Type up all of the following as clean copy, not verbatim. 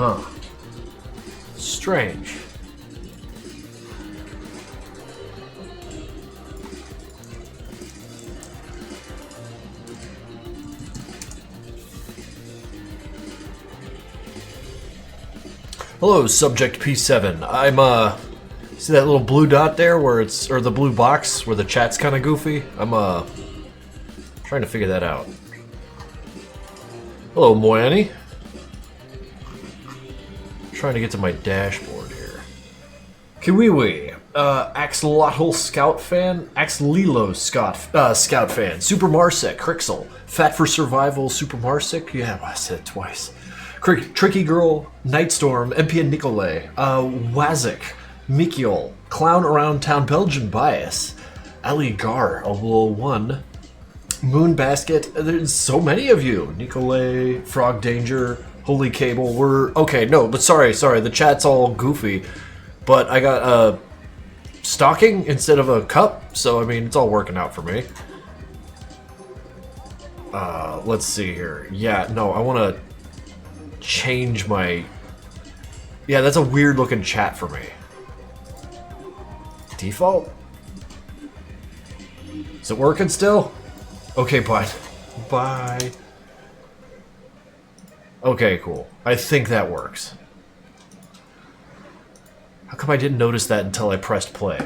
Huh. Strange. Hello, Subject P7. I'm, see that little blue dot there where it's, or the blue box where the chat's kind of goofy? I'm, trying to figure that out. Hello, Moyani. Trying to get to my dashboard here. Kiwiwi. Axolotl Scout fan. Axlilo Scout fan. Super Marsec. Krinkels. Fat for Survival. Super Marsec. Yeah, I said it twice. Tricky Girl, Nightstorm, MP Nicolay, Wazik, Mikiel, Clown Around Town Belgian Bias, Ali Gar, a little one, Moon Basket. There's so many of you. Nicolay, Frog Danger, Holy Cable. We're okay. No, but sorry. The chat's all goofy, but I got a stocking instead of a cup, so I mean it's all working out for me. Let's see here. Yeah, no, I want to change my... Yeah, that's a weird looking chat for me. Default? Is it working still? Okay, bye. Bye. Okay, cool. I think that works. How come I didn't notice that until I pressed play?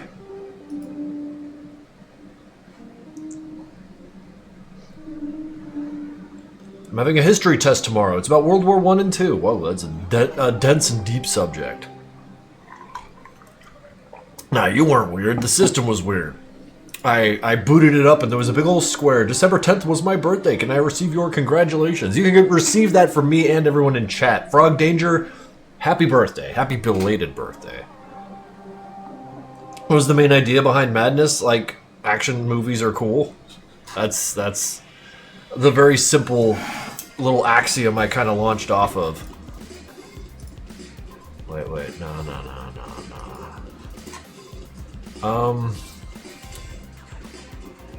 I'm having a history test tomorrow. It's about World War I and II. Whoa, that's a dense and deep subject. Nah, you weren't weird. The system was weird. I booted it up and there was a big old square. December 10th was my birthday. Can I receive your congratulations? You can receive that from me and everyone in chat. Frog Danger, happy birthday. Happy belated birthday. What was the main idea behind Madness? Like, action movies are cool. That's the very simple little axiom I kind of launched off of. Wait, no.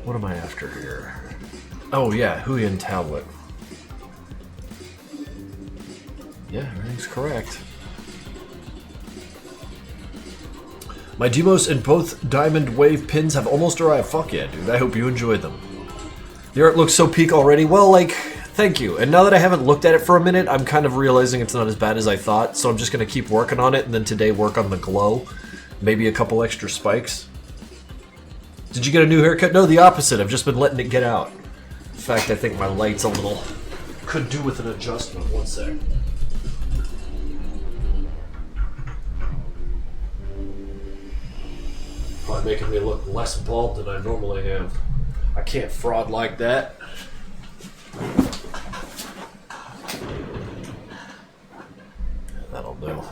What am I after here? Oh yeah, Huiyan Tablet. Yeah, everything's correct. My Demos and both Diamond Wave pins have almost arrived. Fuck yeah, dude. I hope you enjoyed them. The art looks so peak already. Well, like, thank you. And now that I haven't looked at it for a minute, I'm kind of realizing it's not as bad as I thought. So I'm just going to keep working on it, and then today work on the glow. Maybe a couple extra spikes. Did you get a new haircut? No, the opposite. I've just been letting it get out. In fact, I think my light's a little... Could do with an adjustment. One sec. Probably making me look less bald than I normally am. I can't fraud like that. That'll do.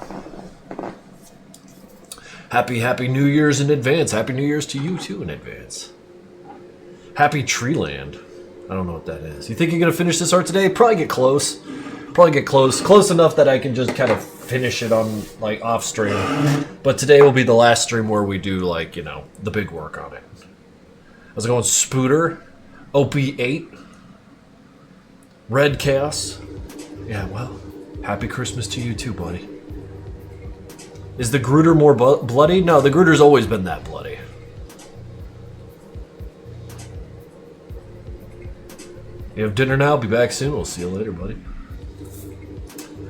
Happy New Year's in advance. Happy New Year's to you too in advance. Happy Treeland. I don't know what that is. You think you're gonna finish this art today? Probably get close. Close enough that I can just kind of finish it on like off stream. But today will be the last stream where we do like, you know, the big work on it. How's it going, Spooter? OP8? Red Chaos? Yeah, well, happy Christmas to you too, buddy. Is the Gruder more bloody? No, the Gruder's always been that bloody. You have dinner now? Be back soon. We'll see you later, buddy.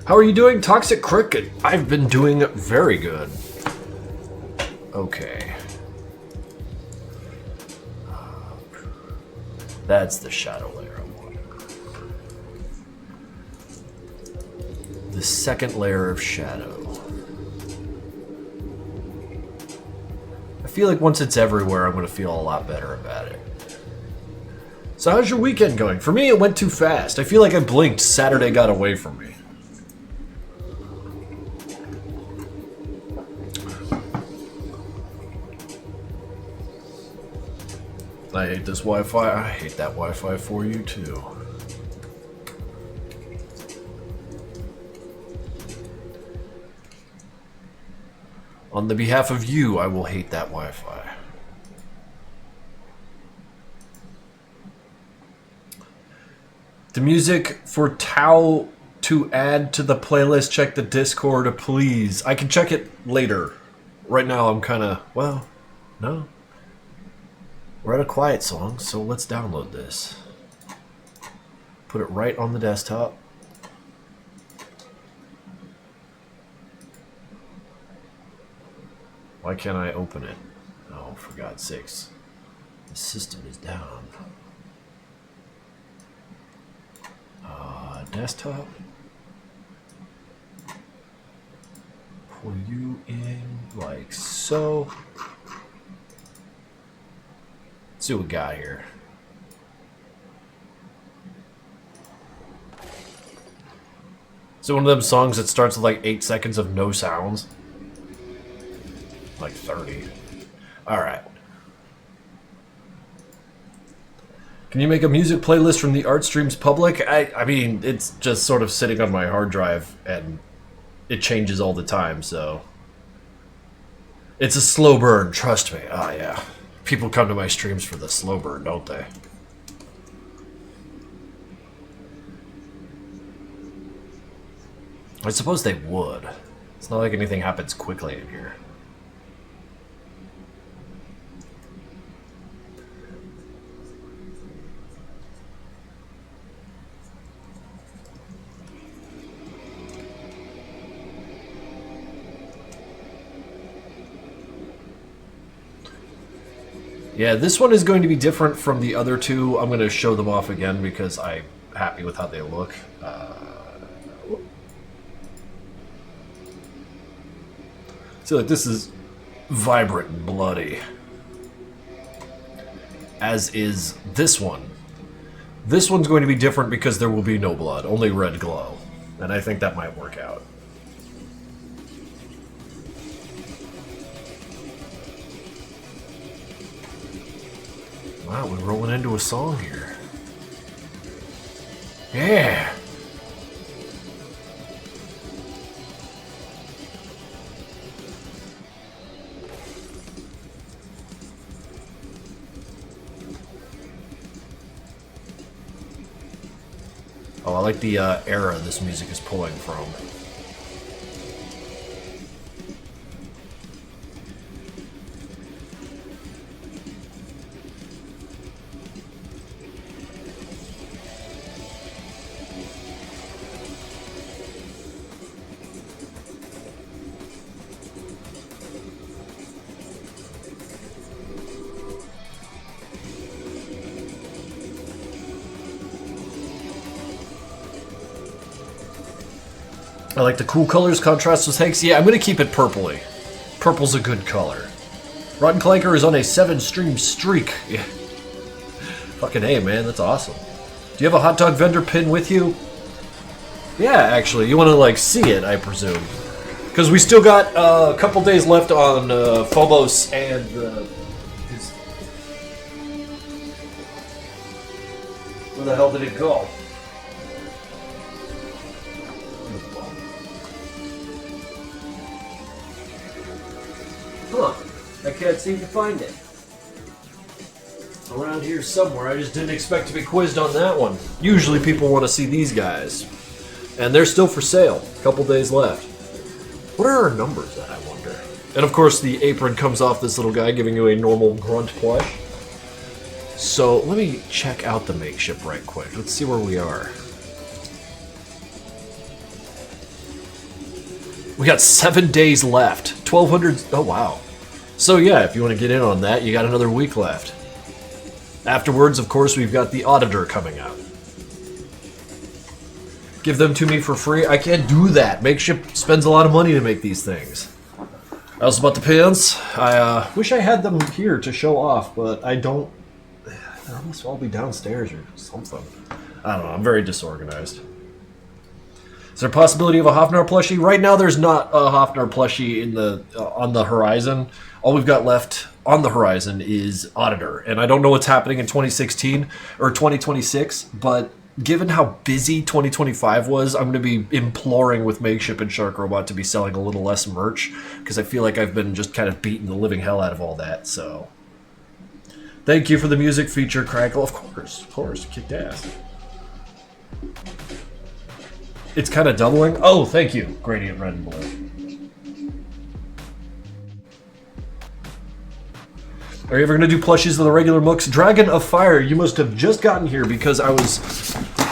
How are you doing, Toxic Cricket? I've been doing very good. Okay. That's the shadow layer I want. The second layer of shadow. I feel like once it's everywhere, I'm going to feel a lot better about it. So how's your weekend going? For me, it went too fast. I feel like I blinked. Saturday got away from me. I hate this Wi-Fi. I hate that Wi-Fi for you too. On the behalf of you, I will hate that Wi-Fi. The music for to add to the playlist, check the Discord, please. I can check it later. Right now I'm kind of, well, no. We're at a quiet song, so let's download this. Put it right on the desktop. Why can't I open it? Oh, for God's sakes. The system is down. Desktop. Pull you in like so. Let's see what we got here. So one of them songs that starts with like 8 seconds of no sounds. Like 30. Alright. Can you make a music playlist from the art streams public? I mean, it's just sort of sitting on my hard drive and it changes all the time, so... It's a slow burn, trust me. Ah, yeah. People come to my streams for the slow burn, don't they? I suppose they would. It's not like anything happens quickly in here. Yeah, this one is going to be different from the other two. I'm going to show them off again because I'm happy with how they look. So like this is vibrant and bloody. As is this one. This one's going to be different because there will be no blood, only red glow. And I think that might work out. Wow, we're rolling into a song here. Yeah! Oh, I like the era this music is pulling from. I like the cool colors, contrast with Hanks. Yeah, I'm going to keep it purpley. Purple's a good color. Rotten Clanker is on a 7-stream streak. Yeah. Fucking A, man. That's awesome. Do you have a hot dog vendor pin with you? Yeah, actually. You want to, like, see it, I presume. Because we still got a couple days left on Phobos and... Where the hell did it go? Huh. I can't seem to find it. Around here somewhere. I just didn't expect to be quizzed on that one. Usually people want to see these guys. And they're still for sale. A couple days left. What are our numbers at, I wonder? And of course the apron comes off this little guy giving you a normal grunt plush. So let me check out the makeship right quick. Let's see where we are. We got 7 days left. 1,200... Oh, wow. So yeah, if you want to get in on that, you got another week left. Afterwards, of course, we've got the Auditor coming out. Give them to me for free? I can't do that. Makeship spends a lot of money to make these things. I also bought the pins. I wish I had them here to show off, but I don't... They must all be downstairs or something. I don't know. I'm very disorganized. Is there a possibility of a Hofnar plushie? Right now, there's not a Hofnar plushie in the on the horizon. All we've got left on the horizon is Auditor, and I don't know what's happening in 2016 or 2026. But given how busy 2025 was, I'm going to be imploring with Makeship and Shark Robot to be selling a little less merch because I feel like I've been just kind of beating the living hell out of all that. So, thank you for the music feature, Krinkels. Of course, kicked ass. It's kind of doubling. Oh, thank you, Gradient Red and Blue. Are you ever going to do plushies of the regular mooks? Dragon of Fire, you must have just gotten here because I was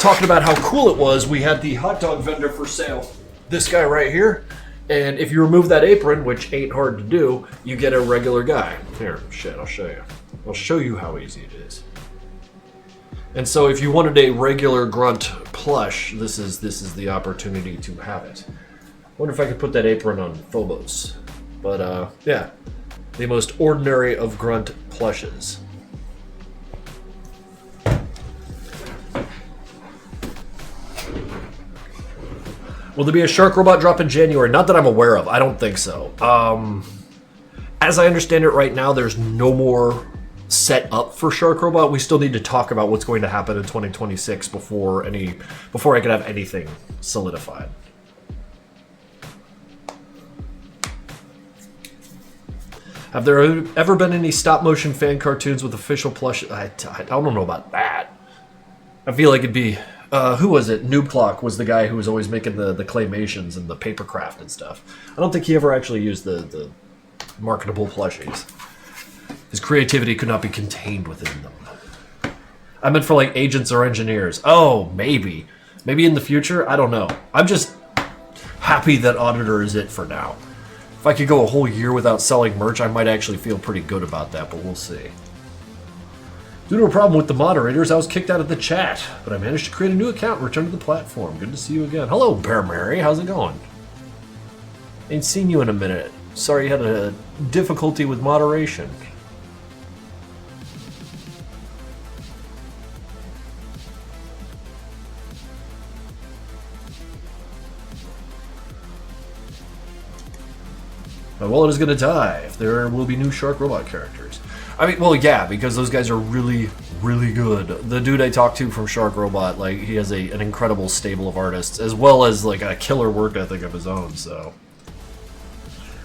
talking about how cool it was. We had the hot dog vendor for sale. This guy right here. And if you remove that apron, which ain't hard to do, you get a regular guy. Here, shit, I'll show you. I'll show you how easy it is. And so if you wanted a regular grunt plush, this is the opportunity to have it. Wonder if I could put that apron on Phobos. But yeah. The most ordinary of grunt plushes. Will there be a shark robot drop in January? Not that I'm aware of. I don't think so. As I understand it right now, there's no more set up for shark robot. We still need to talk about what's going to happen in 2026 before I can have anything solidified. Have there ever been any stop-motion fan cartoons with official plush? I don't know about that. I feel like it'd be... who was it? Noob Clock was the guy who was always making the claymations and the papercraft and stuff. I don't think he ever actually used the marketable plushies. His creativity could not be contained within them. I meant for, like, agents or engineers. Oh, maybe. Maybe in the future? I don't know. I'm just happy that Auditor is it for now. If I could go a whole year without selling merch, I might actually feel pretty good about that, but we'll see. Due to a problem with the moderators, I was kicked out of the chat, but I managed to create a new account and return to the platform. Good to see you again. Hello, Bear Mary. How's it going? Ain't seen you in a minute. Sorry you had a difficulty with moderation. My wallet is gonna die if there will be new Shark Robot characters. I mean, well, yeah, because those guys are really, really good. The dude I talked to from Shark Robot, like, he has an incredible stable of artists, as well as, like, a killer work ethic of his own, so...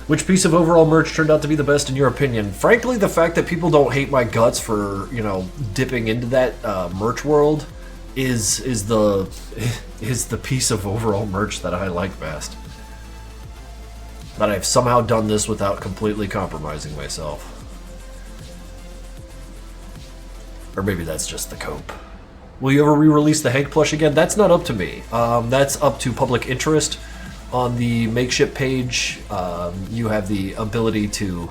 Which piece of overall merch turned out to be the best in your opinion? Frankly, the fact that people don't hate my guts for, you know, dipping into that merch world is the piece of overall merch that I like best. That I've somehow done this without completely compromising myself. Or maybe that's just the cope. Will you ever re-release the Hank plush again? That's not up to me. That's up to public interest. On the Makeshift page, you have the ability to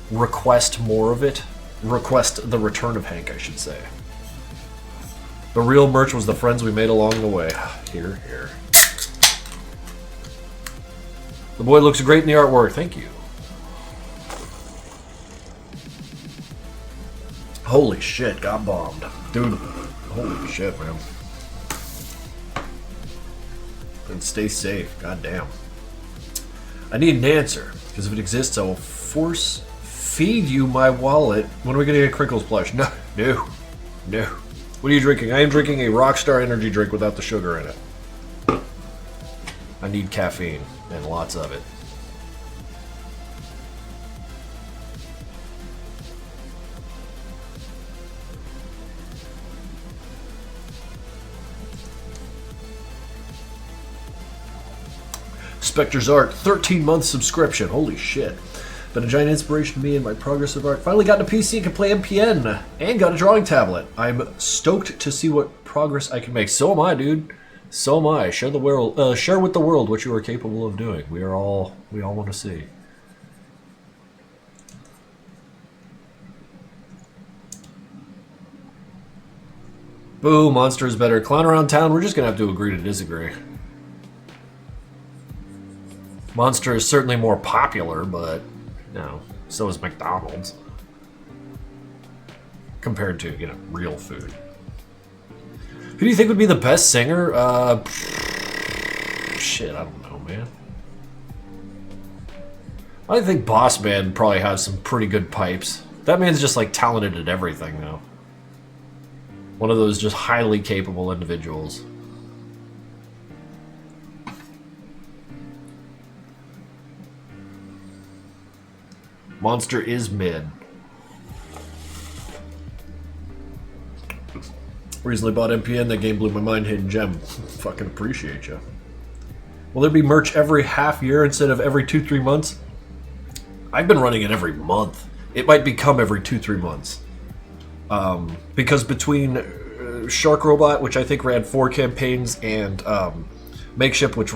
request more of it. Request the return of Hank, I should say. The real merch was the friends we made along the way. Here, here. The boy looks great in the artwork. Thank you. Holy shit, got bombed. Dude, holy shit, man. And stay safe, goddamn. I need an answer, because if it exists, I will force feed you my wallet. When are we gonna get a Krinkels plush? No, no, no. What are you drinking? I am drinking a Rockstar energy drink without the sugar in it. I need caffeine, and lots of it. Spectre's Art, 13-month subscription. Holy shit. Been a giant inspiration to me in my progress of art. Finally got a PC and can play MPN. And got a drawing tablet. I'm stoked to see what progress I can make. So am I, dude. So am I. Share with the world what you are capable of doing. We all want to see. Boo, Monster is better. Clown around town, we're just gonna have to agree to disagree. Monster is certainly more popular, but, you know, so is McDonald's. Compared to, you know, real food. Who do you think would be the best singer? Shit, I don't know, man. I think Boss Man probably has some pretty good pipes. That man's just, like, talented at everything, though. One of those just highly capable individuals. Monster is mid. Recently bought MPN, that game blew my mind. Hidden Gem. Fucking appreciate you. Will there be merch every half year instead of every 2-3 months? I've been running it every month. It might become every 2-3 months. Because between Shark Robot, which I think ran 4 campaigns, and Makeshift, which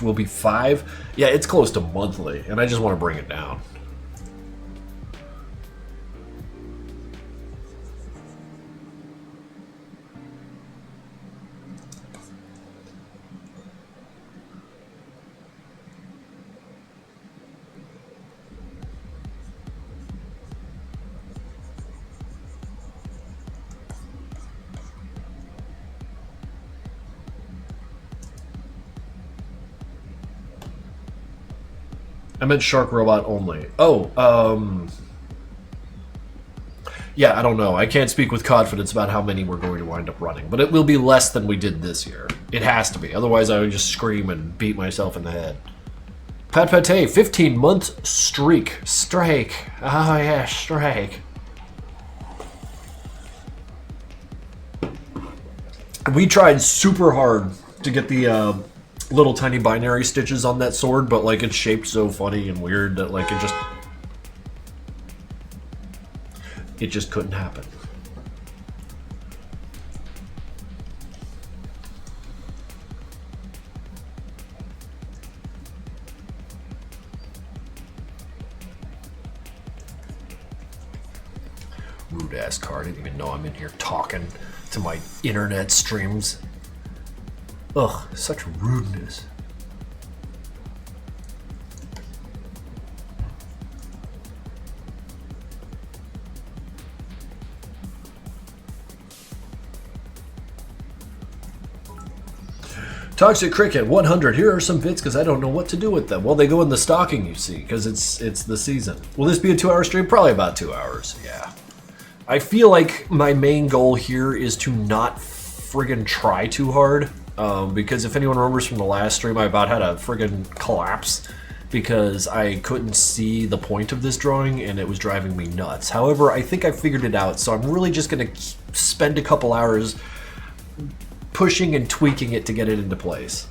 will be 5, yeah, it's close to monthly, and I just want to bring it down. I meant Shark Robot only. Oh, yeah, I don't know. I can't speak with confidence about how many we're going to wind up running, but it will be less than we did this year. It has to be. Otherwise, I would just scream and beat myself in the head. Pat Pate, 15-month streak. Strike. Oh, yeah, strike. We tried super hard to get the little tiny binary stitches on that sword, but like it's shaped so funny and weird that like it just couldn't happen. Rude ass card. I didn't even know I'm in here talking to my internet streams. Ugh, such rudeness. Toxic Cricket 100. Here are some bits because I don't know what to do with them. Well, they go in the stocking, you see, because it's the season. Will this be a 2-hour stream? Probably about 2 hours. Yeah. I feel like my main goal here is to not friggin' try too hard. Because if anyone remembers from the last stream, I about had a friggin' collapse because I couldn't see the point of this drawing and it was driving me nuts. However, I think I figured it out, so I'm really just going to spend a couple hours pushing and tweaking it to get it into place.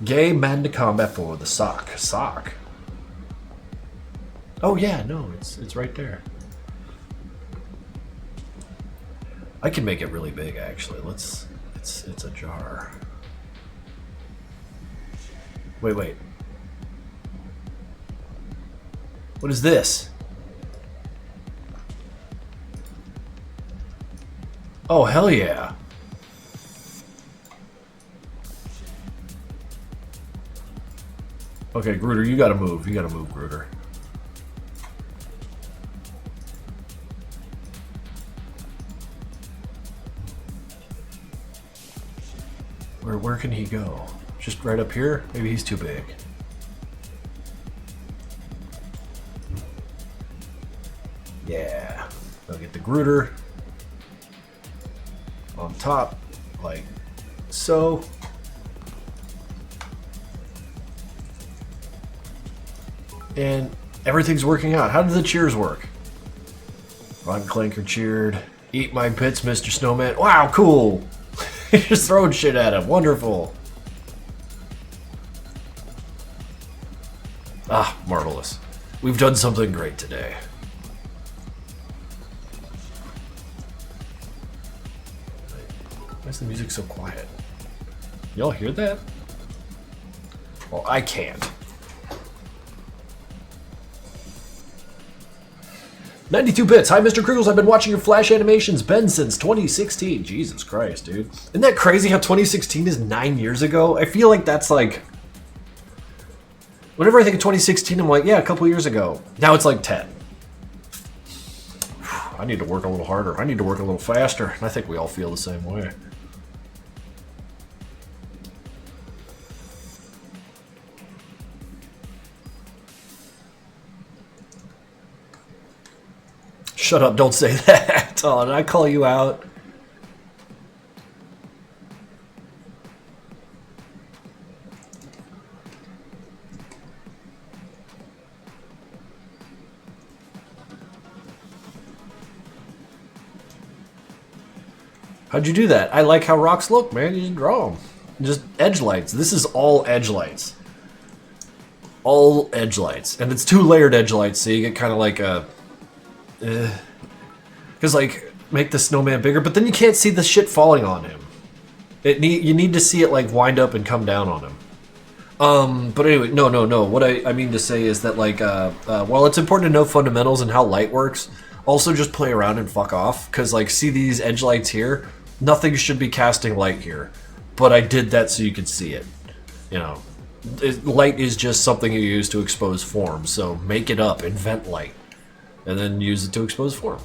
Gay man to combat for the sock. Sock? Oh yeah, no, it's right there. I can make it really big, actually. It's a jar. Wait. What is this? Oh, hell yeah. Okay, Gruder, you gotta move. You gotta move, Gruder. Where can he go? Just right up here? Maybe he's too big. Yeah. I'll get the Gruder on top, like so. And everything's working out. How did the cheers work? Ron Clanker cheered. Eat my bits, Mr. Snowman. Wow, cool. Just throwing shit at him. Wonderful. Ah, marvelous. We've done something great today. Why is the music so quiet? Y'all hear that? Well, I can't. 92 bits. Hi, Mr. Krinkels. I've been watching your Flash animations, Ben, since 2016. Jesus Christ, dude. Isn't that crazy how 2016 is 9 years ago? I feel like that's like... Whenever I think of 2016, I'm like, yeah, a couple years ago. Now it's like 10. I need to work a little harder. I need to work a little faster. And I think we all feel the same way. Shut up, don't say that. Oh, did I call you out? How'd you do that? I like how rocks look, man. You just draw them. Just edge lights. This is all edge lights. All edge lights. And it's 2 layered edge lights, so you get kind of like a... Because, like, make the snowman bigger, but then you can't see the shit falling on him. You need to see it, like, wind up and come down on him. But anyway, no. What I mean to say is that, like, while it's important to know fundamentals and how light works, also just play around and fuck off. Because, like, see these edge lights here? Nothing should be casting light here. But I did that so you could see it. You know, light is just something you use to expose form. So make it up, invent light, and then use it to expose form.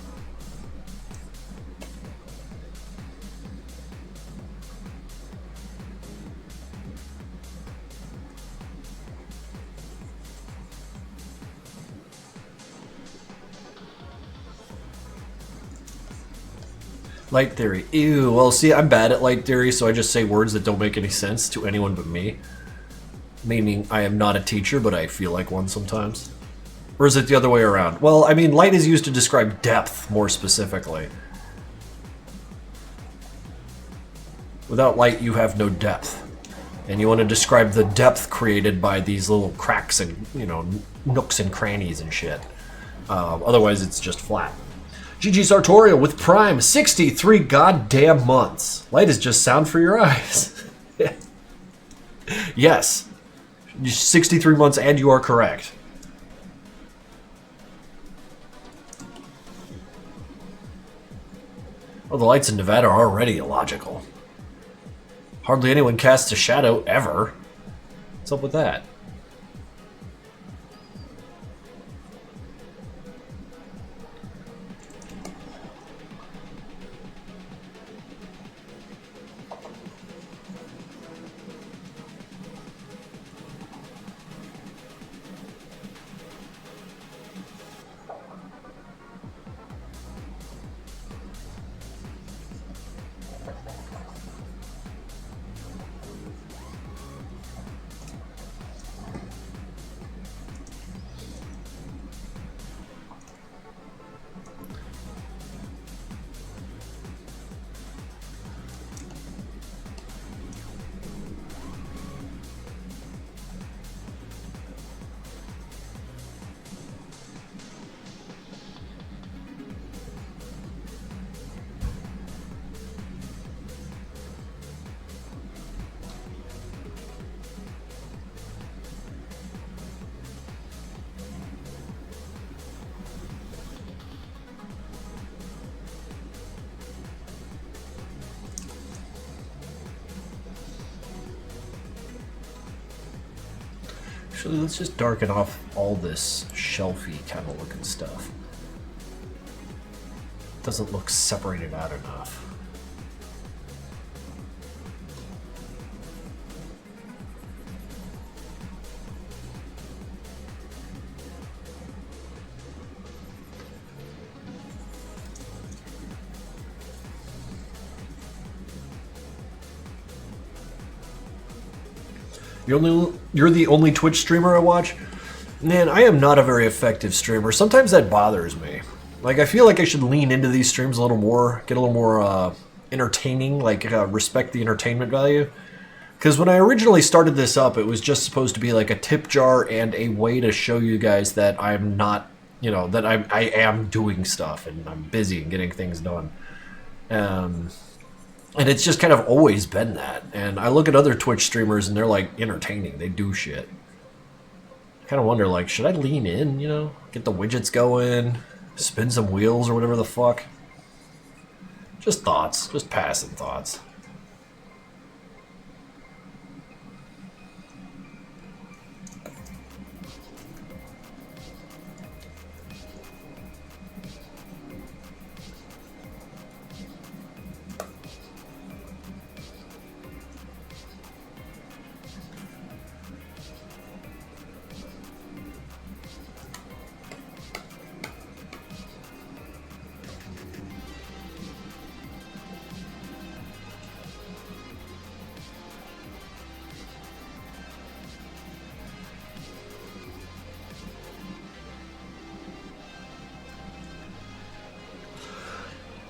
Light theory. Ew. Well, see, I'm bad at light theory, so I just say words that don't make any sense to anyone but me. Meaning, I am not a teacher, but I feel like one sometimes. Or is it the other way around? Well, I mean, light is used to describe depth, more specifically. Without light, you have no depth. And you want to describe the depth created by these little cracks and, you know, nooks and crannies and shit. Otherwise, it's just flat. GG Sartorial with Prime, 63 goddamn months. Light is just sound for your eyes. Yes. 63 months and you are correct. Oh, the lights in Nevada are already illogical. Hardly anyone casts a shadow ever. What's up with that? Actually, let's just darken off all this shelfy kind of looking stuff. Doesn't look separated out enough. You're the only Twitch streamer I watch? Man, I am not a very effective streamer. Sometimes that bothers me. Like, I feel like I should lean into these streams a little more, get a little more entertaining, like respect the entertainment value. Because when I originally started this up, it was just supposed to be like a tip jar and a way to show you guys that I'm not, you know, that I am doing stuff and I'm busy and getting things done. And it's just kind of always been that. And I look at other Twitch streamers and they're like entertaining. They do shit. I kind of wonder, like, should I lean in, you know? Get the widgets going, spin some wheels or whatever the fuck. Just thoughts. Just passing thoughts.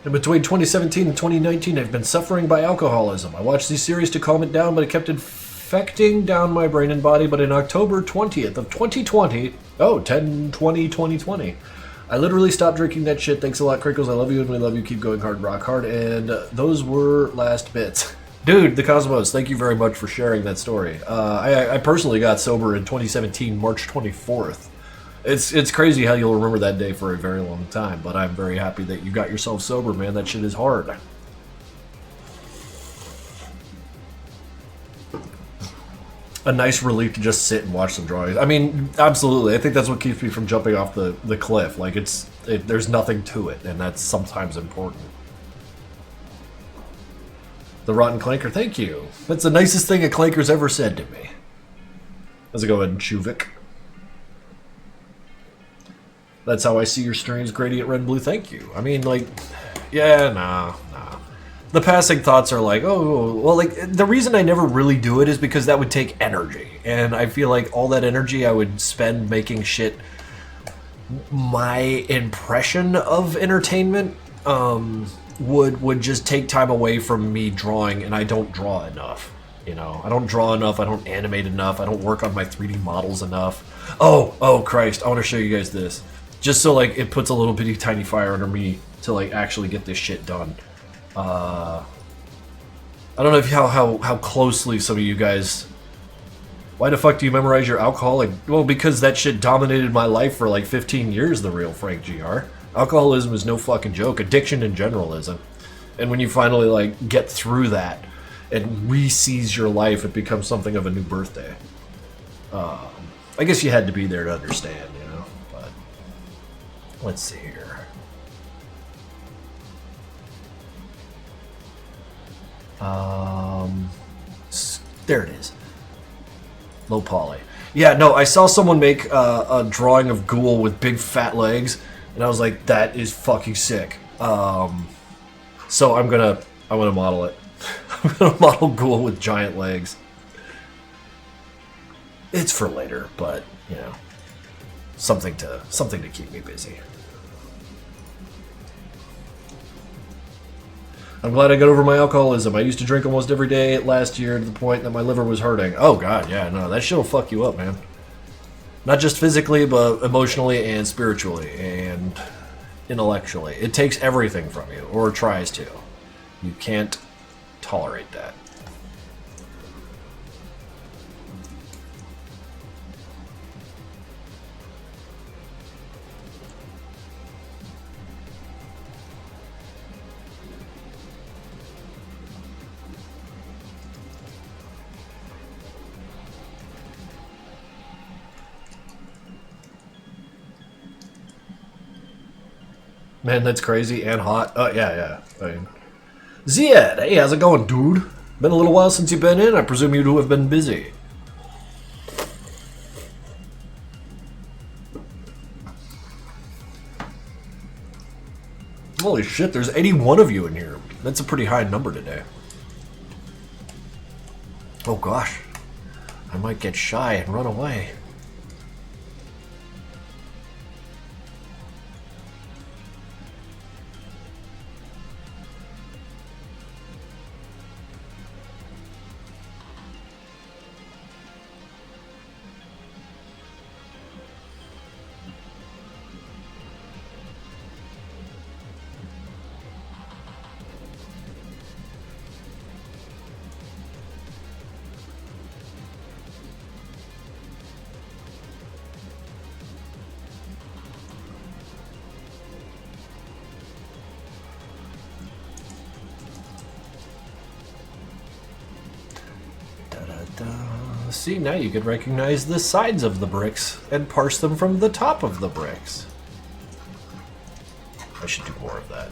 And between 2017 and 2019, I've been suffering by alcoholism. I watched these series to calm it down, but it kept infecting down my brain and body. But in October 20th of 2020, 10/20/2020, I literally stopped drinking that shit. Thanks a lot, Krinkels. I love you, and we love you. Keep going hard, rock hard. And those were last bits. Dude, the Cosmos, thank you very much for sharing that story. I personally got sober in 2017, March 24th. It's crazy how you'll remember that day for a very long time, but I'm very happy that you got yourself sober, man. That shit is hard. A nice relief to just sit and watch some drawings. I mean, absolutely. I think that's what keeps me from jumping off the cliff. Like, there's nothing to it, and that's sometimes important. The Rotten Clanker, thank you. That's the nicest thing a Clanker's ever said to me. How's it going, Chuvik? That's how I see your streams, Gradient Red and Blue, thank you. I mean, like, yeah, nah. The passing thoughts are like, oh, well, like, the reason I never really do it is because that would take energy. And I feel like all that energy I would spend making shit my impression of entertainment would just take time away from me drawing, and I don't draw enough. You know, I don't draw enough, I don't animate enough, I don't work on my 3D models enough. Oh, Christ, I want to show you guys this. Just so, like, it puts a little bitty tiny fire under me to, like, actually get this shit done. I don't know if how closely some of you guys... Why the fuck do you memorize your alcohol? Like, well, because that shit dominated my life for, like, 15 years, the real Frank GR. Alcoholism is no fucking joke. Addiction in general isn't. And when you finally, like, get through that and re-seize your life, it becomes something of a new birthday. I guess you had to be there to understand, you know? But let's see here. There it is. Low poly. Yeah, no, I saw someone make a drawing of Ghoul with big fat legs, and I was like, that is fucking sick. So I'm gonna model it. I'm gonna model Ghoul with giant legs. It's for later, but you know, something to keep me busy. I'm glad I got over my alcoholism. I used to drink almost every day last year to the point that my liver was hurting. Oh god, yeah, no, that shit'll fuck you up, man. Not just physically, but emotionally and spiritually and intellectually. It takes everything from you, or tries to. You can't tolerate that. Man, that's crazy and hot. Oh, yeah. I mean, Ziad, hey, how's it going, dude? Been a little while since you've been in. I presume you have been busy. Holy shit, there's 81 of you in here. That's a pretty high number today. Oh gosh. I might get shy and run away. See, now you can recognize the sides of the bricks and parse them from the top of the bricks. I should do more of that.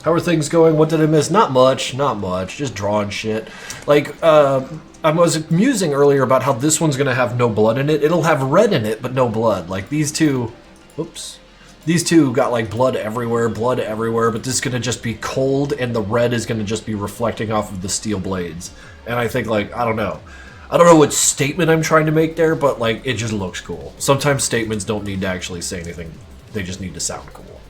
How are things going? What did I miss? Not much. Just drawing shit. Like, I was musing earlier about how this one's gonna have no blood in it. It'll have red in it, but no blood. Like, these two... Oops. These two got, like, blood everywhere, but this is gonna just be cold, and the red is gonna just be reflecting off of the steel blades. And I think, like, I don't know what statement I'm trying to make there, but, like, it just looks cool. Sometimes statements don't need to actually say anything They just need to sound cool.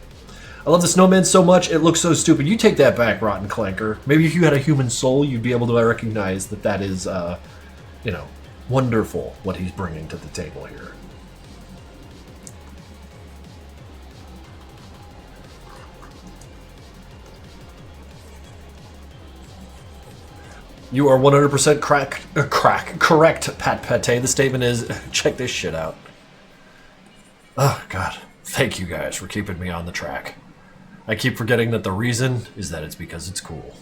I love the snowman so much, it looks so stupid. You take that back, Rotten Clanker. Maybe if you had a human soul, you'd be able to recognize that that is, you know, wonderful what he's bringing to the table here. You are 100% correct, Pat Pate. The statement is, check this shit out. Oh, God. Thank you guys for keeping me on the track. I keep forgetting that the reason is that it's because it's cool.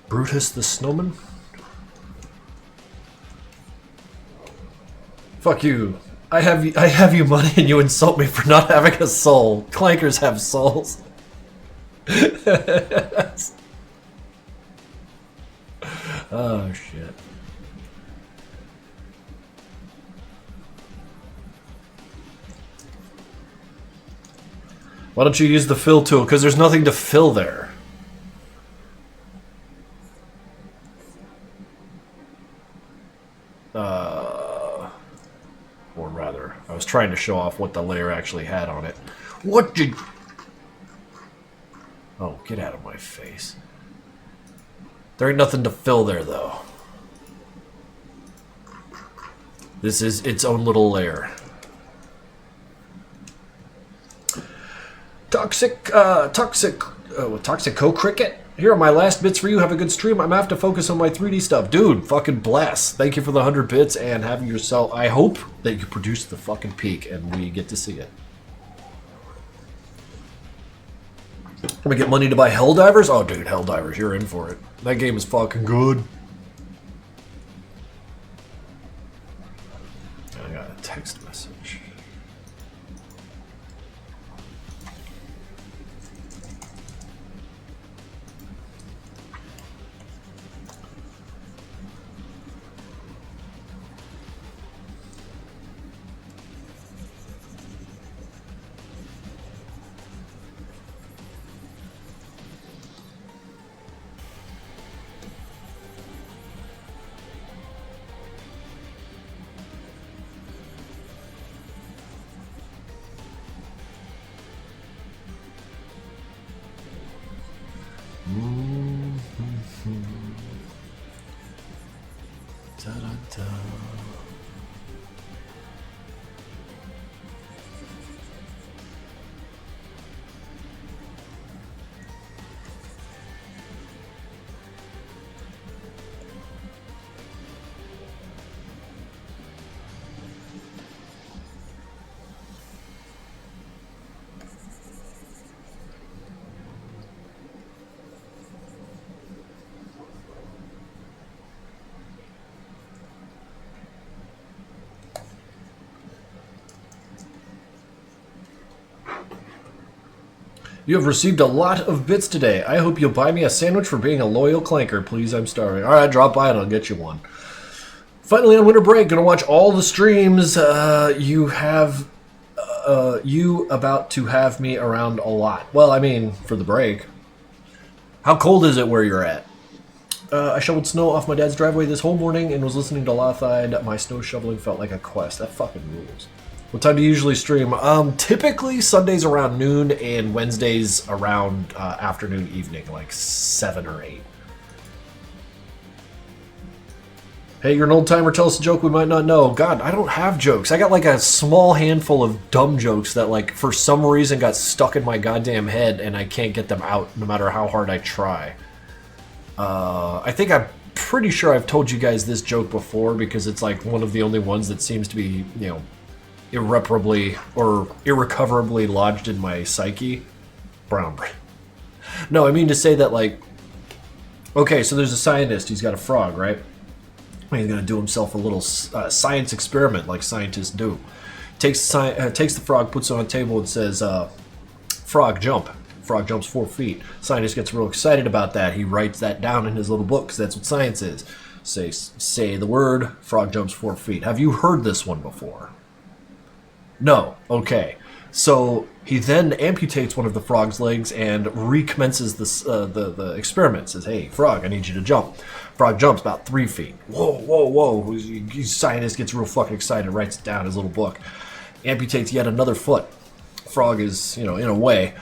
Brutus the Snowman? Fuck you. I have you money and you insult me for not having a soul. Clankers have souls. Oh shit. Why don't you use the fill tool? Because there's nothing to fill there. Or rather, I was trying to show off what the layer actually had on it. What did... Oh, get out of my face. There ain't nothing to fill there, though. This is its own little layer. Toxico Cricket? Here are my last bits for you. Have a good stream. I'm gonna have to focus on my 3D stuff. Dude, fucking bless. Thank you for the 100 bits and having yourself... I hope that you produce the fucking peak and we get to see it. I'm gonna get money to buy Helldivers? Oh, dude, Helldivers, you're in for it. That game is fucking good. I got a text message. You have received a lot of bits today. I hope you'll buy me a sandwich for being a loyal clanker. Please, I'm starving. All right, drop by and I'll get you one. Finally on winter break, gonna watch all the streams. You about to have me around a lot. Well, I mean, for the break. How cold is it where you're at? I shoveled snow off my dad's driveway this whole morning and was listening to Lothide. My snow shoveling felt like a quest. That fucking rules. What time do you usually stream? Typically Sundays around noon and Wednesdays around afternoon, evening, like 7 or 8. Hey, you're an old timer. Tell us a joke we might not know. God, I don't have jokes. I got like a small handful of dumb jokes that like for some reason got stuck in my goddamn head and I can't get them out no matter how hard I try. I think I'm pretty sure I've told you guys this joke before because it's like one of the only ones that seems to be, you know, irreparably or irrecoverably lodged in my psyche. Brown brain. No, I mean to say that, like, okay, so there's a scientist. He's got a frog, right? He's gonna do himself a little science experiment, like scientists do. Takes the frog, puts it on a table, and says, "Frog, jump." Frog jumps 4 feet. Scientist gets real excited about that. He writes that down in his little book because that's what science is. Say the word, frog jumps 4 feet. Have you heard this one before? No. Okay. So he then amputates one of the frog's legs and recommences the experiment. Says, hey, frog, I need you to jump. Frog jumps about 3 feet. Whoa, whoa, whoa. Scientist gets real fucking excited, writes it down in his little book. Amputates yet another foot. Frog is, in a way,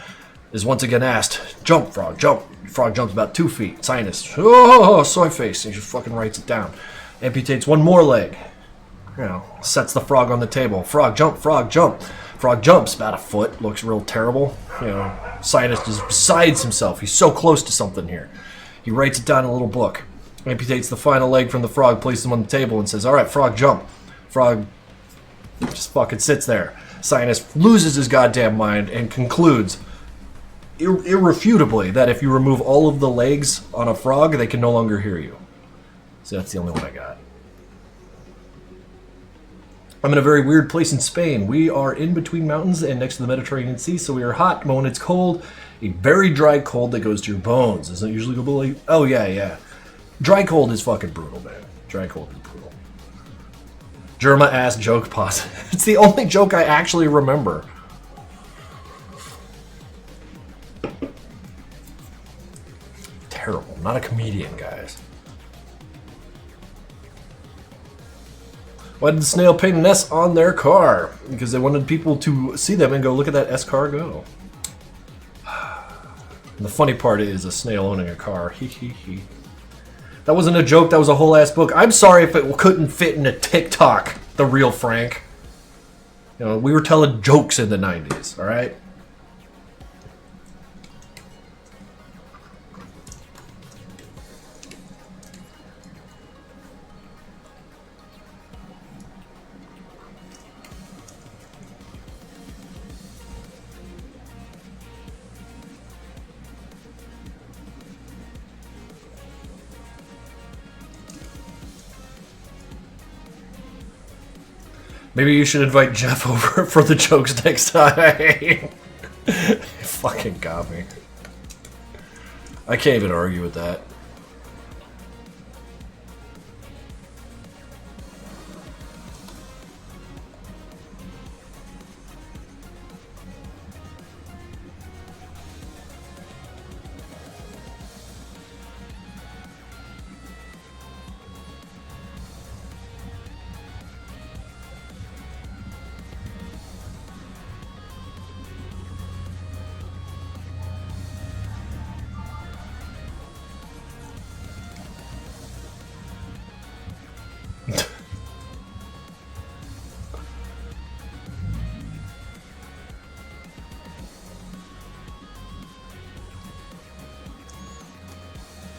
is once again asked, jump, frog, jump. Frog jumps about 2 feet. Scientist, oh, soy face. He just fucking writes it down. Amputates one more leg. Sets the frog on the table. Frog, jump, frog, jump. Frog jumps about a foot. Looks real terrible. Scientist is besides himself. He's so close to something here. He writes it down in a little book. Amputates the final leg from the frog, places him on the table, and says, all right, frog, jump. Frog just fucking sits there. Scientist loses his goddamn mind and concludes irrefutably that if you remove all of the legs on a frog, they can no longer hear you. So that's the only one I got. I'm in a very weird place in Spain. We are in between mountains and next to the Mediterranean Sea, so we are hot, but when it's cold, a very dry cold that goes to your bones. Doesn't it usually go like, oh yeah. Dry cold is fucking brutal, man. Dry cold is brutal. Germa ass joke pause. It's the only joke I actually remember. Terrible. I'm not a comedian, guys. Why did the snail paint an S on their car? Because they wanted people to see them and go, look at that S car go. And the funny part is a snail owning a car. Hee hee hee. That wasn't a joke, that was a whole ass book. I'm sorry if it couldn't fit in a TikTok, the real Frank. We were telling jokes in the 90s, alright? Maybe you should invite Jeff over for the jokes next time. Fucking got me. I can't even argue with that.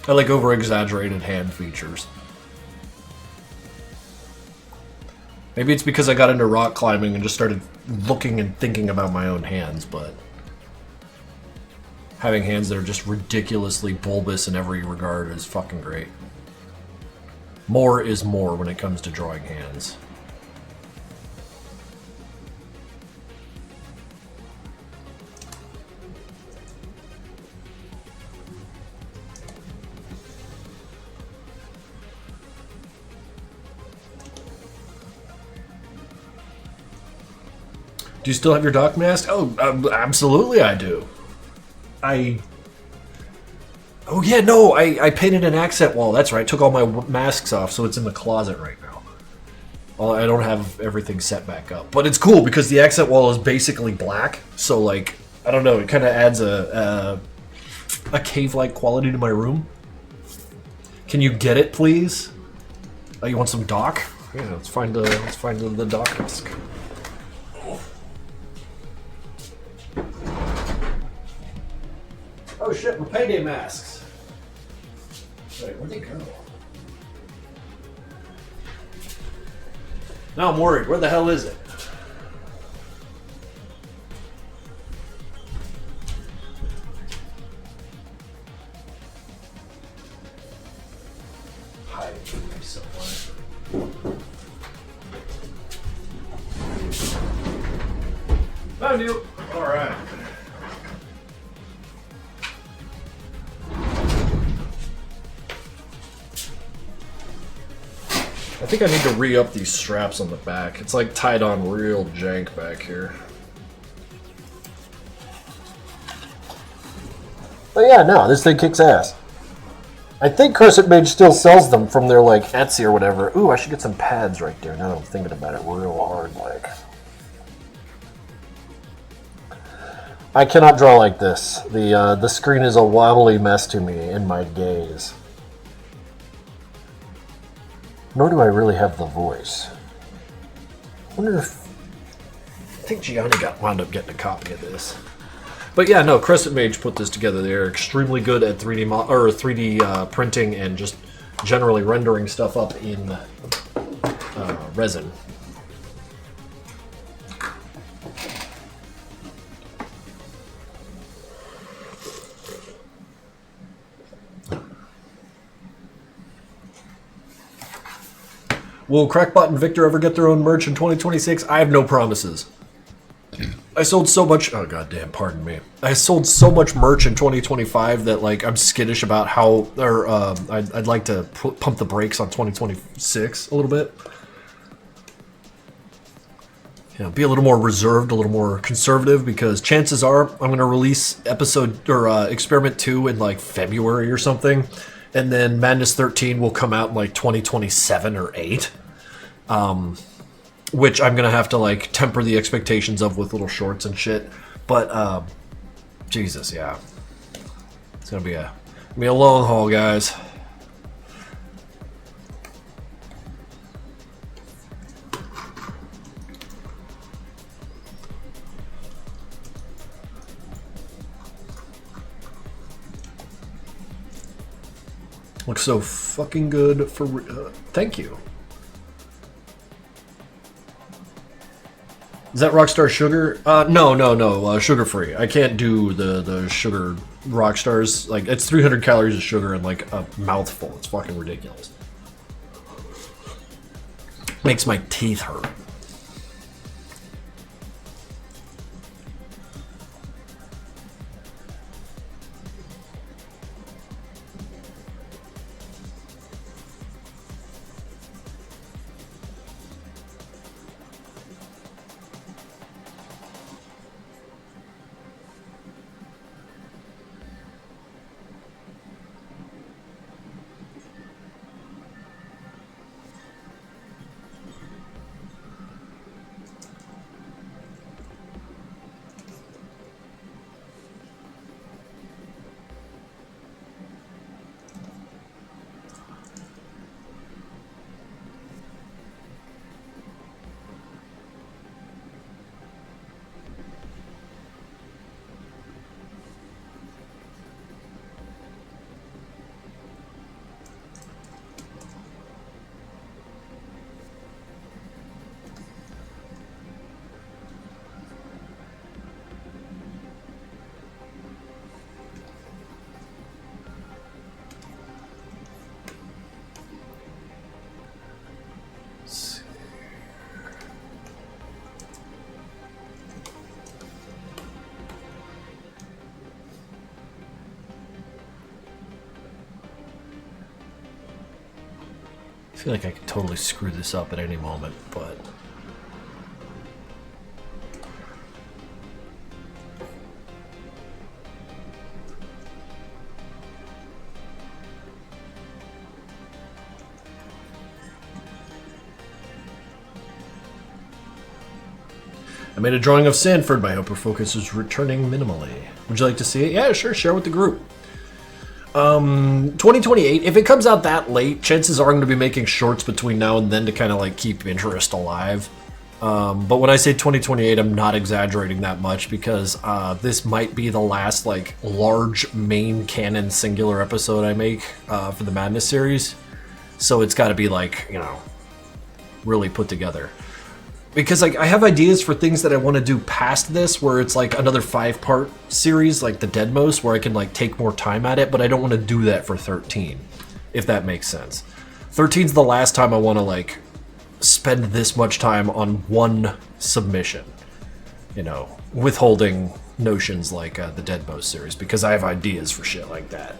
I like over-exaggerated hand features. Maybe it's because I got into rock climbing and just started looking and thinking about my own hands, but having hands that are just ridiculously bulbous in every regard is fucking great. More is more when it comes to drawing hands. Do you still have your doc mask? Oh, absolutely I do. Oh yeah, no, I painted an accent wall. That's right. Took all my masks off, so it's in the closet right now. Well, I don't have everything set back up. But it's cool because the accent wall is basically black. So, like, I don't know, it kind of adds a cave-like quality to my room. Can you get it, please? Oh, you want some doc? Yeah, let's find the doc mask. Oh shit, my payday masks. Wait, where'd they go? Now I'm worried. Where the hell is it? Hiding from me somewhere. Found you. All right. I think I need to re-up these straps on the back. It's like tied on real jank back here. But yeah, no, this thing kicks ass. I think Crescent Mage still sells them from their like Etsy or whatever. Ooh, I should get some pads right there now that I'm thinking about it real hard. Like, I cannot draw like this. The screen is a wobbly mess to me in my gaze. Nor do I really have the voice. I wonder if... I think Gianni wound up getting a copy of this. But yeah, no, Crescent Mage put this together. They're extremely good at 3D printing and just generally rendering stuff up in resin. Will Crackbot and Victor ever get their own merch in 2026? I have no promises. I sold so much... Oh, goddamn, pardon me. I sold so much merch in 2025 that, like, I'm skittish about how... Or, I'd like to pump the brakes on 2026 a little bit. You know, be a little more reserved, a little more conservative, because chances are I'm going to release episode... Or, Experiment 2 in, like, February or something. And then Madness 13 will come out in, like, 2027 or 8. Which I'm gonna have to like temper the expectations of with little shorts and shit, but Jesus, yeah, it's gonna be a long haul, guys. Looks so fucking good for. Thank you. Is that Rockstar Sugar? No, sugar-free. I can't do the sugar Rockstars. Like, it's 300 calories of sugar and, like, a mouthful. It's fucking ridiculous. Makes my teeth hurt. I feel like I could totally screw this up at any moment, but... I made a drawing of Sanford. My hyperfocus is returning minimally. Would you like to see it? Yeah, sure. Share with the group. 2028, if it comes out that late, chances are I'm going to be making shorts between now and then to kind of like keep interest alive. But when I say 2028, I'm not exaggerating that much because this might be the last like large main canon singular episode I make for the Madness series. So it's got to be like, you know, really put together. Because like I have ideas for things that I want to do past this, where it's like another 5-part series, like the Deadmost, where I can like take more time at it, but I don't want to do that for 13, if that makes sense. 13's the last time I want to like spend this much time on one submission, you know, withholding notions like the Deadmost series, because I have ideas for shit like that.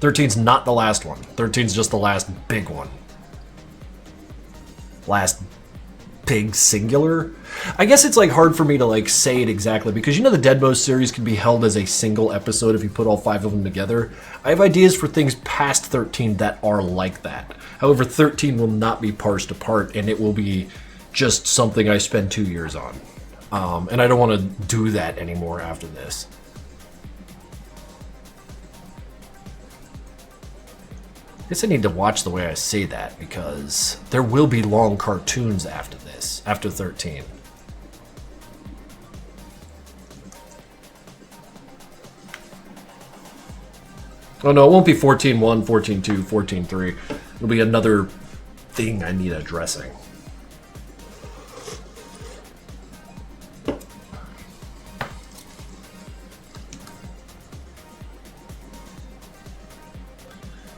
13's not the last one. 13's just the last big one. Last big singular? I guess it's like hard for me to like say it exactly because you know the Deadbow series can be held as a single episode if you put all 5 of them together. I have ideas for things past 13 that are like that. However, 13 will not be parsed apart and it will be just something I spend 2 years on. And I don't want to do that anymore after this. I guess I need to watch the way I say that because there will be long cartoons after this, after 13. Oh no, it won't be 14.1, 14.2, 14.3. It'll be another thing I need addressing.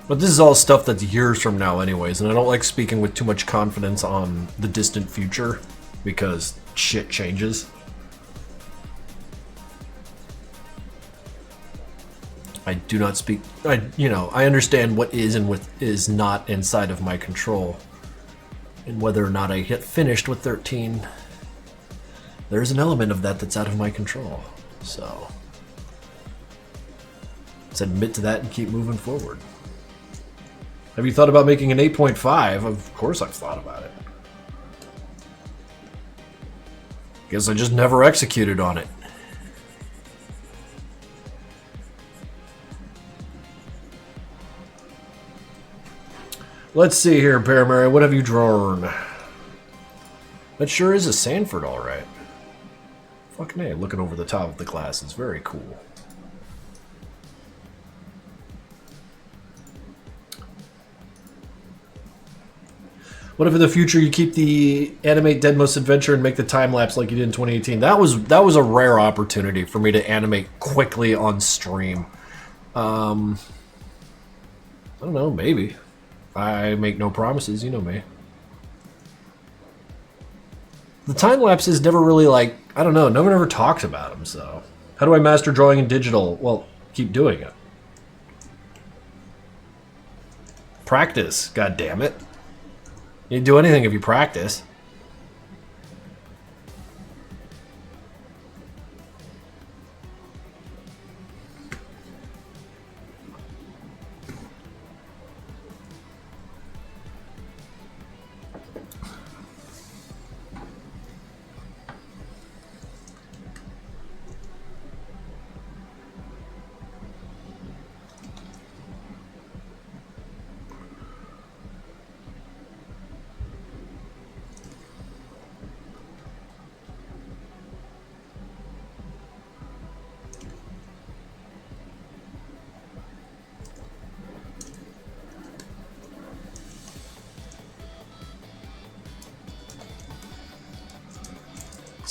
But this is all stuff that's years from now anyways, and I don't like speaking with too much confidence on the distant future because shit changes. I do not speak, I understand what is and what is not inside of my control. And whether or not I get finished with 13, there's an element of that that's out of my control. So, let's admit to that and keep moving forward. Have you thought about making an 8.5? Of course I've thought about it. Guess I just never executed on it. Let's see here, Bear Mary, what have you drawn? That sure is a Sanford, alright. Fucking A, looking over the top of the glass is very cool. What if in the future you keep the animate Deadmau5 adventure and make the time lapse like you did in 2018? That was a rare opportunity for me to animate quickly on stream. I don't know, maybe. I make no promises, you know me. The time lapses never really like, I don't know, no one ever talks about them, so. How do I master drawing in digital? Well, keep doing it. Practice, god damn it. You can do anything if you practice.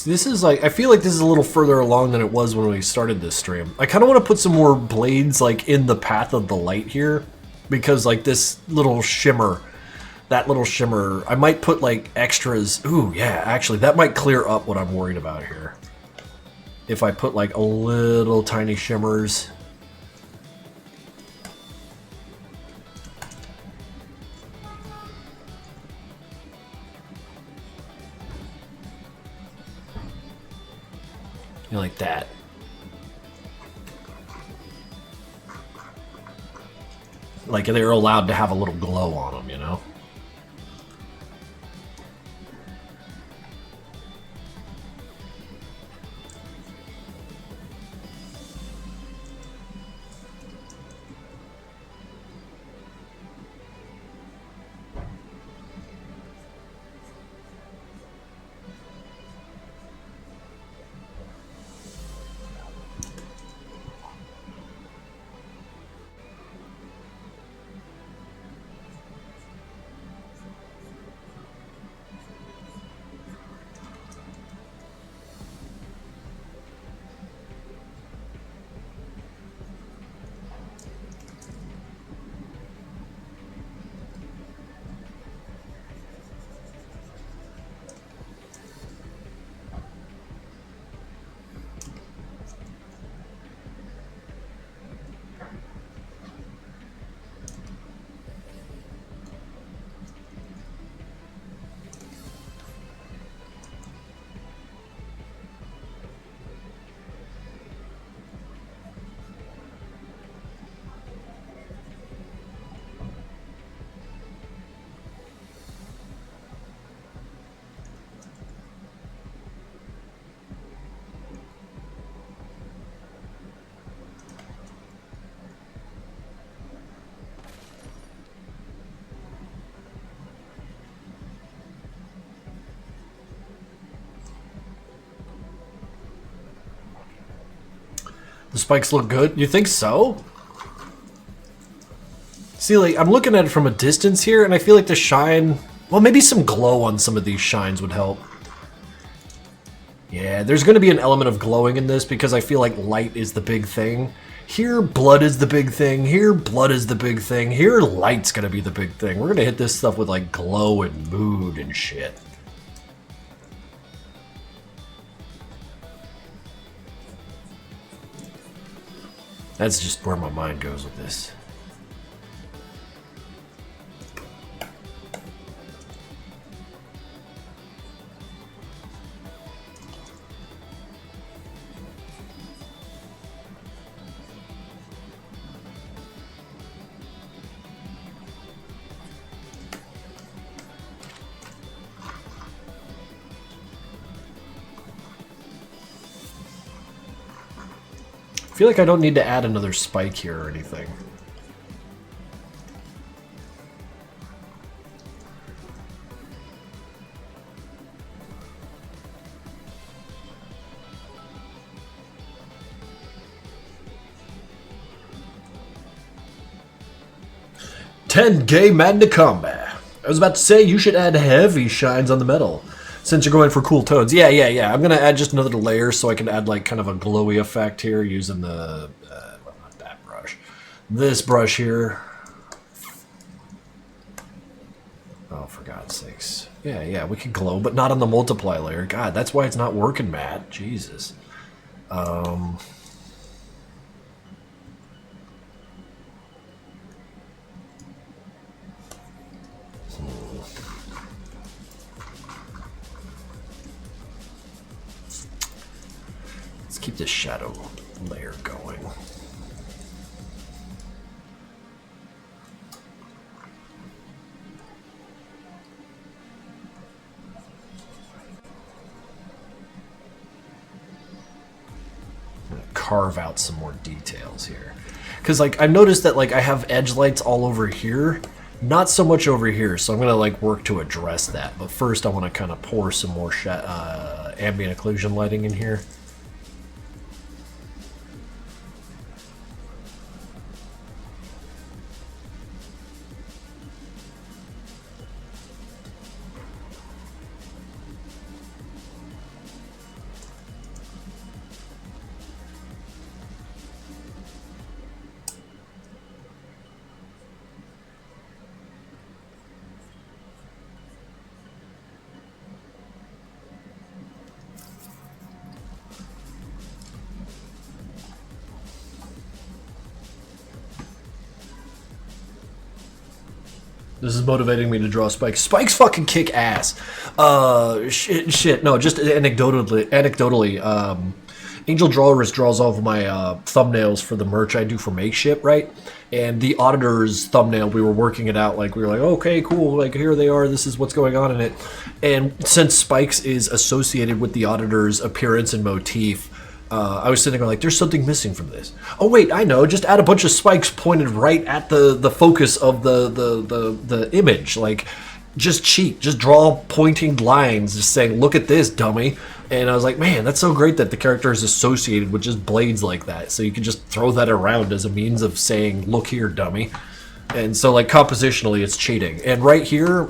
This is like, I feel like this is a little further along than it was when we started this stream. I kind of want to put some more blades like in the path of the light here because like this little shimmer, that little shimmer, I might put like extras. Ooh, yeah, actually that might clear up what I'm worried about here. If I put like a little tiny shimmers. Like that. Like they're allowed to have a little glow on them, you know? The spikes look good? You think so? See, like, I'm looking at it from a distance here, and I feel like the shine... Well, maybe some glow on some of these shines would help. Yeah, there's going to be an element of glowing in this because I feel like light is the big thing. Here, blood is the big thing. Here, blood is the big thing. Here, light's going to be the big thing. We're going to hit this stuff with, like, glow and mood and shit. That's just where my mind goes with this. I feel like I don't need to add another spike here or anything. "10 gay man to combat." I was about to say you should add heavy shines on the metal. Since you're going for cool tones. Yeah. I'm going to add just another layer so I can add like kind of a glowy effect here using the... well, not that brush. This brush here. Oh, for God's sakes. Yeah, we can glow, but not on the multiply layer. God, that's why it's not working, Matt. Jesus. Keep this shadow layer going. I'm gonna carve out some more details here. Because like I noticed that like I have edge lights all over here, not so much over here, so I'm gonna like work to address that. But first I want to kind of pour some more ambient occlusion lighting in here. This is motivating me to draw Spikes. Spikes fucking kick ass. Shit. No, just anecdotally, Angel Drawers draws all of my thumbnails for the merch I do for Makeship, right? And the auditor's thumbnail, we were working it out. Like, we were like, okay, cool. Like, here they are. This is what's going on in it. And since Spikes is associated with the auditor's appearance and motif, I was sitting there like, there's something missing from this. Oh wait, I know. Just add a bunch of spikes pointed right at the focus of the image. Like, just cheat. Just draw pointing lines, just saying, look at this, dummy. And I was like, man, that's so great that the character is associated with just blades like that. So you can just throw that around as a means of saying, look here, dummy. And so like compositionally, it's cheating. And right here,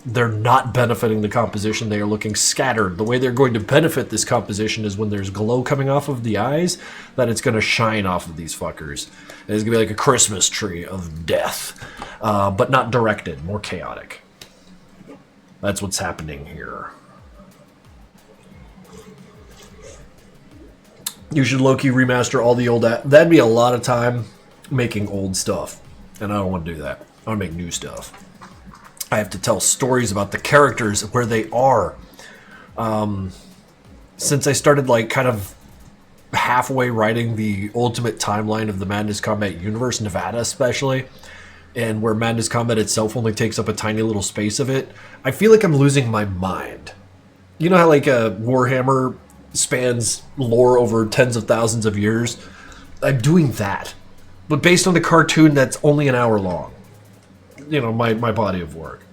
they're not benefiting the composition. They are looking scattered. The way they're going to benefit this composition is when there's glow coming off of the eyes, that it's going to shine off of these fuckers. And it's going to be like a Christmas tree of death, but not directed, more chaotic. That's what's happening here. You should low-key remaster all the old... That'd be a lot of time making old stuff. And I don't want to do that. I want to make new stuff. I have to tell stories about the characters, where they are. Since I started like kind of halfway writing the ultimate timeline of the Madness Combat universe, Nevada especially, and where Madness Combat itself only takes up a tiny little space of it, I feel like I'm losing my mind. You know how like a Warhammer spans lore over tens of thousands of years? I'm doing that, but based on the cartoon that's only an hour long. You know, my body of work.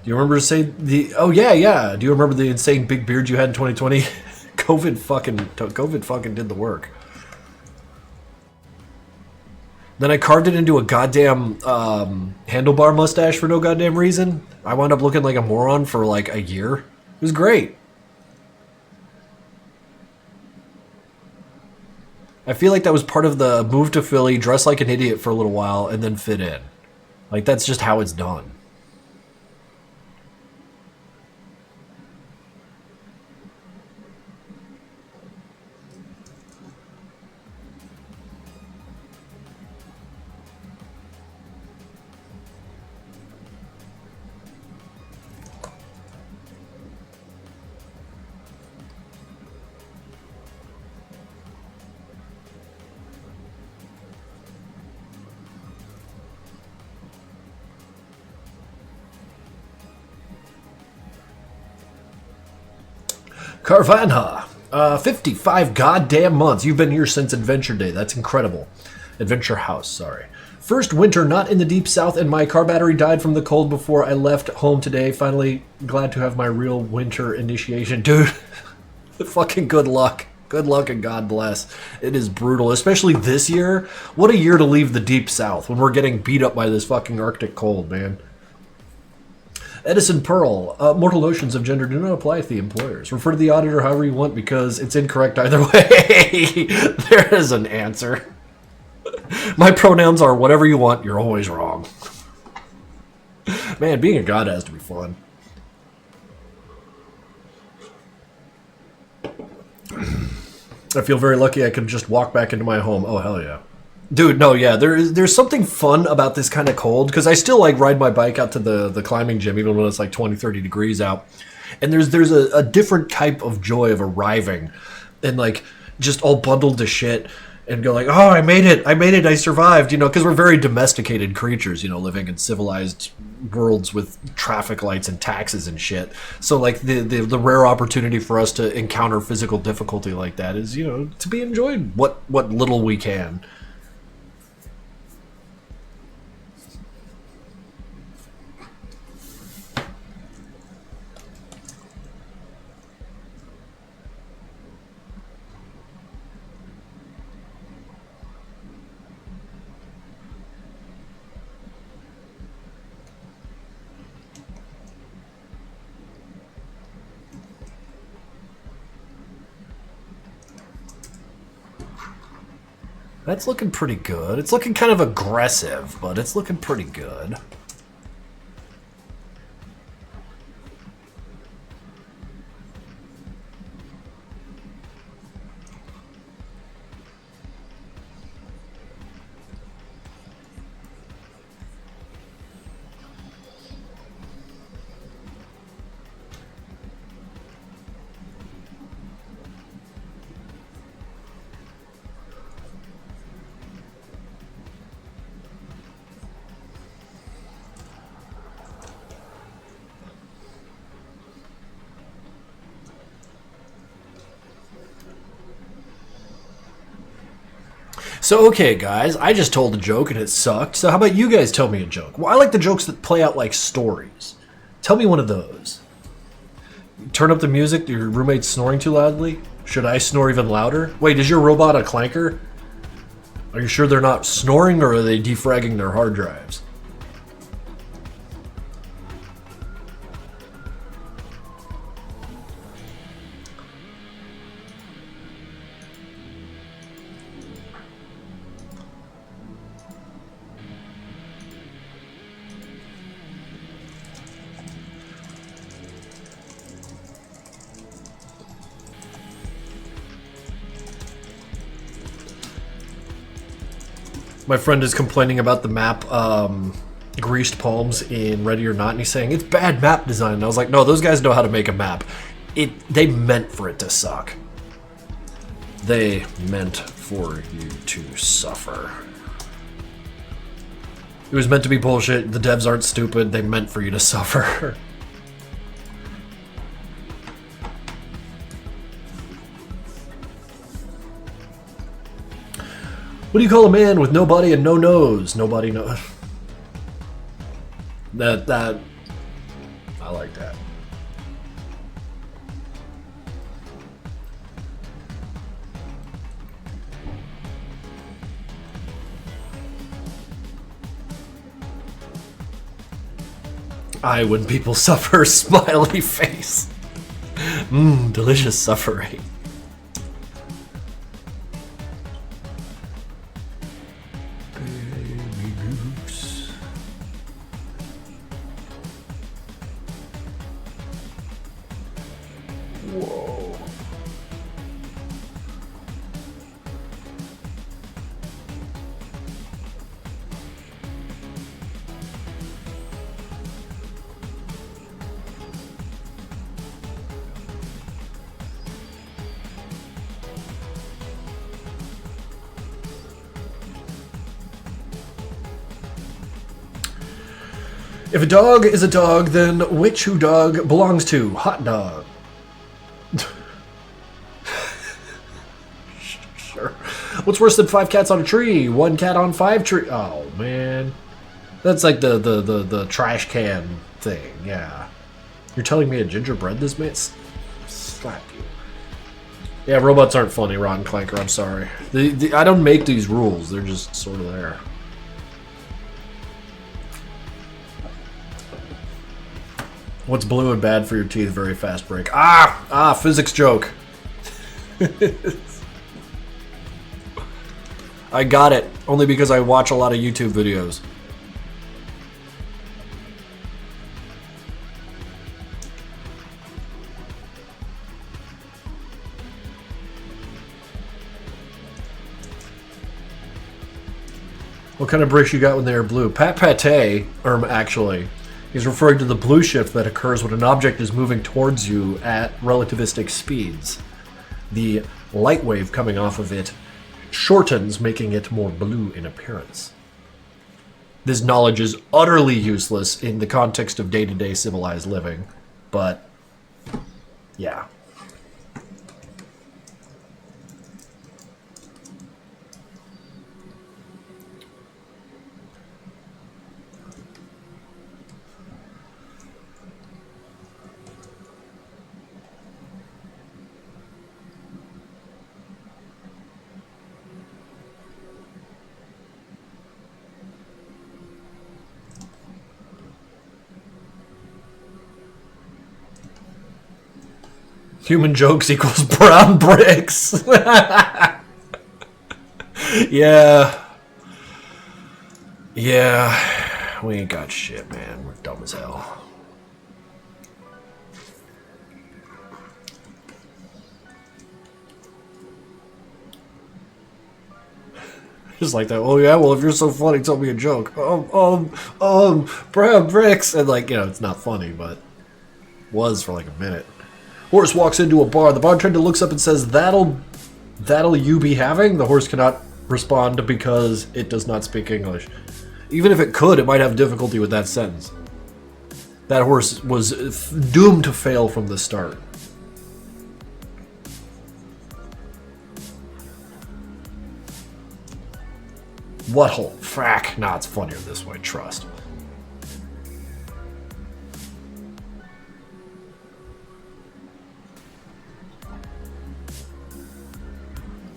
Do you remember saying the? Oh yeah, yeah. Do you remember the insane big beard you had in 2020? COVID fucking did the work. Then I carved it into a goddamn handlebar mustache for no goddamn reason. I wound up looking like a moron for like a year. It was great. I feel like that was part of the move to Philly, dress like an idiot for a little while, and then fit in. Like, that's just how it's done. Carvanha, 55 goddamn months. You've been here since Adventure Day. That's incredible. Adventure House, sorry. First winter not in the deep south, and my car battery died from the cold before I left home today. Finally, glad to have my real winter initiation. Dude, fucking good luck. Good luck and God bless. It is brutal, especially this year. What a year to leave the deep south when we're getting beat up by this fucking Arctic cold, man. Edison Pearl, mortal notions of gender do not apply to the employers. Refer to the auditor however you want because it's incorrect either way. There is an answer. My pronouns are whatever you want, you're always wrong. Man, being a god has to be fun. I feel very lucky I could just walk back into my home. Oh, hell yeah. Dude, no, yeah, there's something fun about this kind of cold, because I still, like, ride my bike out to the climbing gym, even when it's, like, 20, 30 degrees out. And there's a different type of joy of arriving and, like, just all bundled to shit and go like, oh, I made it, I survived, you know, because we're very domesticated creatures, you know, living in civilized worlds with traffic lights and taxes and shit. So, like, the rare opportunity for us to encounter physical difficulty like that is, you know, to be enjoyed what little we can. That's looking pretty good. It's looking kind of aggressive, but it's looking pretty good. So, okay, guys, I just told a joke and it sucked. So how about you guys tell me a joke? Well, I like the jokes that play out like stories. Tell me one of those. Turn up the music. Your roommate's snoring too loudly? Should I snore even louder? Wait, is your robot a clanker? Are you sure they're not snoring, or are they defragging their hard drives? My friend is complaining about the map Greased Palms in Ready or Not, and he's saying, it's bad map design. And I was like, no, those guys know how to make a map. They meant for it to suck. They meant for you to suffer. It was meant to be bullshit. The devs aren't stupid. They meant for you to suffer. What do you call a man with no body and no nose? Nobody knows. That I like that. When people suffer, smiley face. Delicious suffering. Baby goose. Whoa. If a dog is a dog, then which who dog belongs to? Hot dog. Sure. What's worse than 5 cats on a tree? 1 cat on 5 tree. Oh man, that's like the trash can thing. Yeah. You're telling me a gingerbread this man? Slap you. Yeah, robots aren't funny, Rotten Clanker. I'm sorry. I don't make these rules. They're just sort of there. What's blue and bad for your teeth? Very fast break. Physics joke. I got it. Only because I watch a lot of YouTube videos. What kind of bricks you got when they are blue? Pat-pate, actually. He's referring to the blue shift that occurs when an object is moving towards you at relativistic speeds. The light wave coming off of it shortens, making it more blue in appearance. This knowledge is utterly useless in the context of day-to-day civilized living, but yeah. Human jokes equals brown bricks. Yeah. Yeah. We ain't got shit, man. We're dumb as hell. Just like that. Oh yeah, well if you're so funny, tell me a joke. Brown bricks. And like, you know, it's not funny, but was for like a minute. Horse walks into a bar. The bartender looks up and says, That'll you be having? The horse cannot respond because it does not speak English. Even if it could, it might have difficulty with that sentence. That horse was doomed to fail from the start. What hole? Frack. Nah, it's funnier this way, trust.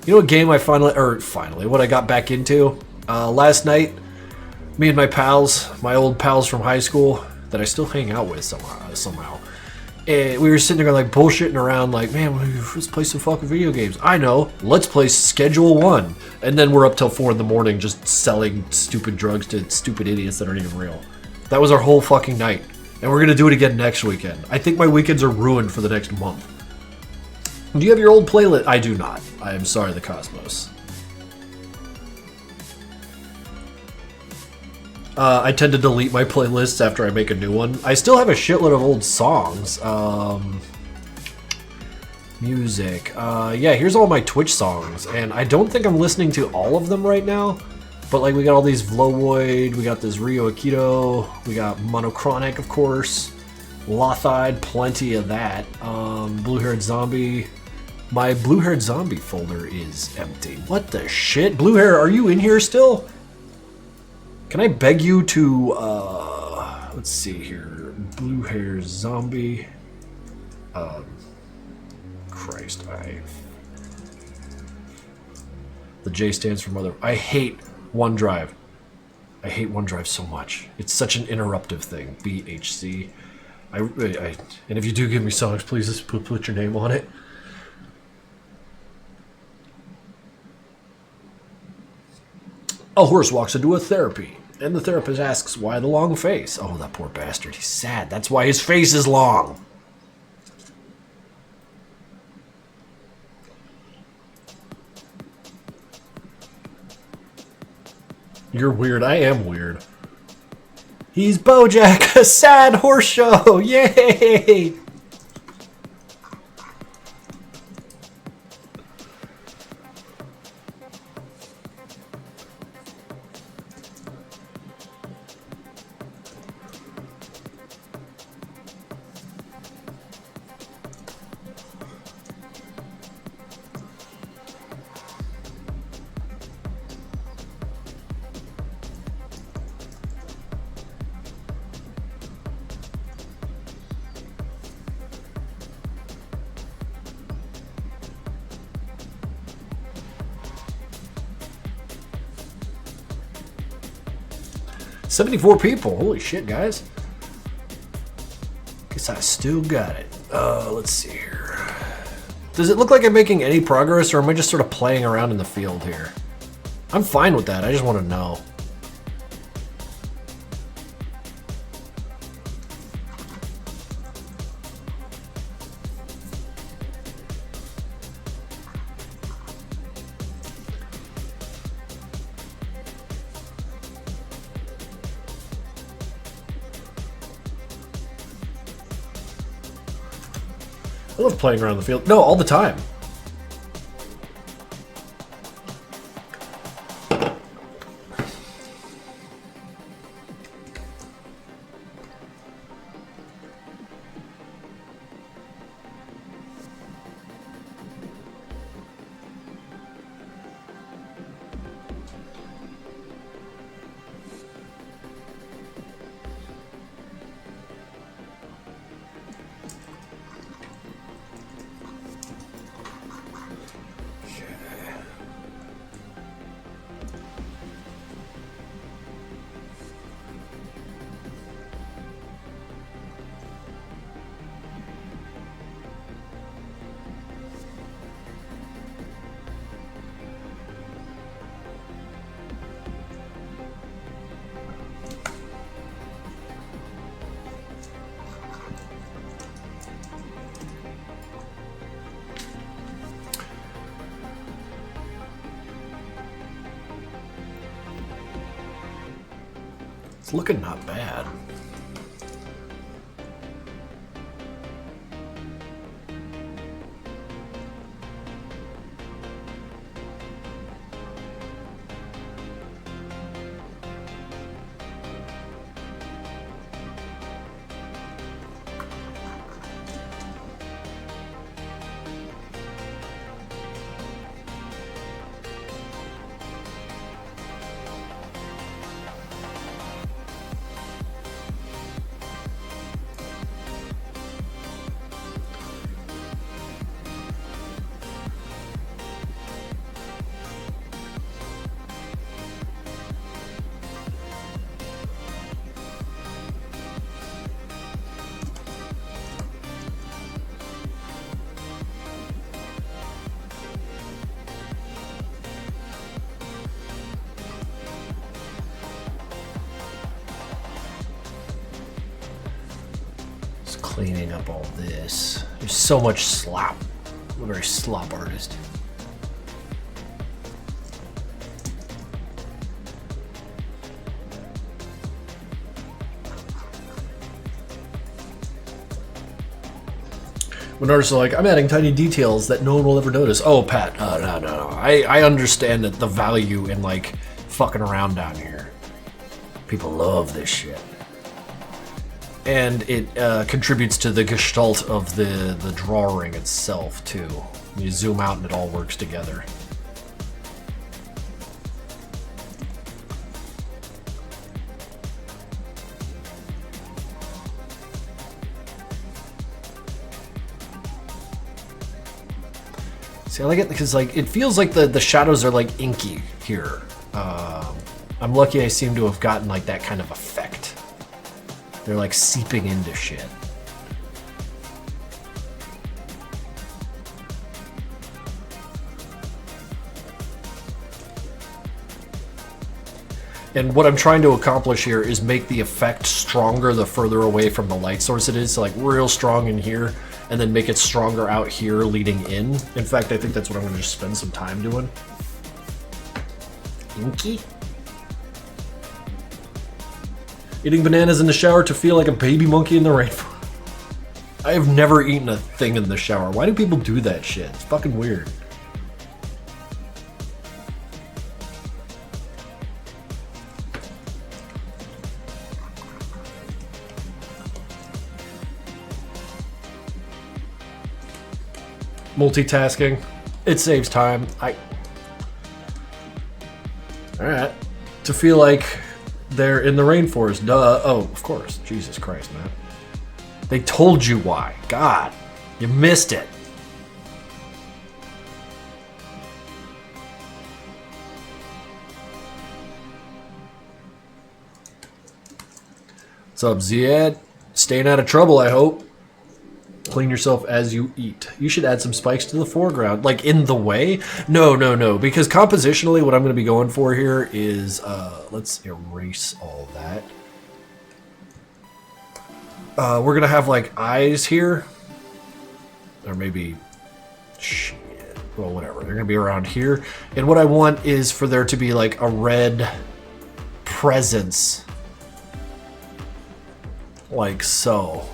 You know what game I what I got back into? Last night, me and my pals, my old pals from high school, that I still hang out with somehow. And we were sitting there like bullshitting around like, man, let's play some fucking video games. I know, let's play Schedule 1. And then we're up till 4 in the morning just selling stupid drugs to stupid idiots that aren't even real. That was our whole fucking night. And we're gonna do it again next weekend. I think my weekends are ruined for the next month. Do you have your old playlist? I do not. I am sorry, the Cosmos. I tend to delete my playlists after I make a new one. I still have a shitload of old songs. Music. Yeah, here's all my Twitch songs. And I don't think I'm listening to all of them right now. But like, we got all these Vlowoid, we got this Rio Aikido, we got Monochronic, of course. Lothide, plenty of that. Blue-haired zombie. My blue-haired zombie folder is empty. What the shit? Blue hair, are you in here still? Can I beg you to, let's see here. blue hair zombie. Christ, the J stands for mother. I hate OneDrive. I hate OneDrive so much. It's such an interruptive thing. BHC. And if you do give me songs, please just put your name on it. A horse walks into a therapy, and the therapist asks, why the long face? Oh, that poor bastard. He's sad. That's why his face is long. You're weird. I am weird. He's Bojack, a sad horse show. Yay! $74 people. Holy shit, guys. Guess I still got it. Let's see here. Does it look like I'm making any progress, or am I just sort of playing around in the field here? I'm fine with that. I just want to know. I love playing around the field. No, all the time. It's looking not bad. Cleaning up all this. There's so much slop. I'm a very slop artist. When artists are like, I'm adding tiny details that no one will ever notice. Oh, Pat, no. I understand that the value in, like, fucking around down here. People love this shit. And it contributes to the gestalt of the drawing itself, too. You zoom out and it all works together. See, I like it because like it feels like the shadows are like inky here. I'm lucky I seem to have gotten like that kind of effect. They're like seeping into shit. And what I'm trying to accomplish here is make the effect stronger the further away from the light source it is. So like real strong in here, and then make it stronger out here leading in. In fact, I think that's what I'm going to just spend some time doing. Inky? Eating bananas in the shower to feel like a baby monkey in the rainforest. I have never eaten a thing in the shower. Why do people do that shit? It's fucking weird. Multitasking. It saves time. Alright. To feel like they're in the rainforest. Duh. Oh, of course. Jesus Christ, man. They told you why. God. You missed it. What's up, Ziad? Staying out of trouble, I hope. Clean yourself as you eat. You should add some spikes to the foreground. Like, in the way? No. Because compositionally, what I'm going to be going for here is... let's erase all that. We're going to have, like, eyes here. Or maybe... Shit. Well, whatever. They're going to be around here. And what I want is for there to be, like, a red presence. Like so.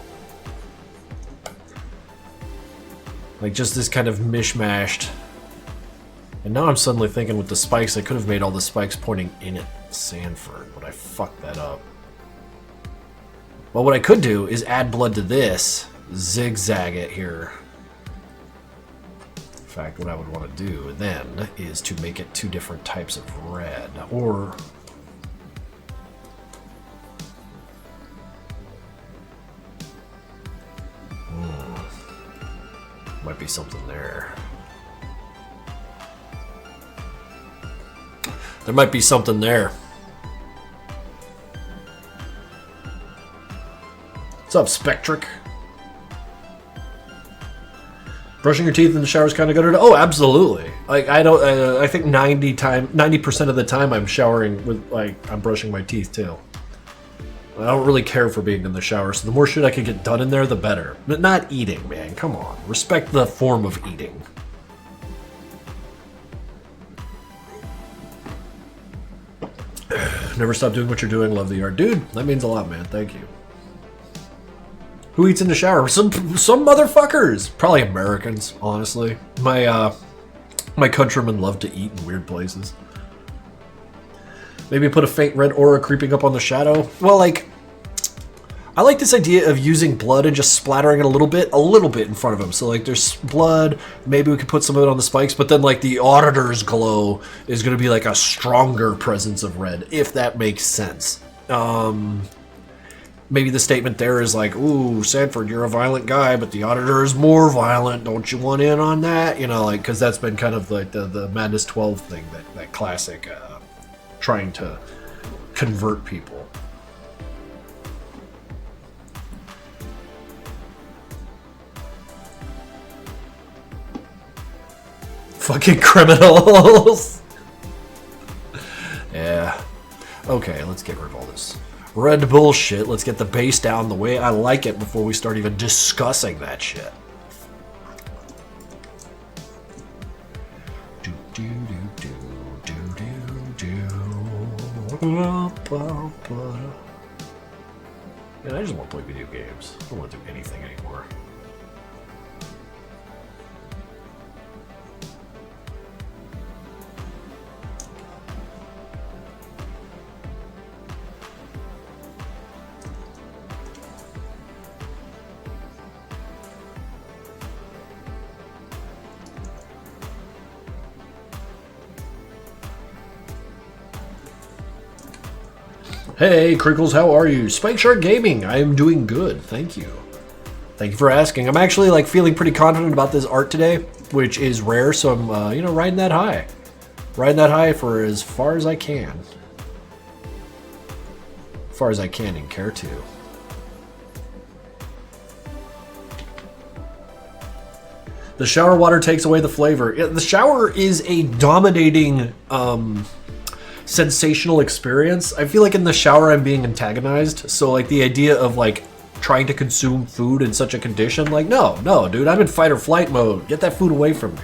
Like just this kind of mishmashed. And now I'm suddenly thinking with the spikes, I could have made all the spikes pointing in at Sanford, but I fucked that up. Well, what I could do is add blood to this, zigzag it here. In fact, what I would want to do then is to make it two different types of red, or... Might be something there. There might be something there. What's up, Spectric? Brushing your teeth in the shower is kind of good. Oh, absolutely. Like I don't. I think 90% of the time I'm showering with I'm brushing my teeth too. I don't really care for being in the shower, so the more shit I can get done in there, the better. But not eating, man. Come on. Respect the form of eating. Never stop doing what you're doing. Love the art. Dude, that means a lot, man. Thank you. Who eats in the shower? Some motherfuckers. Probably Americans, honestly. My countrymen love to eat in weird places. Maybe put a faint red aura creeping up on the shadow. Well, like, I like this idea of using blood and just splattering it a little bit in front of him. So, like, there's blood. Maybe we could put some of it on the spikes, but then, like, the auditor's glow is going to be, like, a stronger presence of red, if that makes sense. Maybe the statement there is like, ooh, Sanford, you're a violent guy, but the auditor is more violent. Don't you want in on that? You know, like, because that's been kind of like the Madness 12 thing, that classic... trying to convert people. Fucking criminals! Yeah. Okay, let's get rid of all this red bullshit. Let's get the base down the way I like it before we start even discussing that shit. Man, I just want to play video games. I don't want to do anything anymore. Hey, Krinkels, how are you? Spike Shark Gaming, I am doing good, thank you. Thank you for asking. I'm actually like feeling pretty confident about this art today, which is rare, so I'm, riding that high. Riding that high for as far as I can. As far as I can and care to. The shower water takes away the flavor. The shower is a dominating, sensational experience. I feel like in the shower I'm being antagonized. So like the idea of like trying to consume food in such a condition, like no, dude, I'm in fight or flight mode. Get that food away from me.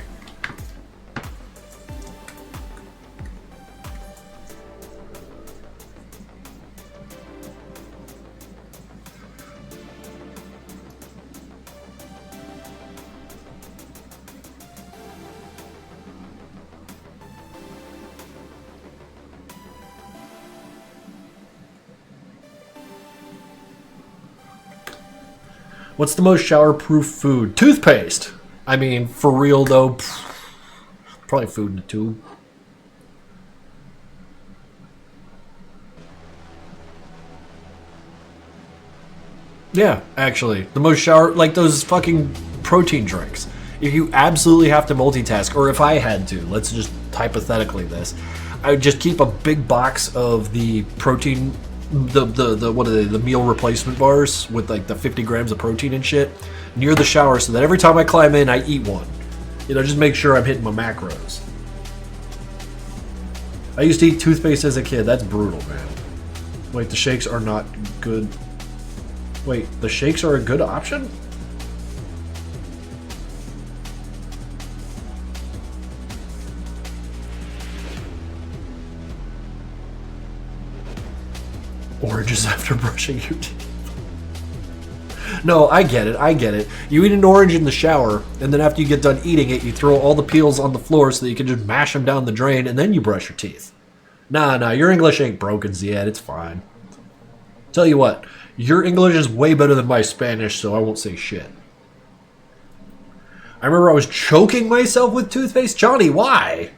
What's the most shower-proof food? Toothpaste. I mean, for real though, probably food in a tube. Yeah, actually, the most shower, like those fucking protein drinks. If you absolutely have to multitask, or if I had to, let's just hypothetically this, I would just keep a big box of the protein, the what are they, the meal replacement bars with like the 50 grams of protein and shit near the shower, so that every time I climb in, I eat one. You know, just make sure I'm hitting my macros. I used to eat toothpaste as a kid. That's brutal, man. Wait, the shakes are not good. Wait, the shakes are a good option? Oranges after brushing your teeth. No, I get it. You eat an orange in the shower, and then after you get done eating it, you throw all the peels on the floor so that you can just mash them down the drain, and then you brush your teeth. Nah, your English ain't broken yet. It's fine. Tell you what, your English is way better than my Spanish, so I won't say shit. I remember I was choking myself with toothpaste. Johnny, why?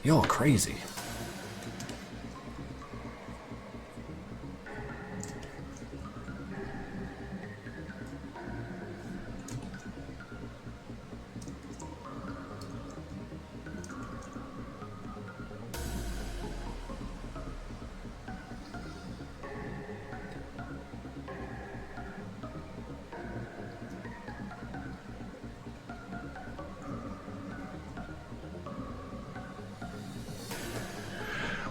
You're crazy.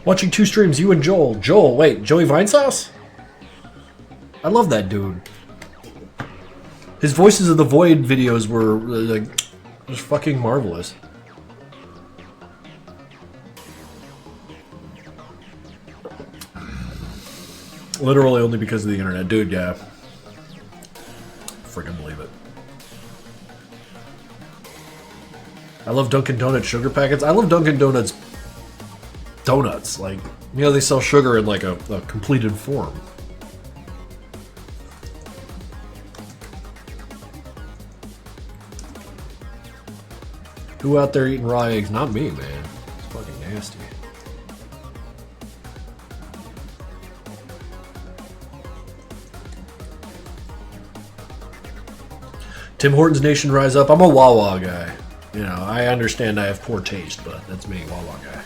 Watching two streams, you and Joel. Joel, wait, Joey Vinesauce? I love that dude. His Voices of the Void videos were like just fucking marvelous. Literally only because of the internet, dude. Yeah, freaking believe it. I love Dunkin' Donuts sugar packets. I love Dunkin' Donuts donuts. Like, you know, they sell sugar in like a completed form. Who out there eating raw eggs? Not me, man. It's fucking nasty. Tim Hortons Nation Rise Up. I'm a Wawa guy. You know, I understand I have poor taste, but that's me, Wawa guy.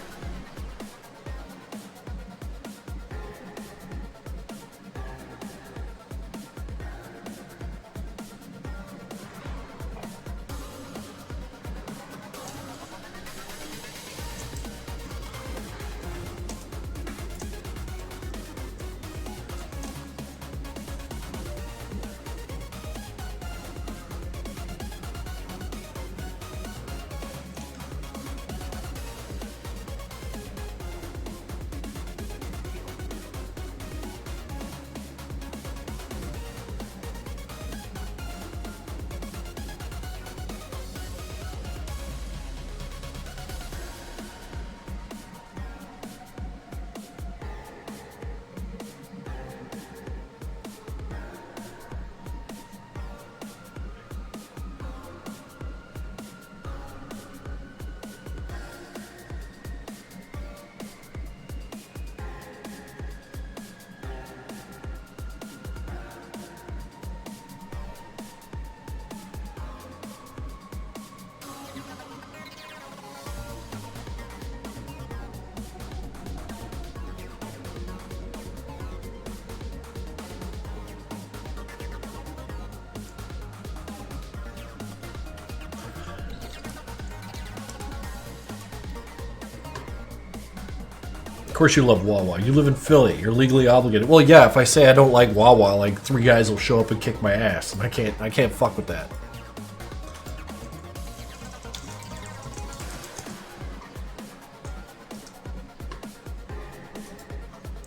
course you love Wawa. You live in Philly. You're legally obligated. Well, yeah, if I say I don't like Wawa, like 3 guys will show up and kick my ass. And I can't fuck with that.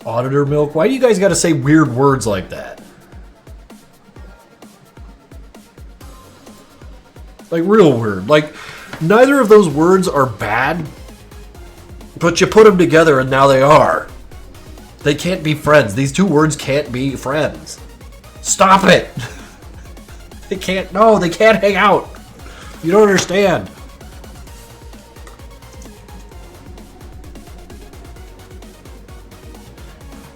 Auditor milk? Why do you guys gotta say weird words like that? Like, real weird. Like, neither of those words are bad, but you put them together and now they are. They can't be friends. These 2 words can't be friends. Stop it! They can't, no, they can't hang out. You don't understand.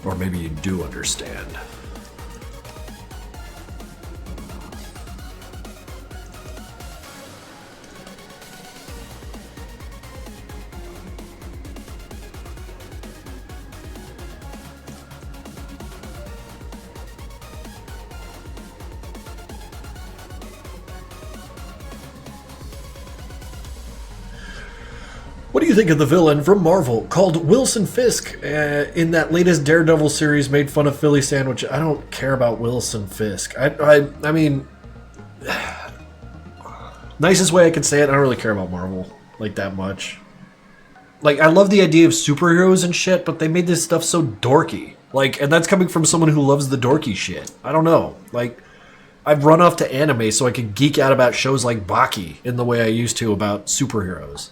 Or maybe you do understand. What do you think of the villain from Marvel called Wilson Fisk in that latest Daredevil series made fun of Philly Sandwich? I don't care about Wilson Fisk. I mean, nicest way I could say it, I don't really care about Marvel like that much. Like, I love the idea of superheroes and shit, but they made this stuff so dorky. Like, and that's coming from someone who loves the dorky shit. I don't know. Like, I've run off to anime so I could geek out about shows like Baki in the way I used to about superheroes.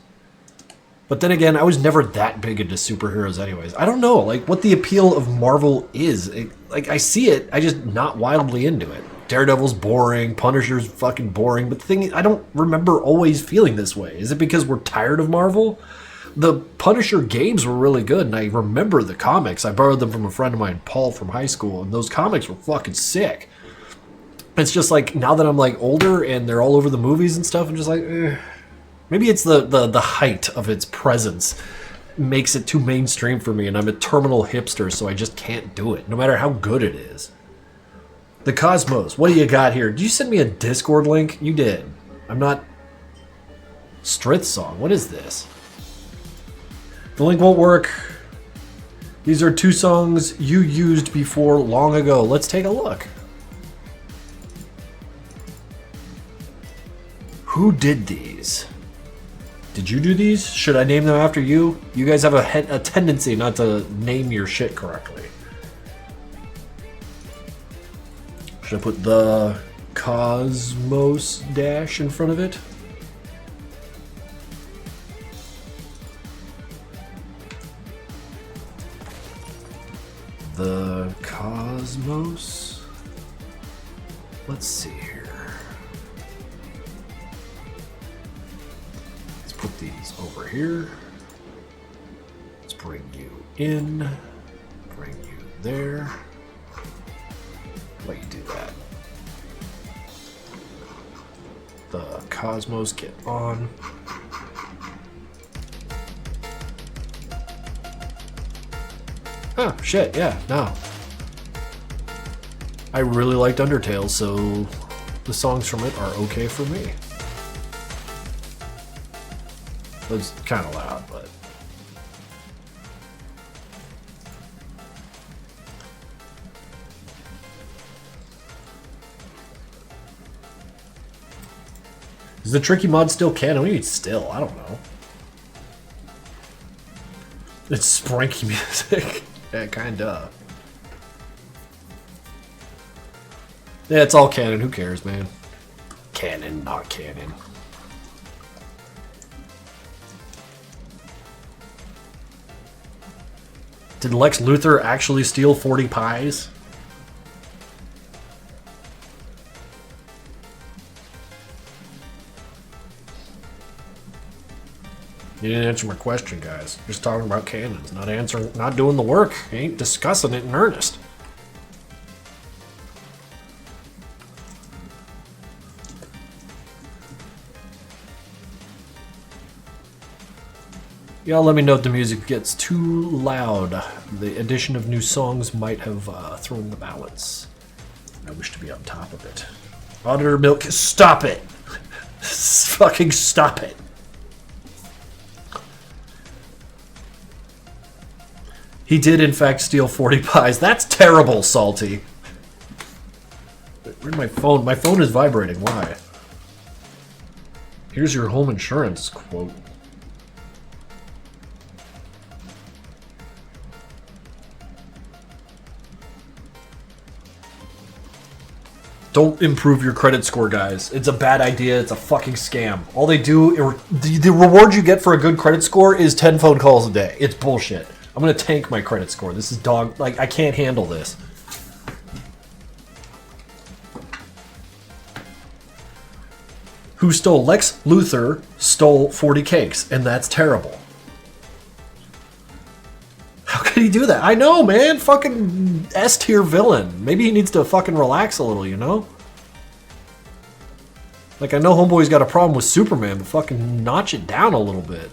But then again, I was never that big into superheroes anyways. I don't know, like, what the appeal of Marvel is. Like, I see it, I just not wildly into it. Daredevil's boring, Punisher's fucking boring, but the thing is, I don't remember always feeling this way. Is it because we're tired of Marvel? The Punisher games were really good, and I remember the comics. I borrowed them from a friend of mine, Paul, from high school, and those comics were fucking sick. It's just like, now that I'm like older and they're all over the movies and stuff, I'm just like, eh. Maybe it's the height of its presence makes it too mainstream for me, and I'm a terminal hipster, so I just can't do it, no matter how good it is. The Cosmos, what do you got here? Did you send me a Discord link? You did. I'm not... Strith song, what is this? The link won't work. These are 2 songs you used before long ago. Let's take a look. Who did these? Did you do these? Should I name them after you? You guys have a tendency not to name your shit correctly. Should I put the Cosmos dash in front of it? The Cosmos? Let's see here. Put these over here. Let's bring you in. Bring you there. Let you do that. The Cosmos, get on. Oh, shit, yeah, no. I really liked Undertale, so the songs from it are okay for me. It was kind of loud, but... Is the tricky mod still canon? Maybe it's still, I don't know. It's spranky music. Yeah, kinda. Yeah, it's all canon. Who cares, man? Canon, not canon. Did Lex Luthor actually steal 40 pies? You didn't answer my question, guys. Just talking about canons, not doing the work. Ain't discussing it in earnest. Y'all let me know if the music gets too loud. The addition of new songs might have thrown the balance. I wish to be on top of it. Auditor Milk, stop it! Fucking stop it! He did, in fact, steal 40 pies. That's terrible, Salty. Where's my phone? My phone is vibrating. Why? Here's your home insurance quote. Don't improve your credit score, guys. It's a bad idea. It's a fucking scam. All they do, the reward you get for a good credit score is 10 phone calls a day. It's bullshit. I'm gonna tank my credit score. This is dog. Like, I can't handle this. Who stole? Lex Luthor stole 40 cakes, and that's terrible. How could he do that? I know, man. Fucking S-tier villain. Maybe he needs to fucking relax a little, you know? Like, I know Homeboy's got a problem with Superman, but fucking notch it down a little bit.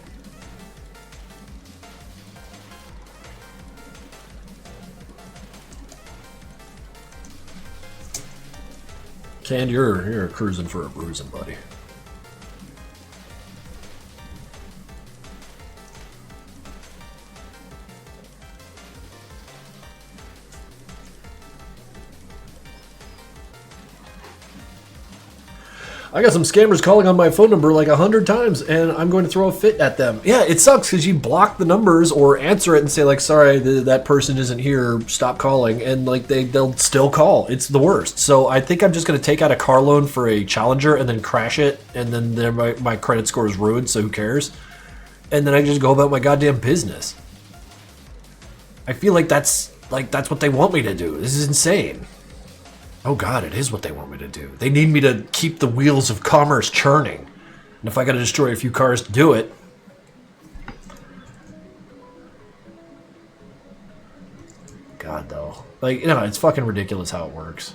Ken, you're cruising for a bruising, buddy. I got some scammers calling on my phone number like 100 times, and I'm going to throw a fit at them. Yeah, it sucks because you block the numbers or answer it and say like, sorry, that person isn't here, stop calling, and like they'll still call. It's the worst. So I think I'm just going to take out a car loan for a Challenger and then crash it, and then my credit score is ruined, so who cares? And then I just go about my goddamn business. I feel like that's what they want me to do. This is insane. Oh god, it is what they want me to do. They need me to keep the wheels of commerce churning. And if I gotta destroy a few cars to do it... God, though. Like, you know, it's fucking ridiculous how it works.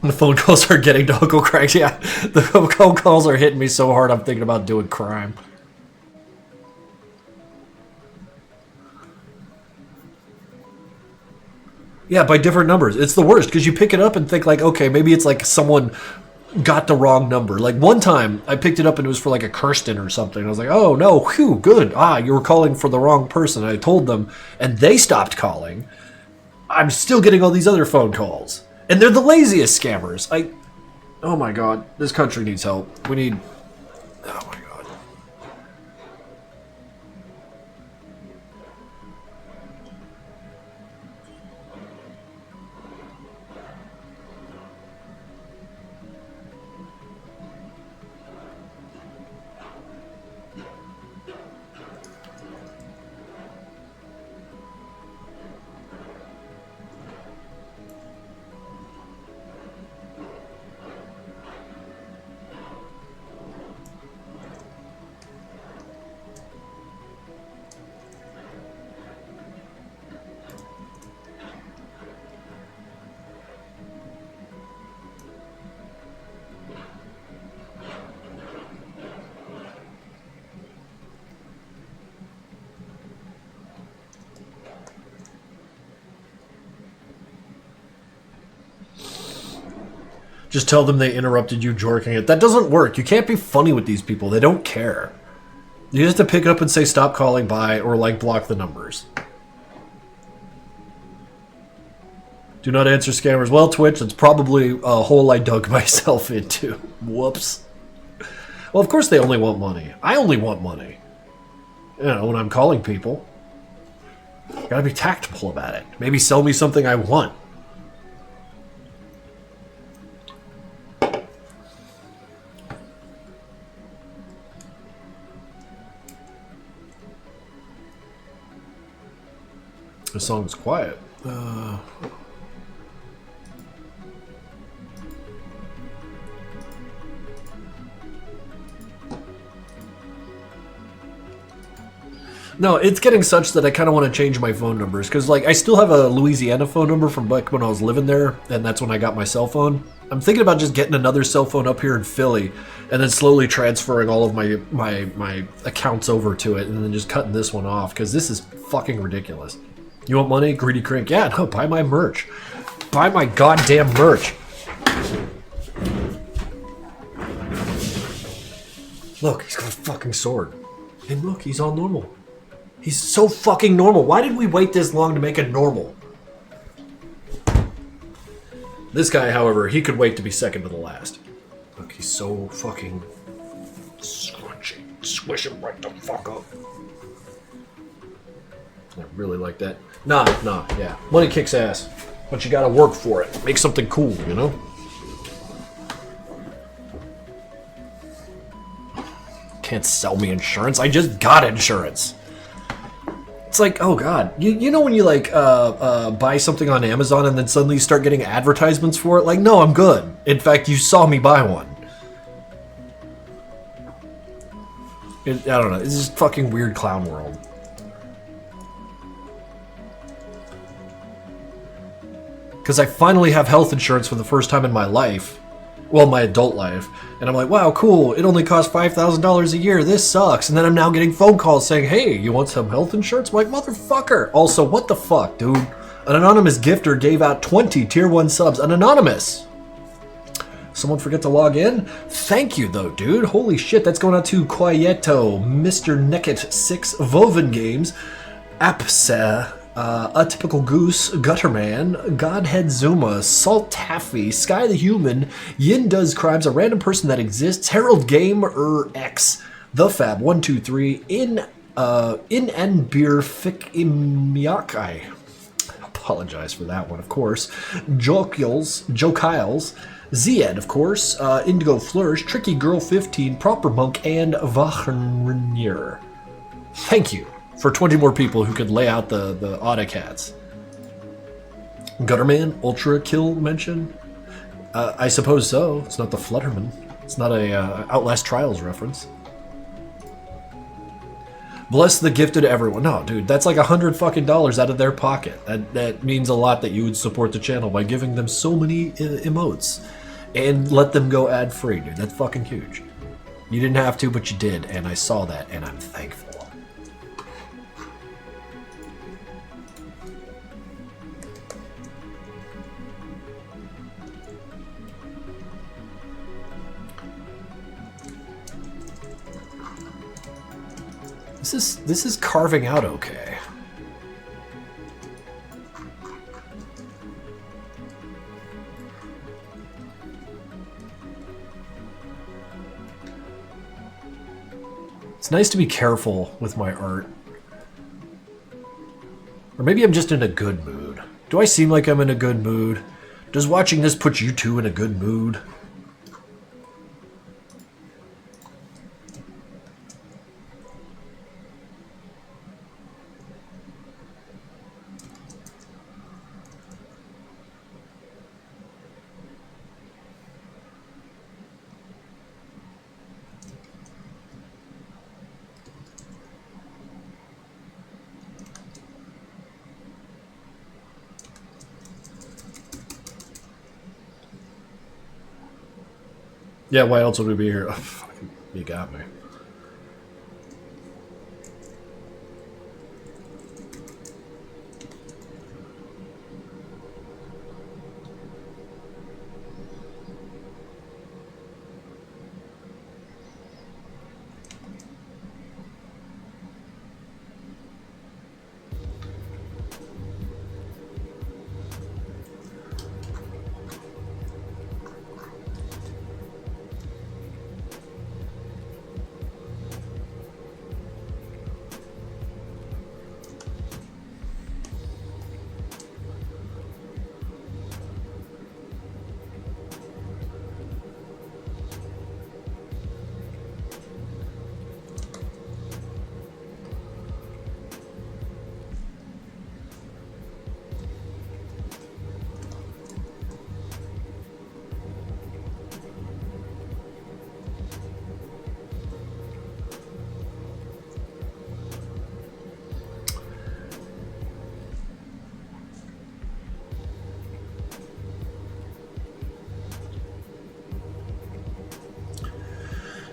The phone calls are getting to Uncle Craig's. Yeah, the phone calls are hitting me so hard I'm thinking about doing crime. Yeah, by different numbers. It's the worst because you pick it up and think like, okay, maybe it's like someone got the wrong number. Like one time I picked it up and it was for like a Kirsten or something. I was like, oh no, whew, good. Ah, you were calling for the wrong person. I told them and they stopped calling. I'm still getting all these other phone calls. And they're the laziest scammers. Oh my god, this country needs help. We need... Oh my god. Just tell them they interrupted you jorking it. That doesn't work. You can't be funny with these people. They don't care. You just have to pick it up and say stop calling, bye, or like block the numbers. Do not answer scammers. Well, Twitch, it's probably a hole I dug myself into. Whoops. Well, of course they only want money. I only want money. You know, when I'm calling people. Gotta be tactful about it. Maybe sell me something I want. The song's quiet. No, it's getting such that I kind of want to change my phone numbers. Because, like, I still have a Louisiana phone number from back when I was living there. And that's when I got my cell phone. I'm thinking about just getting another cell phone up here in Philly. And then slowly transferring all of my accounts over to it. And then just cutting this one off. Because this is fucking ridiculous. You want money? Greedy Crink. Yeah, no, buy my merch. Buy my goddamn merch. Look, he's got a fucking sword. And look, he's all normal. He's so fucking normal. Why did we wait this long to make a normal? This guy, however, he could wait to be second to the last. Look, he's so fucking scrunchy. Squish him right the fuck up. I really like that. Nah, yeah. Money kicks ass. But you gotta work for it. Make something cool, you know? Can't sell me insurance. I just got insurance. It's like, oh god, you know when you like buy something on Amazon and then suddenly you start getting advertisements for it? Like, no, I'm good. In fact, you saw me buy one. I don't know. It's just fucking weird clown world. Because I finally have health insurance for the first time in my life. Well, my adult life. And I'm like, wow, cool. It only costs $5,000 a year. This sucks. And then I'm now getting phone calls saying, hey, you want some health insurance? I'm like, motherfucker. Also, what the fuck, dude? An anonymous gifter gave out 20 tier 1 subs. An anonymous. Someone forget to log in? Thank you, though, dude. Holy shit, that's going out to Quieto, Mr. Neckett6, Voven Games, Apsa, Atypical Goose, Gutterman, Godhead Zuma, Salt Taffy, Sky the Human, Yin Does Crimes, a random person that exists, Harold Gamer X, The Fab 123, In Beer Fick Imiak. I apologize for that one, of course. Joe Kyles, Zed, of course, Indigo Flourish, Tricky Girl 15, Proper Monk, and Vachrenir. Thank you for 20 more people who could lay out the autocats. Gutterman, Ultra Kill mention? I suppose so. It's not the Flutterman. It's not a Outlast Trials reference. Bless the gifted everyone. No, dude, that's like $100 fucking out of their pocket. That means a lot that you would support the channel by giving them so many emotes. And let them go ad-free, dude. That's fucking huge. You didn't have to, but you did, and I saw that, and I'm thankful. This is carving out okay. It's nice to be careful with my art. Or maybe I'm just in a good mood. Do I seem like I'm in a good mood? Does watching this put you two in a good mood? Yeah, why else would we be here? Oh, fucking, you got me.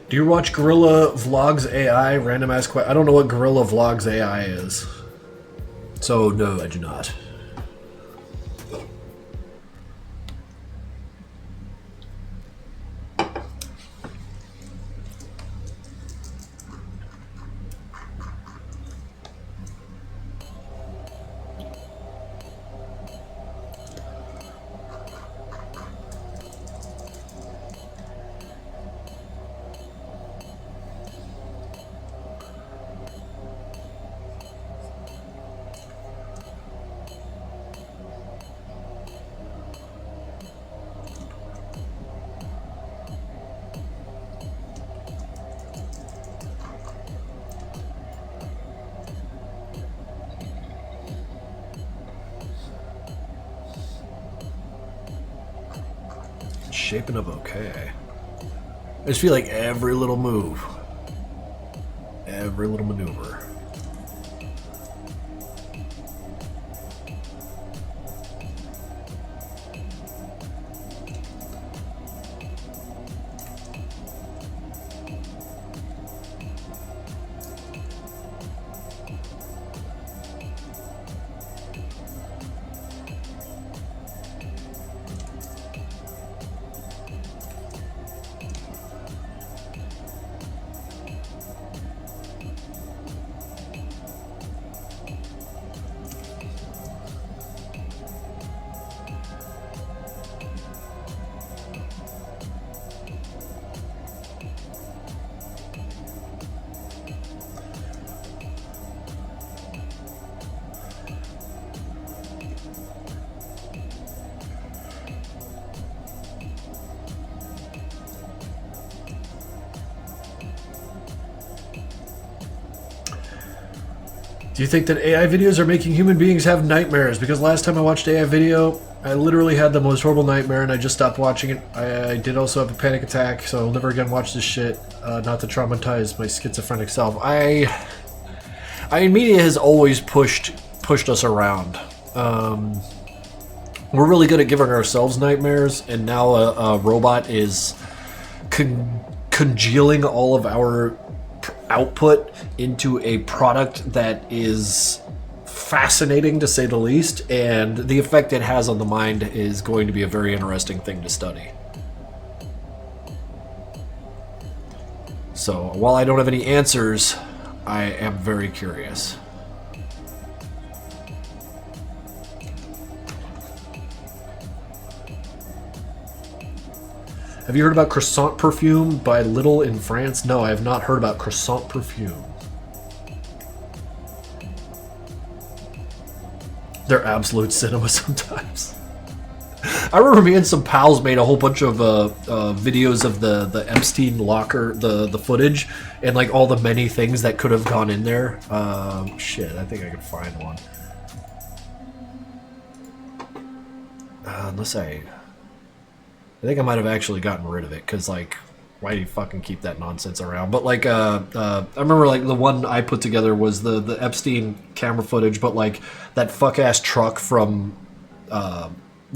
Do you watch Gorilla Vlogs AI? Random ask question. I don't know what Gorilla Vlogs AI is. So, no, I do not. It's shaping up okay. I just feel like every little move, every little maneuver. Do you think that AI videos are making human beings have nightmares? Because last time I watched AI video, I literally had the most horrible nightmare and I just stopped watching it. I did also have a panic attack, so I'll never again watch this shit, not to traumatize my schizophrenic self. I mean, media has always pushed us around. We're really good at giving ourselves nightmares, and now a robot is congealing all of our output into a product that is fascinating, to say the least, and the effect it has on the mind is going to be a very interesting thing to study. So while I don't have any answers, I am very curious. Have you heard about croissant perfume by Little in France? No, I have not heard about croissant perfume. They're absolute cinema sometimes. I remember me and some pals made a whole bunch of videos of the Epstein locker, the footage, and like all the many things that could have gone in there. Shit, I think I could find one. Unless I think I might have actually gotten rid of it, because, like, why do you fucking keep that nonsense around? But, like, I remember, like, the one I put together was the Epstein camera footage, but, like, that fuck-ass truck from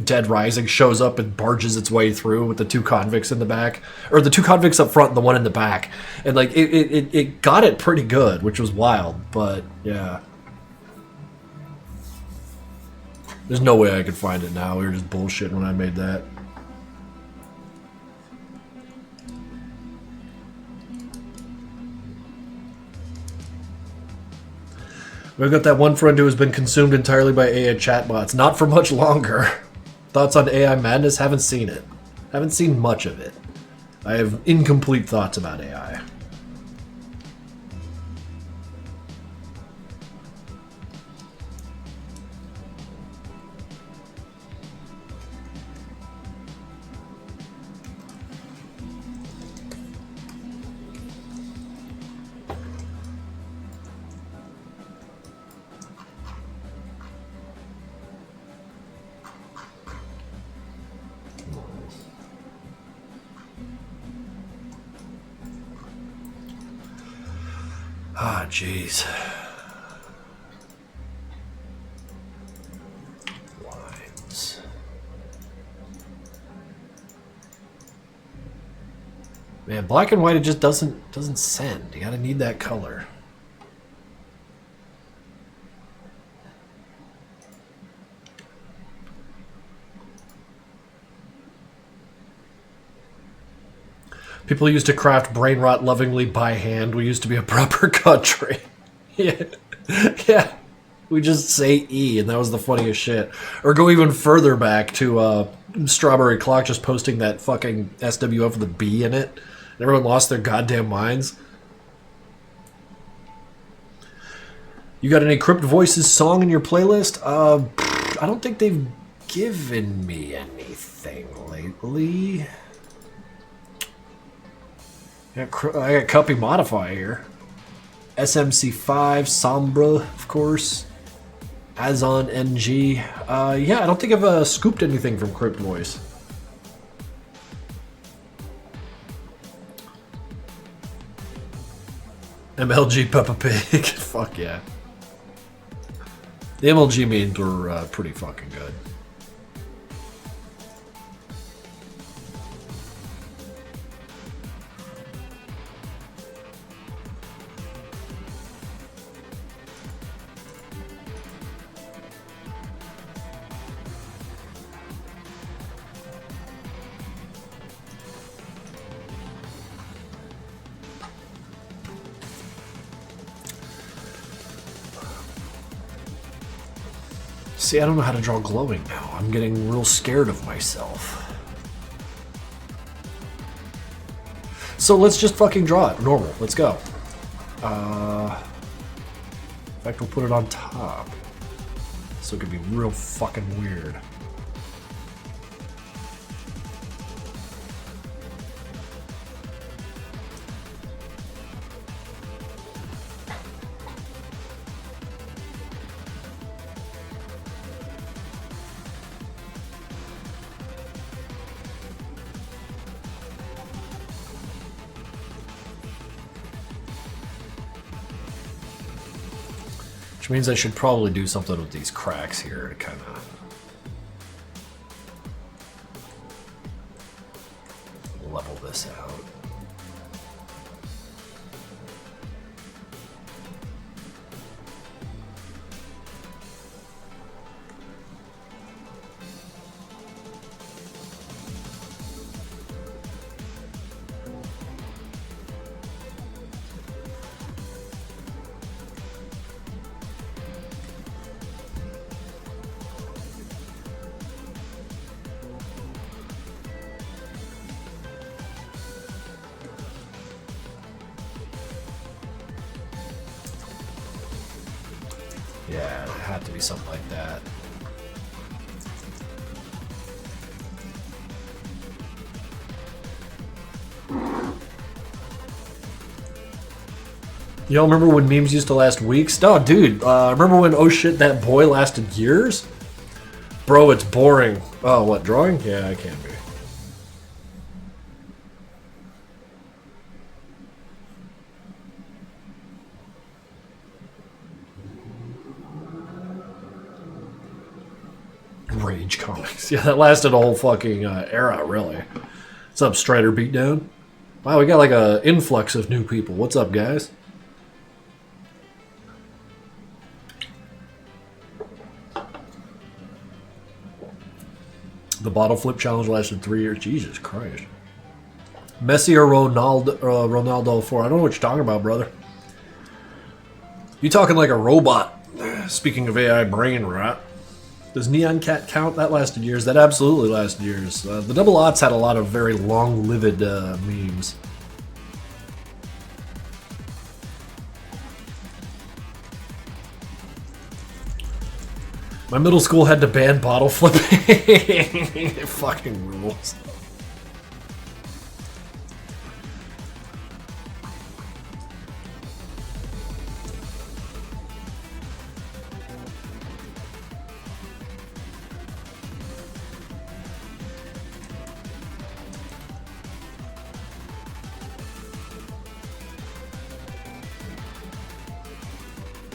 Dead Rising shows up and barges its way through with the two convicts in the back. Or the two convicts up front and the one in the back. And, like, it got it pretty good, which was wild, but, yeah. There's no way I could find it now. We were just bullshitting when I made that. We've got that one friend who has been consumed entirely by AI chatbots. Not for much longer. Thoughts on AI madness? Haven't seen it. Haven't seen much of it. I have incomplete thoughts about AI. Ah, jeez. Lines. Man, black and white, it just doesn't send. You gotta need that color. People used to craft brain rot lovingly by hand. We used to be a proper country. Yeah. Yeah. We just say E, and that was the funniest shit. Or go even further back to Strawberry Clock just posting that fucking SWF with a B in it. And everyone lost their goddamn minds. You got any Crypt Voices song in your playlist? I don't think they've given me anything lately. I got Copy Modify here. SMC5, Sombra, of course. Azon NG. Yeah, I don't think I've scooped anything from Crypt Voice. MLG Peppa Pig. Fuck yeah. The MLG memes were pretty fucking good. See, I don't know how to draw glowing now. I'm getting real scared of myself. So let's just fucking draw it. Normal. Let's go. In fact, we'll put it on top. So it could be real fucking weird. Which means I should probably do something with these cracks here to kind of level this out. Yeah, it had to be something like that. Y'all remember when memes used to last weeks? No, dude, remember when oh shit that boy lasted years? Bro, it's boring. Oh, what, drawing? Yeah, I can be. Rage comics. Yeah, that lasted a whole fucking era, really. What's up, Strider Beatdown? Wow, we got like an influx of new people. What's up, guys? The bottle flip challenge lasted 3 years. Jesus Christ. Messi or Ronaldo 4? I don't know what you're talking about, brother. You talking like a robot. Speaking of AI brain rot. Does Neon Cat count? That lasted years. That absolutely lasted years. The Double Aughts had a lot of very long-lived memes. My middle school had to ban bottle flipping. It fucking rules.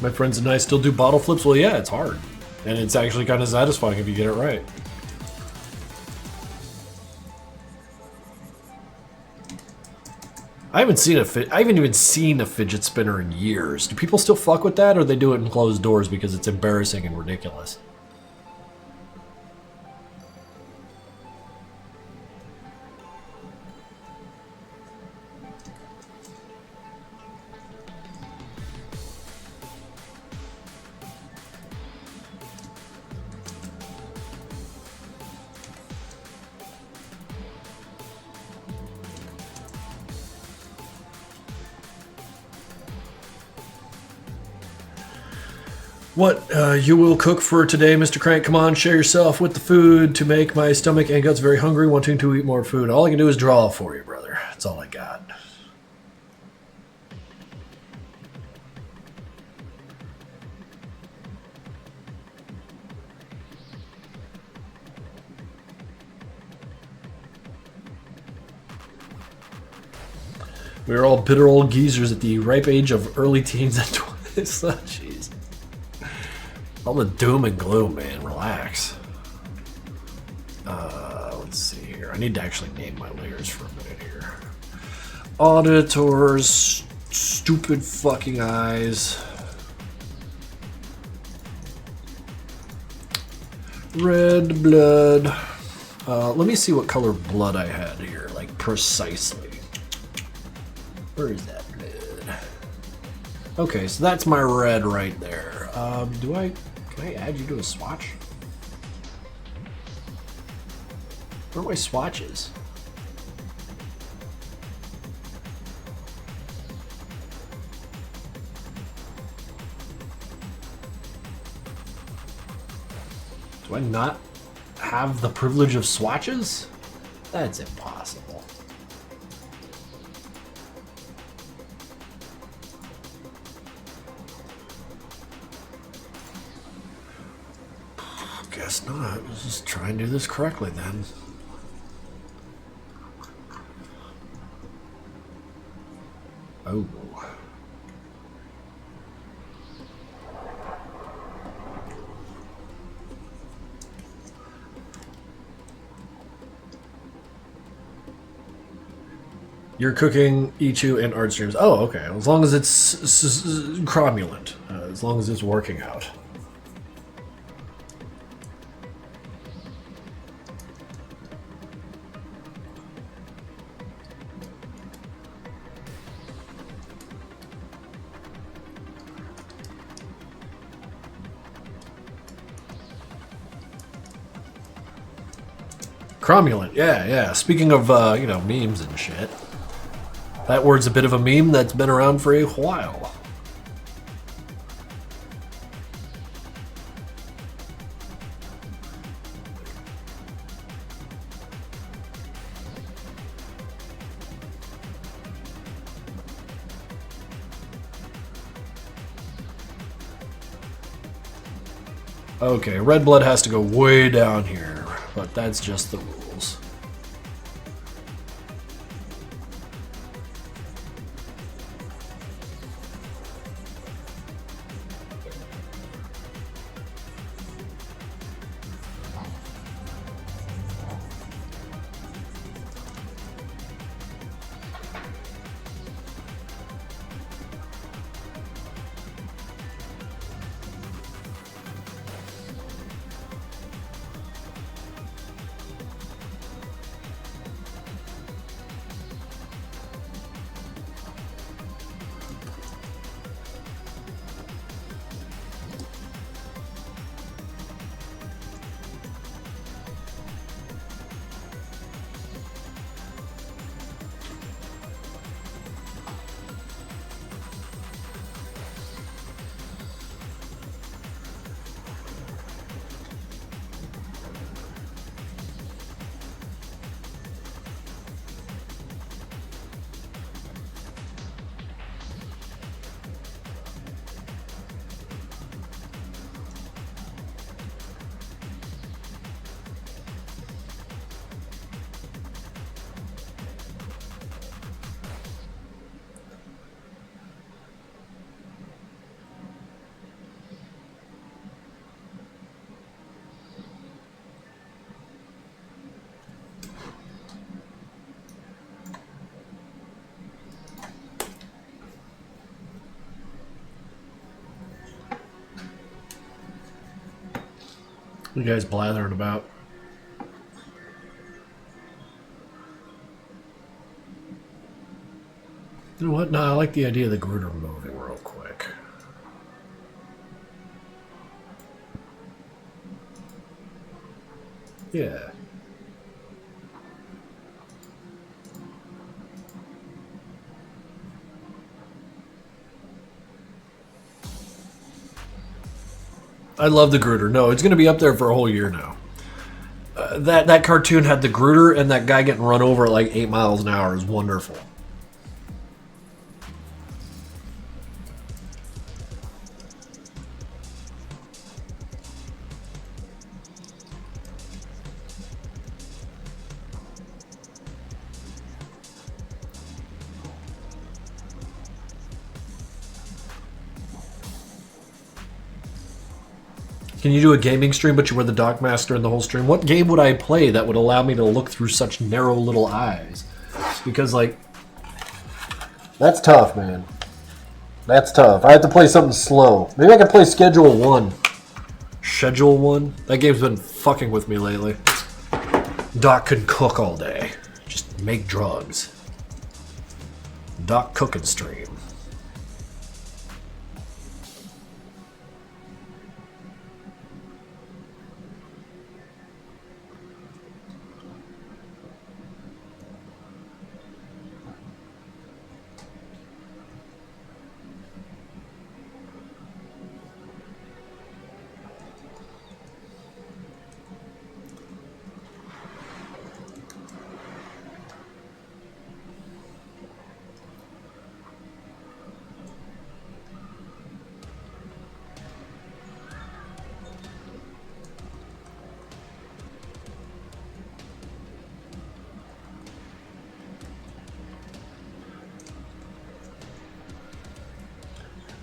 My friends and I still do bottle flips. Well, yeah, it's hard. And it's actually kind of satisfying if you get it right. I haven't even seen a fidget spinner in years. Do people still fuck with that, or they do it in closed doors because it's embarrassing and ridiculous? What you will cook for today, Mr. Crank? Come on, share yourself with the food to make my stomach and guts very hungry, wanting to eat more food. All I can do is draw for you, brother. That's all I got. We were all bitter old geezers at the ripe age of early teens and 20s. Oh, jeez. All the doom and gloom, man. Relax. Let's see here. I need to actually name my layers for a minute here. Auditors. Stupid fucking eyes. Red blood. Let me see what color blood I had here, like precisely. Where is that blood? Okay, so that's my red right there. Can I add you to a swatch? Where are my swatches? Do I not have the privilege of swatches? That's impossible. Guess not. Let's just try and do this correctly then. Oh. You're cooking E2 and art streams. Oh, okay. As long as it's cromulent. As long as it's working out. Cromulent, yeah. Speaking of, memes and shit. That word's a bit of a meme that's been around for a while. Okay, red blood has to go way down here, but that's just the rules. What are you guys blathering about? You know what? No, I like the idea of the Gruder moving real quick. Yeah. I love the Gruder. No, it's going to be up there for a whole year now. That cartoon had the Gruder and that guy getting run over at like 8 miles an hour is wonderful. Can you do a gaming stream but you wear the Doc Mask during the whole stream? What game would I play that would allow me to look through such narrow little eyes? Because, like, that's tough, man. That's tough. I have to play something slow. Maybe I can play Schedule 1. Schedule 1? That game's been fucking with me lately. Doc can cook all day. Just make drugs. Doc cooking stream.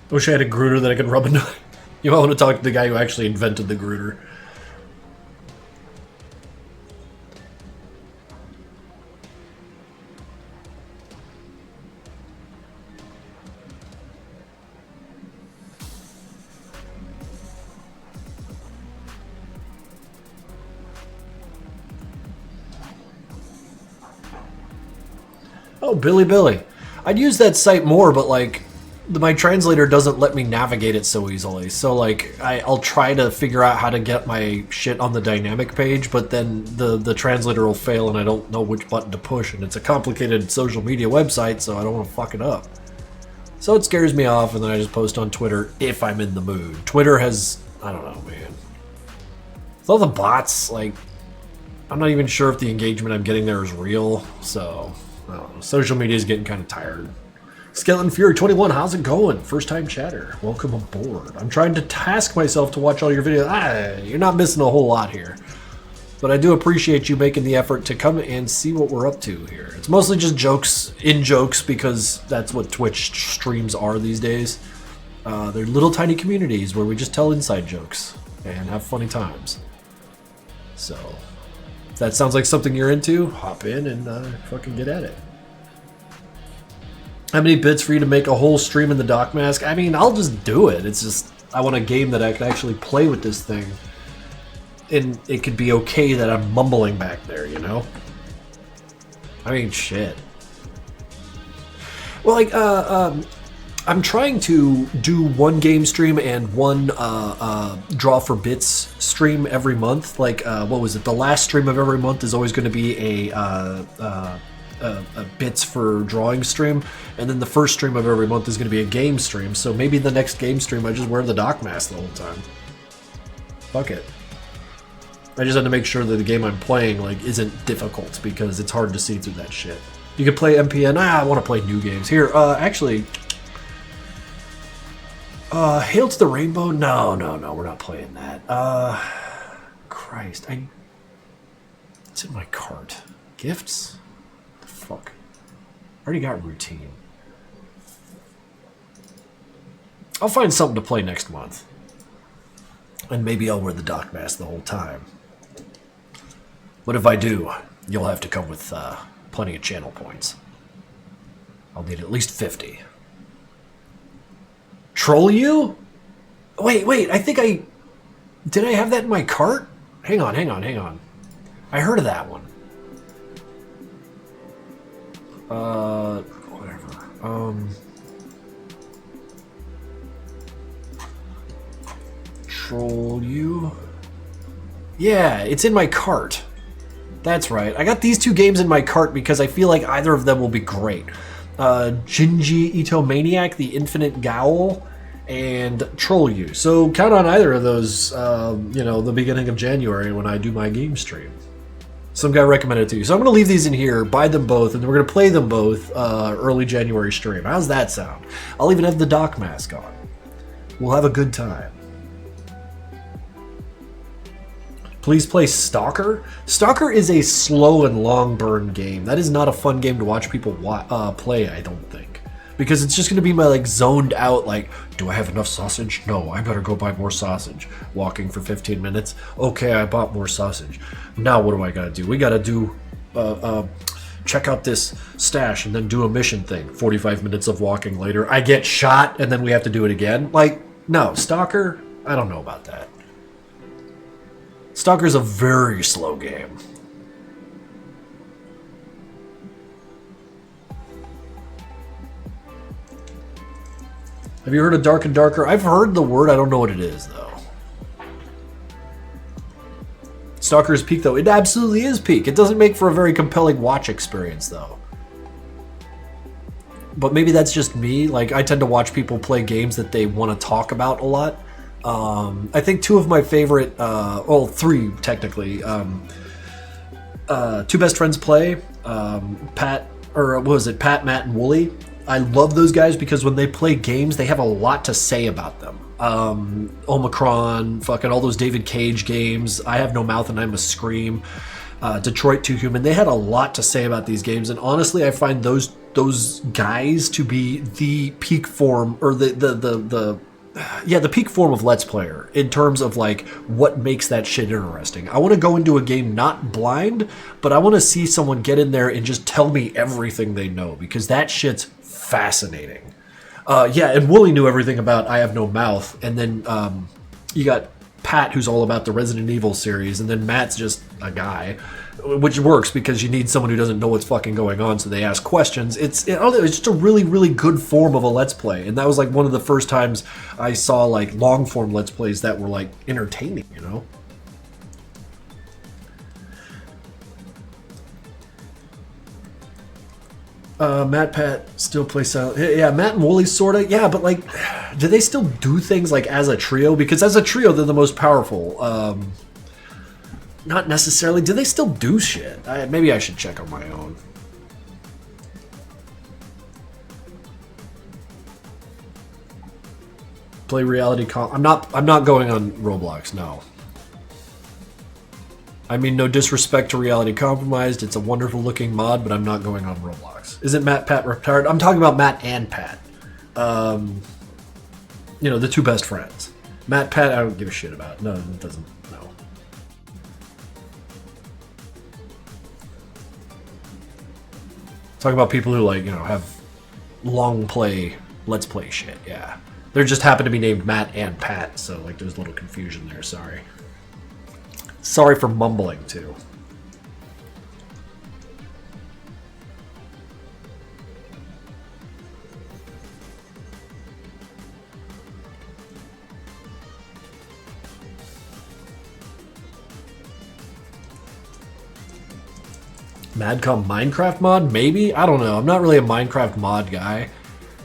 I wish I had a Gruder that I could rub into. You might want to talk to the guy who actually invented the Gruder. Oh, Billy. I'd use that site more, but like, my translator doesn't let me navigate it so easily. So like, I'll try to figure out how to get my shit on the dynamic page, but then the translator will fail and I don't know which button to push. And it's a complicated social media website, so I don't want to fuck it up. So it scares me off, and then I just post on Twitter if I'm in the mood. Twitter has, I don't know, man. With all the bots, like, I'm not even sure if the engagement I'm getting there is real, so I don't know. Social media is getting kind of tired. Skeleton Fury 21, how's it going? First time chatter. Welcome aboard. I'm trying to task myself to watch all your videos. You're not missing a whole lot here. But I do appreciate you making the effort to come and see what we're up to here. It's mostly just jokes, in-jokes, because that's what Twitch streams are these days. They're little tiny communities where we just tell inside jokes and have funny times. So, if that sounds like something you're into, hop in and fucking get at it. How many bits for you to make a whole stream in the Doc Mask? I mean, I'll just do it. It's just, I want a game that I can actually play with this thing. And it could be okay that I'm mumbling back there, you know? I mean, shit. Well, like, I'm trying to do one game stream and one draw for bits stream every month. Like, what was it? The last stream of every month is always going to be a bits for drawing stream, and then the first stream of every month is going to be a game stream. So maybe the next game stream I just wear the Doc Mask the whole time. Fuck it. I just had to make sure that the game I'm playing like isn't difficult, because it's hard to see through that shit. You could play MPN. I want to play new games. Here, actually, Hail to the Rainbow? No, we're not playing that. Christ, it's in my cart. Gifts? The fuck? I already got routine. I'll find something to play next month. And maybe I'll wear the Doc Mask the whole time. But if I do, you'll have to come with plenty of channel points. I'll need at least 50. Troll you? Wait, I think I... Did I have that in my cart? Hang on. I heard of that one. Whatever. Troll you? Yeah, it's in my cart. That's right. I got these two games in my cart because I feel like either of them will be great. Jinji Ito Maniac, The Infinite Gowl, and Troll You. So count on either of those, the beginning of January when I do my game stream. Some guy recommended it to you. So I'm going to leave these in here, buy them both, and then we're going to play them both early January stream. How's that sound? I'll even have the Doc Mask on. We'll have a good time. Please play Stalker. Stalker is a slow and long burn game. That is not a fun game to watch people play, I don't think. because it's just going to be my like zoned out, like, do I have enough sausage? No, I better go buy more sausage. Walking for 15 minutes. Okay, I bought more sausage. Now what do I got to do? We got to do check out this stash and then do a mission thing. 45 minutes of walking later, I get shot and then we have to do it again. Like, no, Stalker, I don't know about that. Stalker's a very slow game. Have you heard of Dark and Darker? I've heard the word, I don't know what it is though. Stalker is peak though. It absolutely is peak. It doesn't make for a very compelling watch experience though. But maybe that's just me. Like, I tend to watch people play games that they want to talk about a lot. I think two of my favorite, well, three technically, two best friends play, Pat, or what was it, Pat, Matt, and Wooly. I love those guys because when they play games, they have a lot to say about them. Omicron, fucking all those David Cage games, I Have No Mouth and I'm a Scream, Detroit 2 Human, they had a lot to say about these games, and honestly I find those guys to be the peak form, or the peak form of Let's Player in terms of like what makes that shit interesting. I want to go into a game not blind, but I want to see someone get in there and just tell me everything they know, because that shit's fascinating. And Wooly knew everything about I Have No Mouth, and then you got Pat, who's all about the Resident Evil series, and then Matt's just a guy, which works because you need someone who doesn't know what's fucking going on, so they ask questions. It's just a really, really good form of a Let's Play, and that was like one of the first times I saw like long form Let's Plays that were like entertaining, you know? Matt, Pat still play silent. Yeah, Matt and Wooly sorta. Yeah, but like, do they still do things like as a trio? Because as a trio, they're the most powerful. Not necessarily. Do they still do shit? Maybe I should check on my own. Play reality I'm not going on Roblox. No. I mean, no disrespect to Reality Compromised. It's a wonderful looking mod, but I'm not going on Roblox. Isn't Matt, Pat retired? I'm talking about Matt and Pat. You know, the two best friends. Matt, Pat, I don't give a shit about. No, it doesn't. No. Talking about people who, like, you know, have long play, let's play shit. Yeah. They just happen to be named Matt and Pat, so, like, there's a little confusion there. Sorry. Sorry for mumbling, too. Madcom Minecraft mod? Maybe? I don't know. I'm not really a Minecraft mod guy.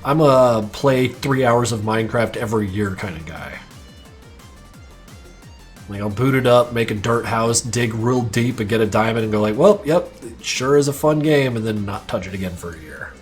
I'm a play 3 hours of Minecraft every year kind of guy. Like, I'll boot it up, make a dirt house, dig real deep and get a diamond and go like, well, yep, it sure is a fun game, and then not touch it again for a year.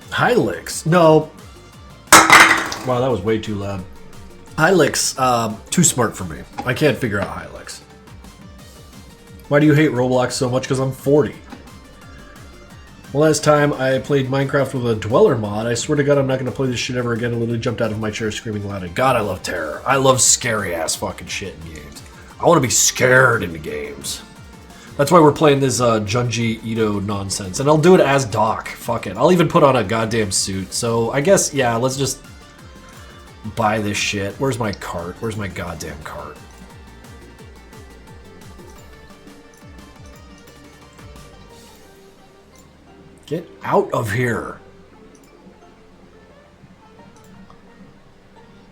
Hylix? No. Wow, that was way too loud. Hylix, too smart for me. I can't figure out Hylix. Why do you hate Roblox so much? Because I'm 40. The last time I played Minecraft with a Dweller mod, I swear to God I'm not going to play this shit ever again. I literally jumped out of my chair screaming loudly. God, I love terror. I love scary ass fucking shit in games. I want to be scared in the games. That's why we're playing this Junji Ito nonsense. And I'll do it as Doc. Fuck it. I'll even put on a goddamn suit. So I guess, yeah, let's just buy this shit. Where's my cart? Where's my goddamn cart? Get out of here.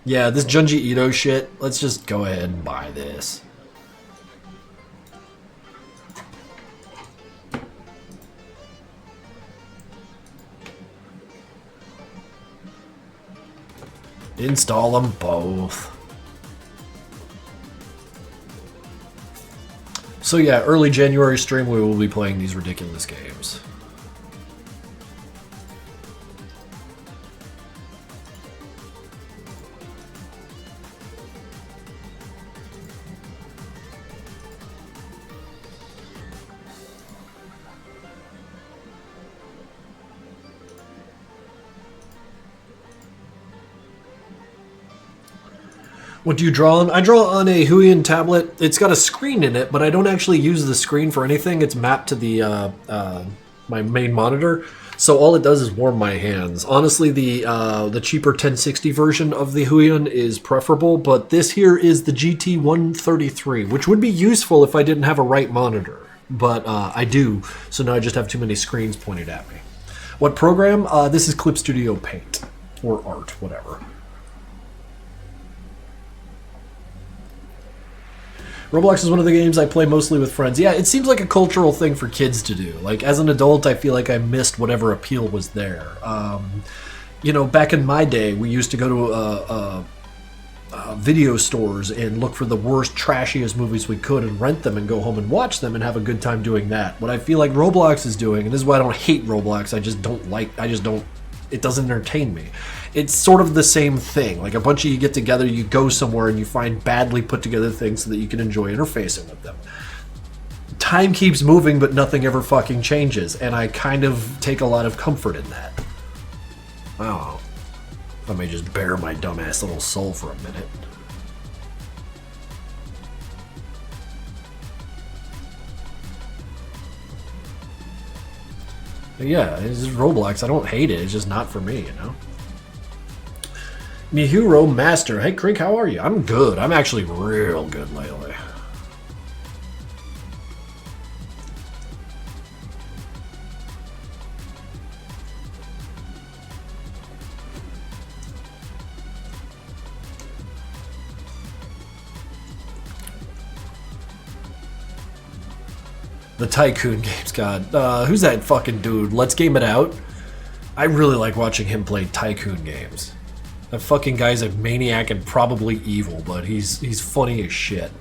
Yeah, this Junji Ito shit, let's just go ahead and buy this. Install them both. So yeah, early January stream we will be playing these ridiculous games. What do you draw on? I draw on a Huion tablet. It's got a screen in it, but I don't actually use the screen for anything. It's mapped to the my main monitor, so all it does is warm my hands. Honestly, the cheaper 1060 version of the Huion is preferable, but this here is the GT133, which would be useful if I didn't have a right monitor, but I do, so now I just have too many screens pointed at me. What program? This is Clip Studio Paint, or Art, whatever. Roblox is one of the games I play mostly with friends. Yeah, it seems like a cultural thing for kids to do. Like, as an adult, I feel like I missed whatever appeal was there. You know, back in my day, we used to go to video stores and look for the worst, trashiest movies we could and rent them and go home and watch them and have a good time doing that. What I feel like Roblox is doing, and this is why I don't hate Roblox, it doesn't entertain me. It's sort of the same thing. Like a bunch of you get together, you go somewhere, and you find badly put together things so that you can enjoy interfacing with them. Time keeps moving, but nothing ever fucking changes, and I kind of take a lot of comfort in that. Oh, I may just bare my dumbass little soul for a minute. But yeah, it's just Roblox. I don't hate it. It's just not for me, you know? Mihiro Master. Hey, Krink, how are you? I'm good. I'm actually real good lately. The Tycoon games, God. Who's that fucking dude? Let's Game It Out. I really like watching him play Tycoon games. That fucking guy's a maniac and probably evil, but he's funny as shit.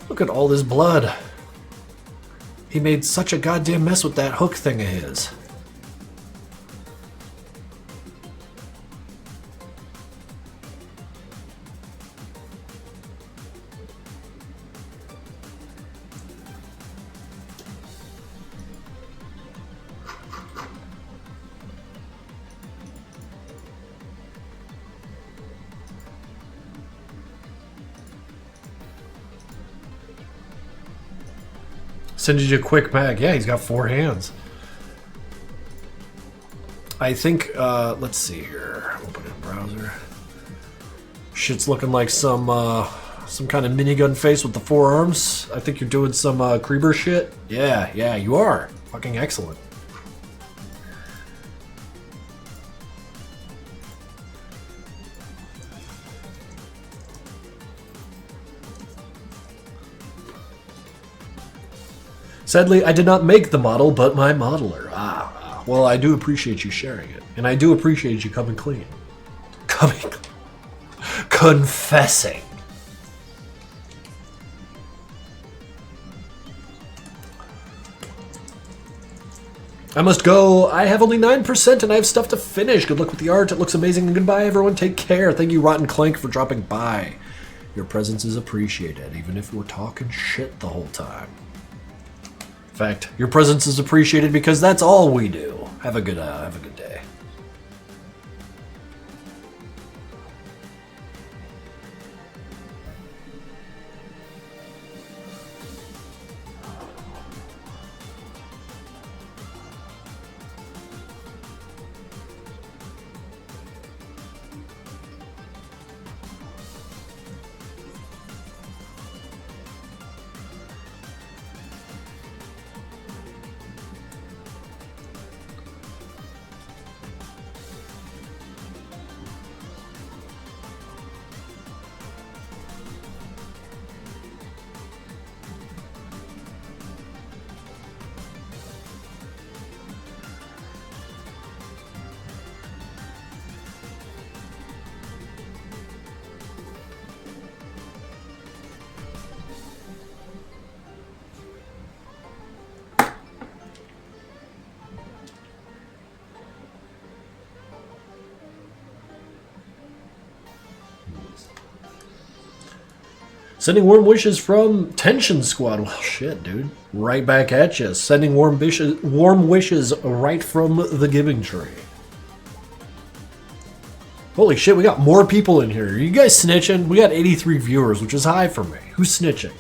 Look at all this blood. He made such a goddamn mess with that hook thing of his. Send you a quick mag. Yeah, he's got 4 hands. I think, let's see here. Open in browser. Shit's looking like some kind of minigun face with the 4 arms. I think you're doing some Kreber shit. Yeah, you are. Fucking excellent. Sadly, I did not make the model, but my modeler. Well, I do appreciate you sharing it. And I do appreciate you coming clean. Coming clean. confessing. I must go. I have only 9% and I have stuff to finish. Good luck with the art. It looks amazing. And goodbye, everyone. Take care. Thank you, Rotten Clank, for dropping by. Your presence is appreciated, even if we're talking shit the whole time. In fact, your presence is appreciated because that's all we do. Have a good day. Sending warm wishes from Tension Squad. Well, shit, dude. Right back at you. Sending warm wishes right from the Giving Tree. Holy shit, we got more people in here. Are you guys snitching? We got 83 viewers, which is high for me. Who's snitching?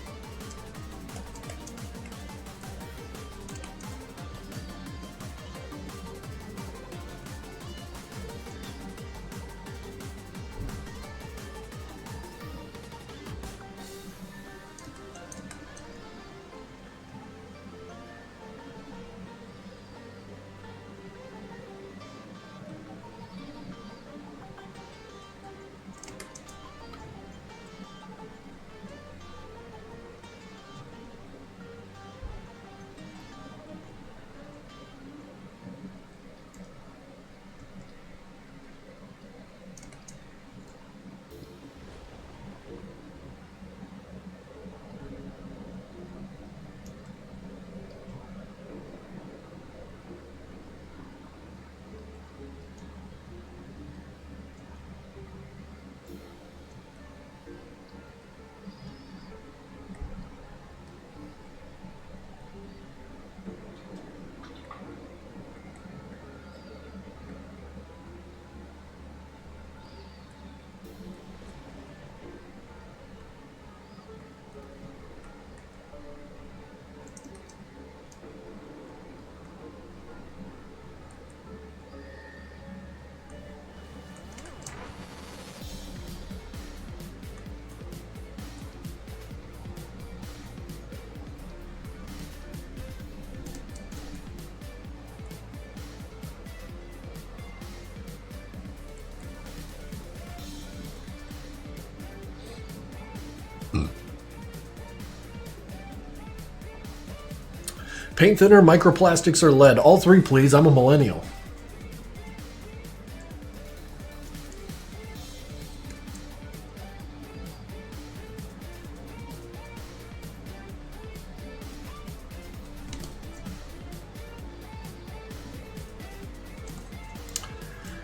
Paint thinner, microplastics, or lead? All three, please. I'm a millennial.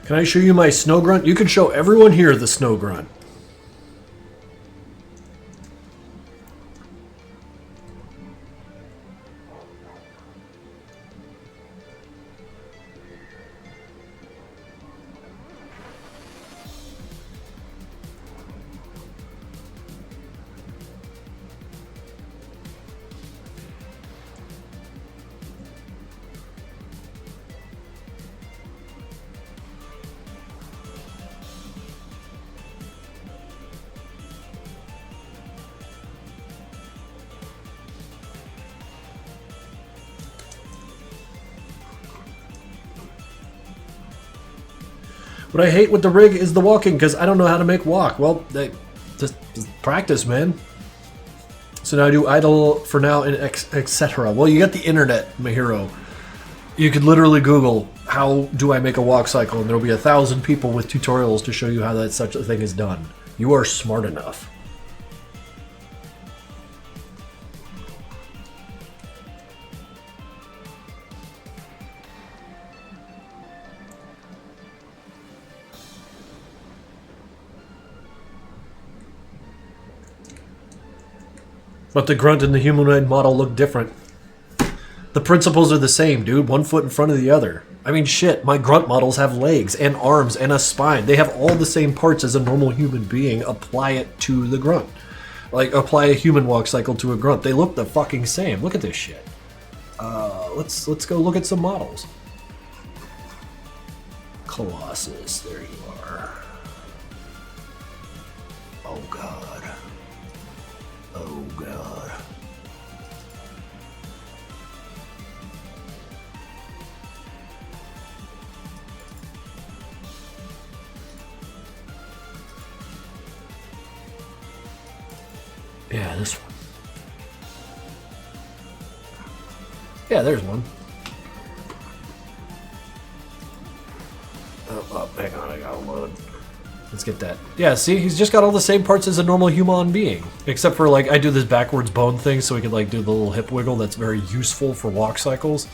Can I show you my snow grunt? You can show everyone here the snow grunt. What I hate with the rig is the walking, because I don't know how to make walk. Well, just practice, man. So now I do idle for now and etc. Well, you got the internet, my hero. You could literally Google, how do I make a walk cycle? And there'll be 1,000 people with tutorials to show you how that such a thing is done. You are smart enough. But the grunt and the humanoid model look different. The principles are the same, dude. 1 foot in front of the other. I mean, shit, my grunt models have legs and arms and a spine. They have all the same parts as a normal human being. Apply it to the grunt. Like, apply a human walk cycle to a grunt. They look the fucking same. Look at this shit. Let's go look at some models. Colossus, there you are. Oh god. Oh god. Yeah, this one. Yeah, there's one. Oh, hang on, I gotta load. Let's get that. Yeah, see, he's just got all the same parts as a normal human being. Except for, like, I do this backwards bone thing so we can, like, do the little hip wiggle that's very useful for walk cycles.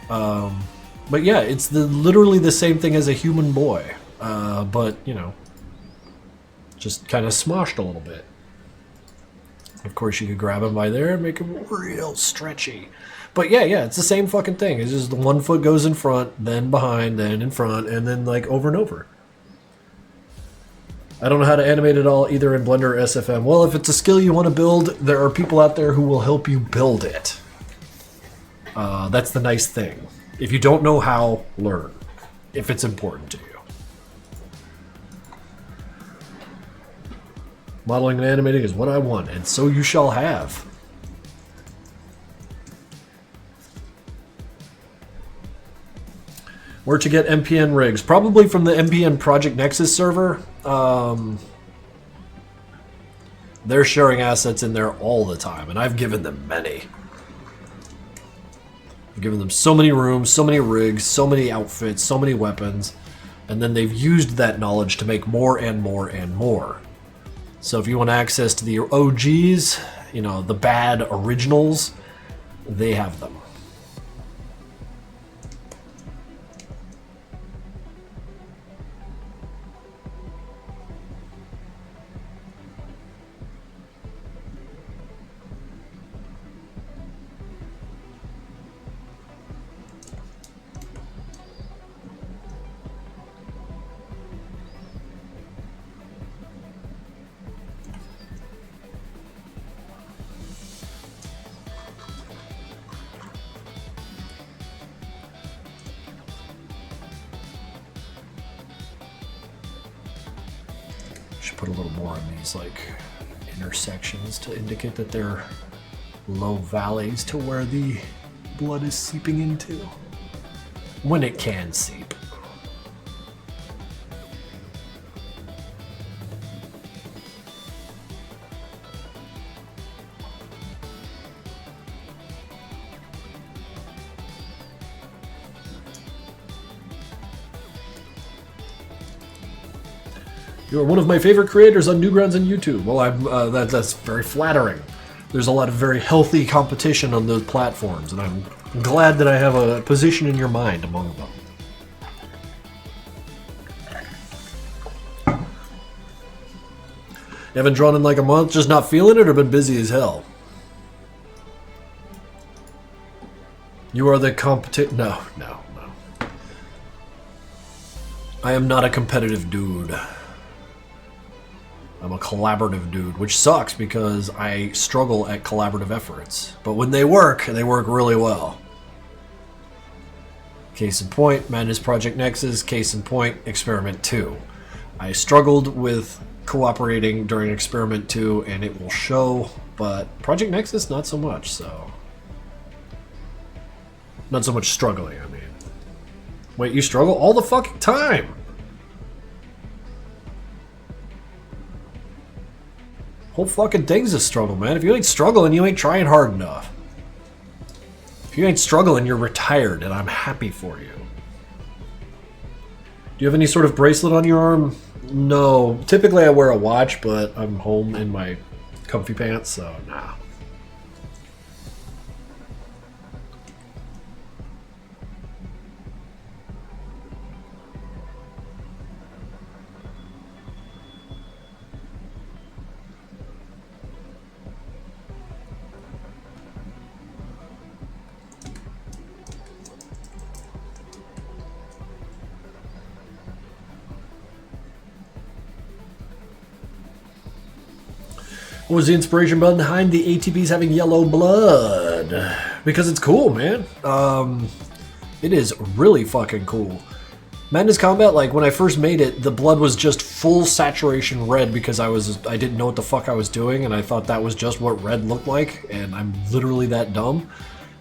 But yeah, it's literally the same thing as a human boy. But, you know, just kind of smoshed a little bit. Of course, you could grab him by there and make him real stretchy. But yeah, it's the same fucking thing. It's just the 1 foot goes in front, then behind, then in front, and then, like, over and over. I don't know how to animate it all either in Blender or SFM. Well, if it's a skill you want to build, there are people out there who will help you build it. That's the nice thing. If you don't know how, learn. If it's important to you. Modeling and animating is what I want, and so you shall have. Where to get MPN rigs? Probably from the MPN Project Nexus server. They're sharing assets in there all the time, and I've given them many. I've given them so many rooms, so many rigs, so many outfits, so many weapons, and then they've used that knowledge to make more and more and more. So if you want access to the OGs, you know, the bad originals, they have them. Should put a little more in these, like, intersections to indicate that they're low valleys to where the blood is seeping into. When it can seep. You are one of my favorite creators on Newgrounds and YouTube. Well, that's very flattering. There's a lot of very healthy competition on those platforms, and I'm glad that I have a position in your mind among them. You haven't drawn in like a month, just not feeling it, or been busy as hell? You are the No. I am not a competitive dude. I'm a collaborative dude, which sucks because I struggle at collaborative efforts. But when they work really well. Case in point, Madness Project Nexus. Case in point, Experiment 2. I struggled with cooperating during Experiment 2, and it will show, but Project Nexus, not so much, so... Not so much struggling, I mean. Wait, you struggle all the fucking time! Whole fucking thing's a struggle, man. If you ain't struggling, you ain't trying hard enough. If you ain't struggling, you're retired, and I'm happy for you. Do you have any sort of bracelet on your arm? No. Typically I wear a watch, but I'm home in my comfy pants, so nah. What was the inspiration behind the ATBs having yellow blood? Because it's cool, man. It is really fucking cool. Madness Combat, like when I first made it, the blood was just full saturation red because I didn't know what the fuck I was doing, and I thought that was just what red looked like, and I'm literally that dumb.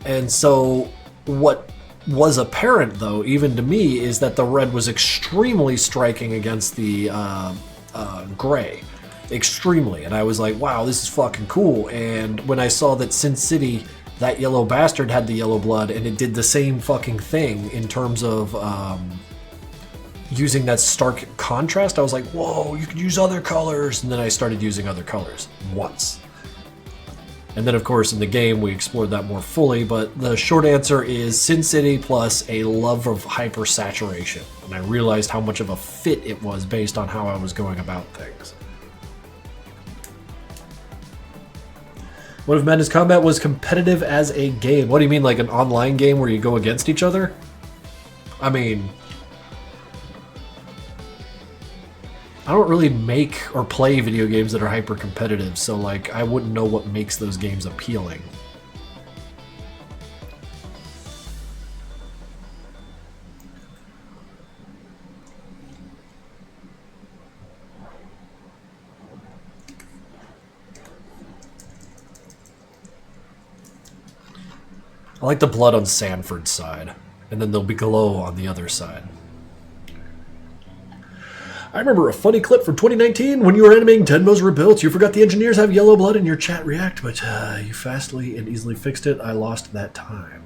And so what was apparent, though, even to me, is that the red was extremely striking against the gray. Extremely. And I was like, wow, this is fucking cool. And when I saw that Sin City, that yellow bastard, had the yellow blood, and it did the same fucking thing in terms of using that stark contrast, I was like, whoa, you could use other colors. And then I started using other colors once. And then, of course, in the game, we explored that more fully, but the short answer is Sin City plus a love of hyper-saturation. And I realized how much of a fit it was based on how I was going about things. What if Madness Combat was competitive as a game? What do you mean, like an online game where you go against each other? I mean, I don't really make or play video games that are hyper competitive, so like I wouldn't know what makes those games appealing. I like the blood on Sanford's side, and then there'll be glow on the other side. I remember a funny clip from 2019 when you were animating 10 Mo's Rebuilt. You forgot the engineers have yellow blood in your chat react, but you fastly and easily fixed it. I lost that time.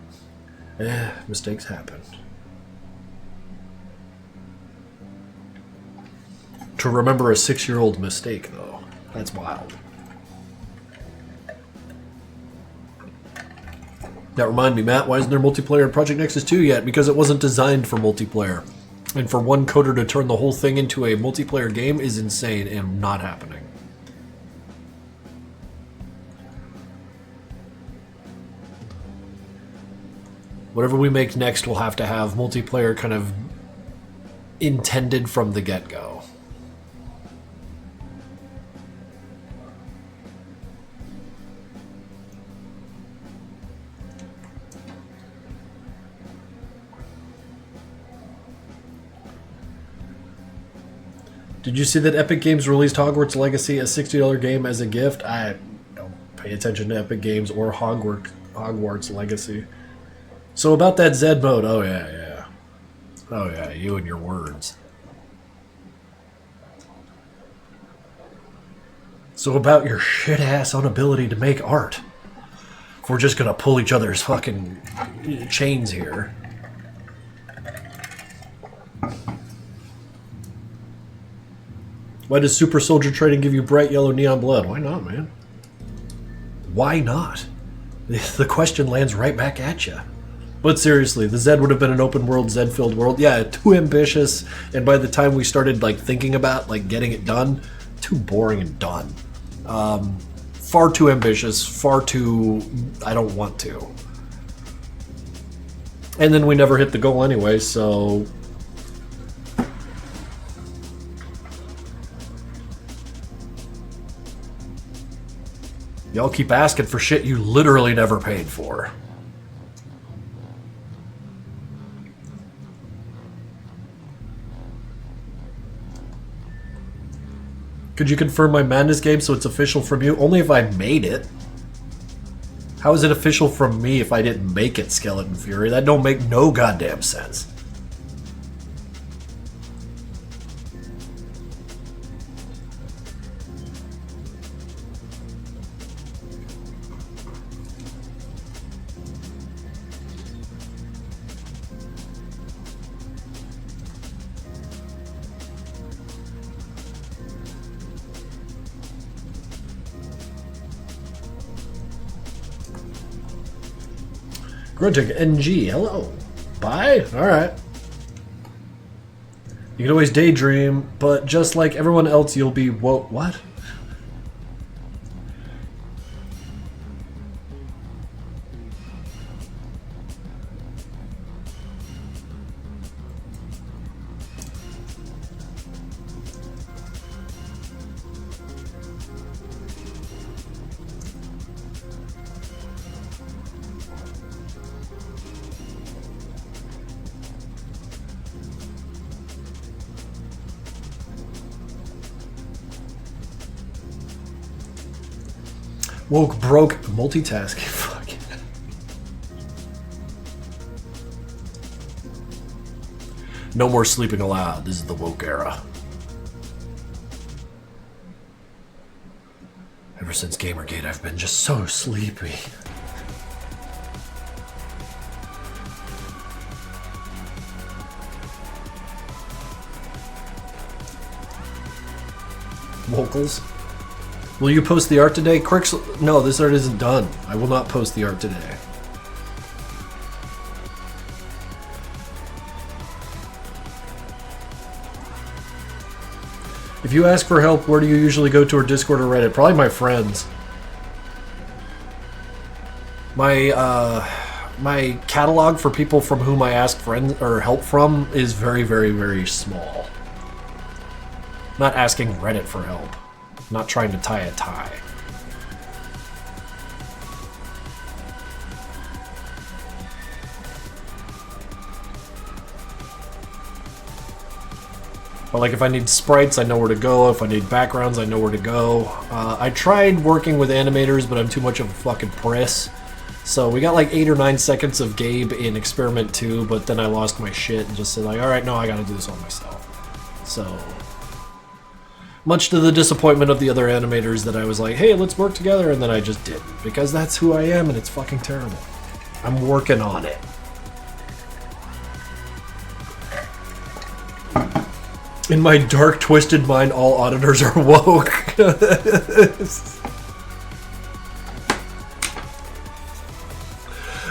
Mistakes happen. To remember a 6-year-old mistake, though, that's wild. That reminded me, Matt, why isn't there multiplayer in Project Nexus 2 yet? Because it wasn't designed for multiplayer. And for one coder to turn the whole thing into a multiplayer game is insane and not happening. Whatever we make next will have to have multiplayer kind of intended from the get-go. Did you see that Epic Games released Hogwarts Legacy, a $60 game, as a gift? I don't pay attention to Epic Games or Hogwarts Legacy. So about that Zed mode, oh yeah. Oh yeah, you and your words. So about your shit-ass inability to make art. If we're just gonna pull each other's fucking chains here. Why does Super Soldier Trading give you bright yellow neon blood? Why not, man? Why not? The question lands right back at you. But seriously, the Zed would have been an open world, Zed-filled world. Yeah, too ambitious, and by the time we started like thinking about like getting it done, too boring and done. Far too ambitious, far too I don't want to. And then we never hit the goal anyway, so y'all keep asking for shit you literally never paid for. Could you confirm my Madness game so it's official from you? Only if I made it. How is it official from me if I didn't make it, Skeleton Fury? That don't make no goddamn sense. Grunting NG, hello. Bye? Alright. You can always daydream, but just like everyone else, you'll be what? Woke, broke, multitasking. Fuck. No more sleeping aloud. This is the woke era. Ever since Gamergate, I've been just so sleepy. Vocals. Will you post the art today? Krinkels, no, this art isn't done. I will not post the art today. If you ask for help, where do you usually go to, or Discord or Reddit? Probably my friends. My catalog for people from whom I ask friends or help from is very, very, very small. I'm not asking Reddit for help. I'm not trying to tie a tie. But like if I need sprites, I know where to go. If I need backgrounds, I know where to go. I tried working with animators, but I'm too much of a fucking priss. So we got like 8 or 9 seconds of Gabe in Experiment 2, but then I lost my shit and just said like, alright, no, I gotta do this all myself. So... much to the disappointment of the other animators that I was like, hey, let's work together, and then I just didn't. Because that's who I am, and it's fucking terrible. I'm working on it. In my dark, twisted mind, all auditors are woke.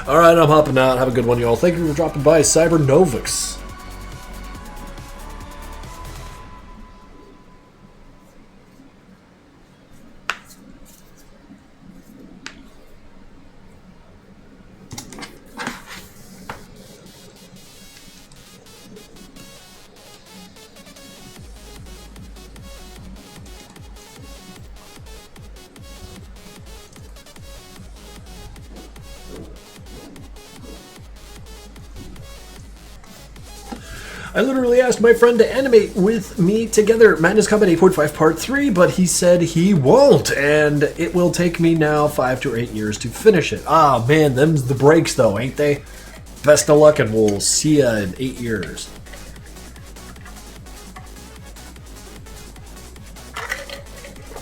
Alright, I'm hopping out. Have a good one, y'all. Thank you for dropping by, Cybernovix. I literally asked my friend to animate with me together Madness Combat 8.5 Part 3, but he said he won't, and it will take me now 5 to 8 years to finish it. Ah, man, them's the breaks, though, ain't they? Best of luck, and we'll see ya in 8 years.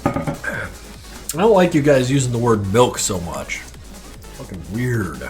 I don't like you guys using the word milk so much. Fucking weird.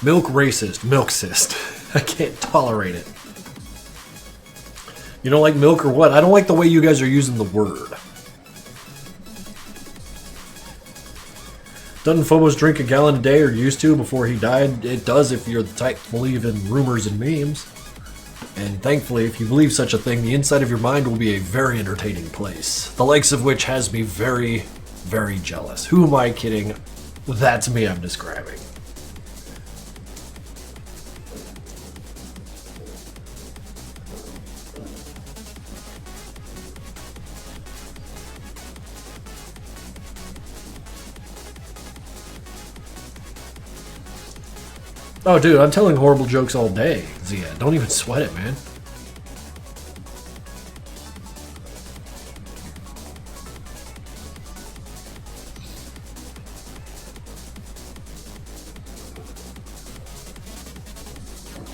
Milk racist. Milk cyst. I can't tolerate it. You don't like milk or what? I don't like the way you guys are using the word. Doesn't Phobos drink a gallon a day, or used to before he died? It does if you're the type to believe in rumors and memes. And thankfully, if you believe such a thing, the inside of your mind will be a very entertaining place. The likes of which has me very, very jealous. Who am I kidding? That's me I'm describing. Oh, dude, I'm telling horrible jokes all day, Zia. Don't even sweat it, man.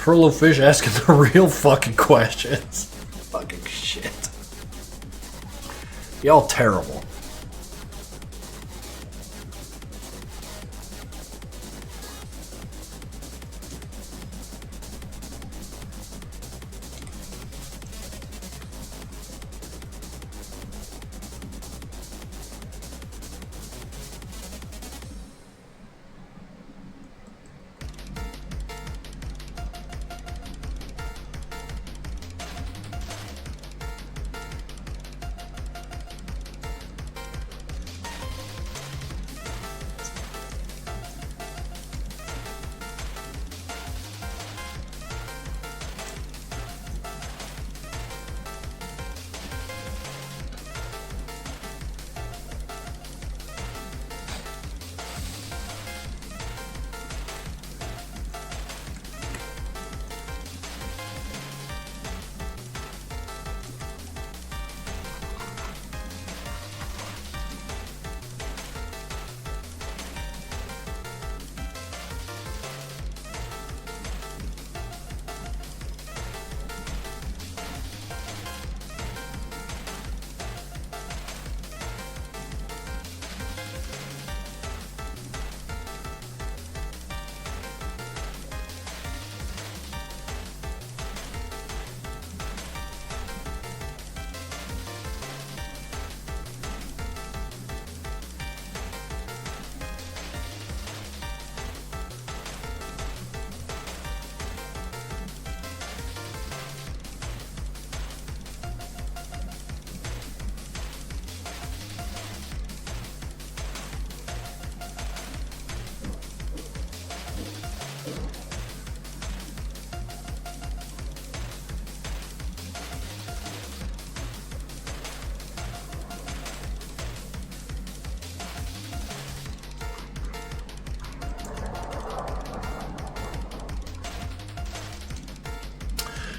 Perlo Fish asking the real fucking questions. Fucking shit. Y'all terrible.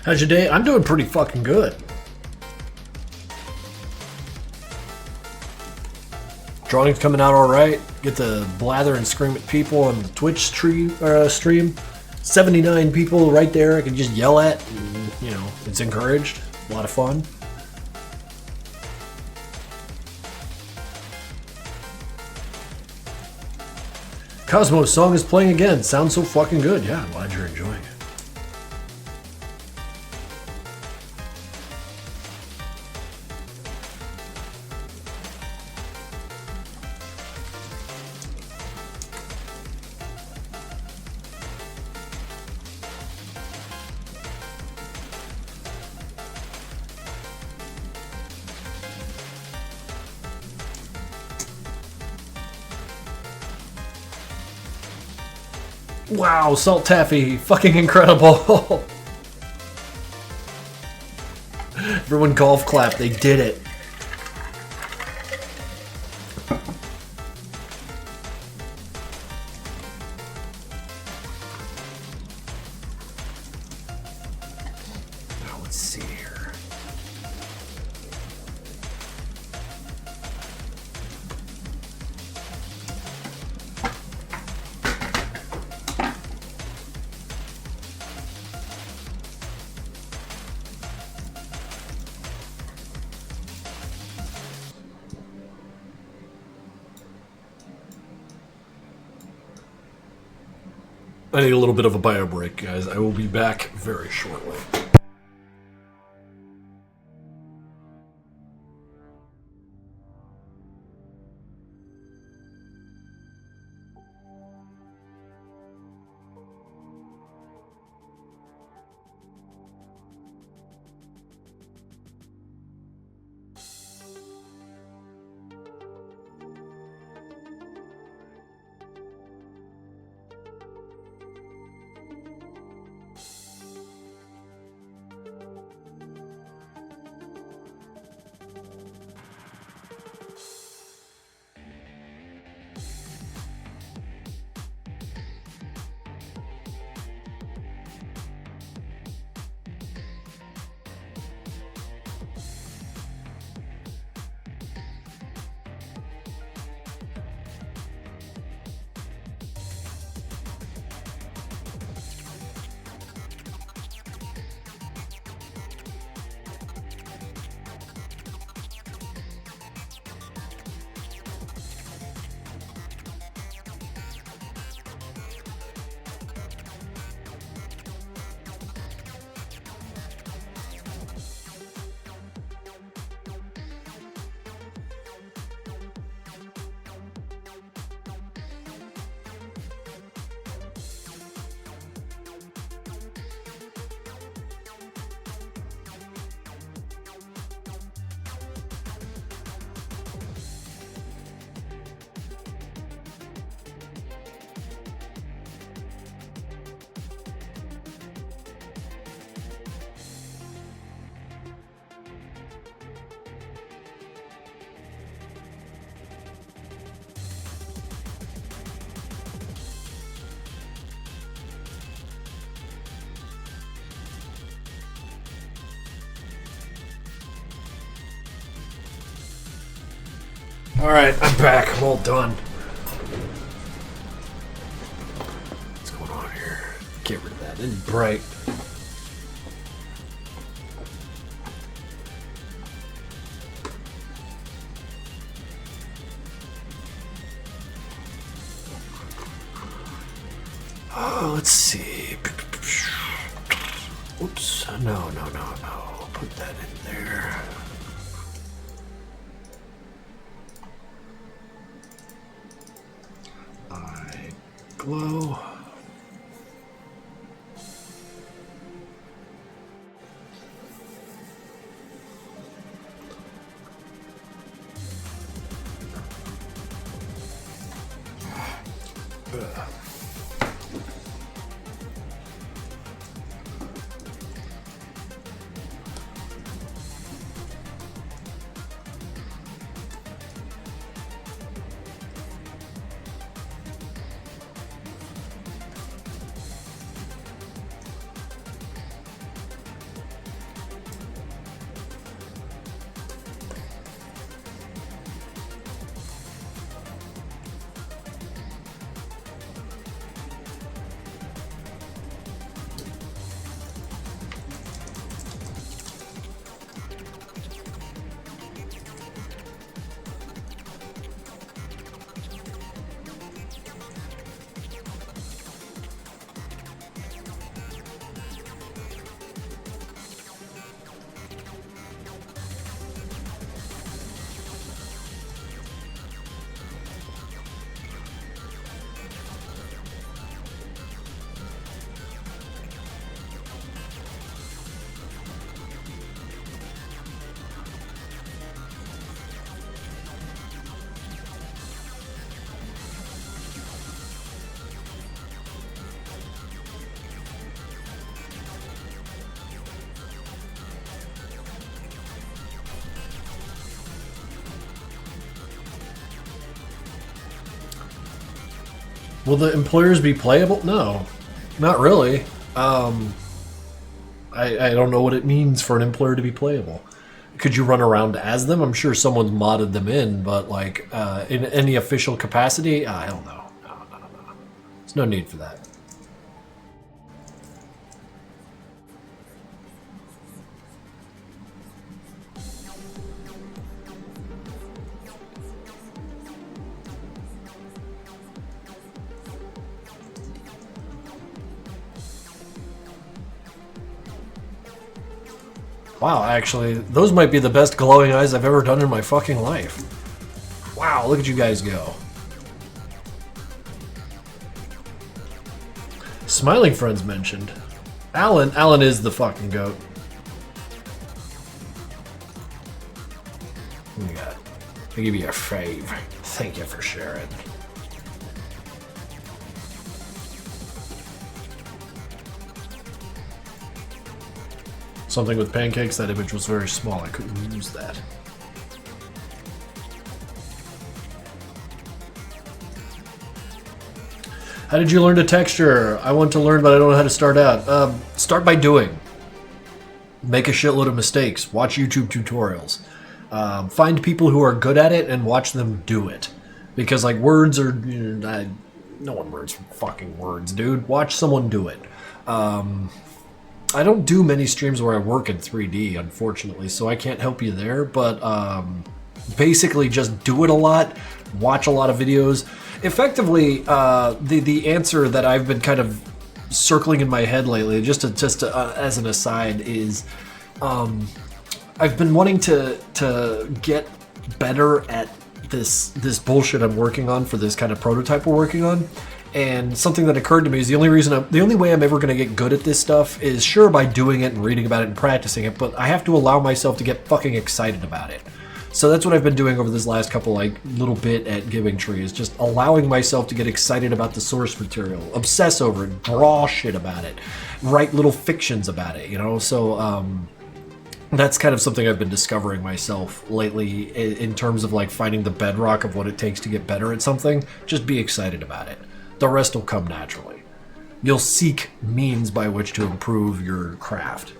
How's your day? I'm doing pretty fucking good. Drawing's coming out all right. Get to blather and scream at people on the Twitch stream. 79 people right there I can just yell at. And, you know, it's encouraged. A lot of fun. Cosmo's song is playing again. Sounds so fucking good. Yeah, I'm glad you're enjoying it. Wow, Salt Taffy, fucking incredible. Everyone golf clap, they did it. Now let's see here. I need a little bit of a bio break, guys. I will be back very shortly. Alright, I'm back. I'm all done. What's going on here? Get rid of that. It's bright. Oh, let's see. Oops. No. Put that in there. Glow. Will the employers be playable? No, not really. I don't know what it means for an employer to be playable. Could you run around as them? I'm sure someone's modded them in, but like in any official capacity, I don't know. No. There's no need for that. Wow, actually, those might be the best glowing eyes I've ever done in my fucking life. Wow, look at you guys go. Smiling Friends mentioned. Alan is the fucking goat. What do you got? I'll give you a fave. Thank you for sharing. Something with pancakes, that image was very small. I couldn't use that. How did you learn to texture? I want to learn, but I don't know how to start out. Start by doing. Make a shitload of mistakes. Watch YouTube tutorials. Find people who are good at it and watch them do it. Because, like, words are... no one learns from fucking words, dude. Watch someone do it. I don't do many streams where I work in 3D, unfortunately, so I can't help you there, but basically just do it a lot, watch a lot of videos. Effectively, the answer that I've been kind of circling in my head lately, just as an aside, is I've been wanting to get better at this bullshit I'm working on for this kind of prototype we're working on. And something that occurred to me is the only way I'm ever going to get good at this stuff is sure by doing it and reading about it and practicing it, but I have to allow myself to get fucking excited about it. So that's what I've been doing over this last couple little bit at Giving Tree, is just allowing myself to get excited about the source material, obsess over it, draw shit about it, write little fictions about it, you know? So that's kind of something I've been discovering myself lately in terms of like finding the bedrock of what it takes to get better at something. Just be excited about it. The rest will come naturally. You'll seek means by which to improve your craft.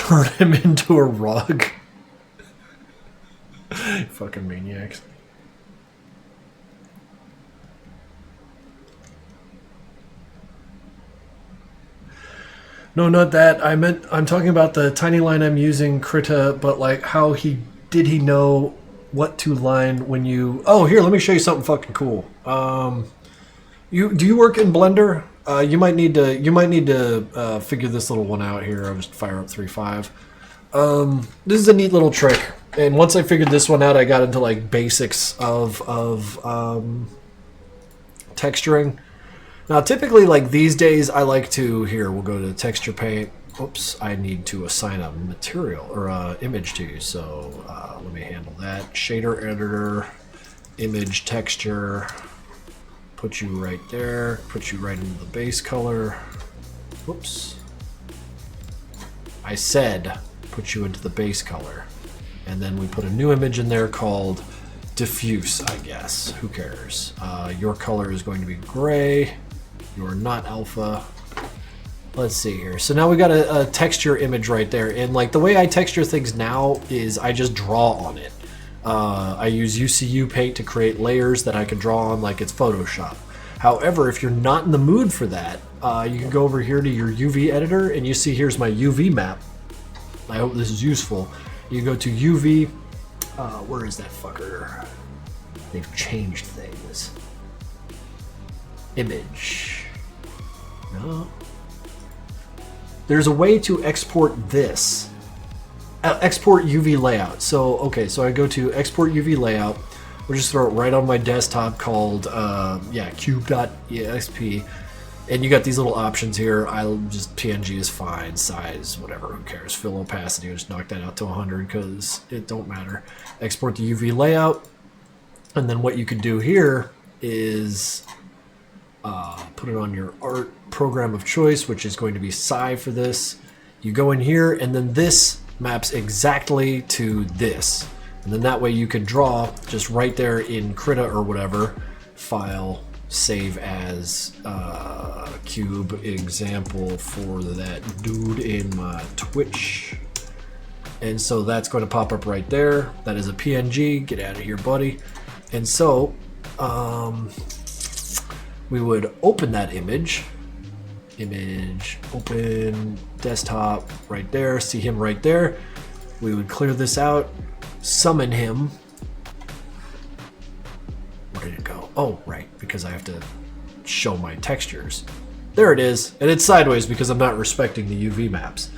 turn him into a rug. Fucking maniacs. No, not that. I'm talking about the tiny line I'm using, Krita, but like how did he know what to line when you... Oh, here, let me show you something fucking cool. Do you work in Blender? You might need to figure this little one out here. I'll just fire up 3.5. This is a neat little trick. And once I figured this one out, I got into like basics of texturing. Now, typically, like these days, I like to, here, we'll go to texture paint. Oops, I need to assign a material or a image to you. So let me handle that. Shader editor, image texture, put you right there, put you right into the base color. Whoops. I said put you into the base color. And then we put a new image in there called diffuse, I guess. Who cares? Your color is going to be gray. You're not alpha. Let's see here. So now we got a texture image right there. And like the way I texture things now is I just draw on it. I use UCU paint to create layers that I can draw on like it's Photoshop. However, if you're not in the mood for that, you can go over here to your UV editor and you see here's my UV map. I hope this is useful. You go to UV, where is that fucker? They've changed things. Image. No. There's a way to export this. Export UV layout. So, okay, so I go to export UV layout. We'll just throw it right on my desktop called, cube.exp. And you got these little options here. I'll just, PNG is fine, size, whatever, who cares. Fill opacity, I'll just knock that out to 100 because it don't matter. Export the UV layout. And then what you can do here is put it on your art program of choice, which is going to be Psy for this. You go in here, and then this maps exactly to this. And then that way you can draw just right there in Krita or whatever. File, save as cube example for that dude in my Twitch. And so that's going to pop up right there. That is a PNG. Get out of here, buddy. And so we would open that image, open desktop right there, see him right there. We would clear this out, summon him. Where did it go? Oh, right, because I have to show my textures. There it is, and it's sideways because I'm not respecting the UV maps.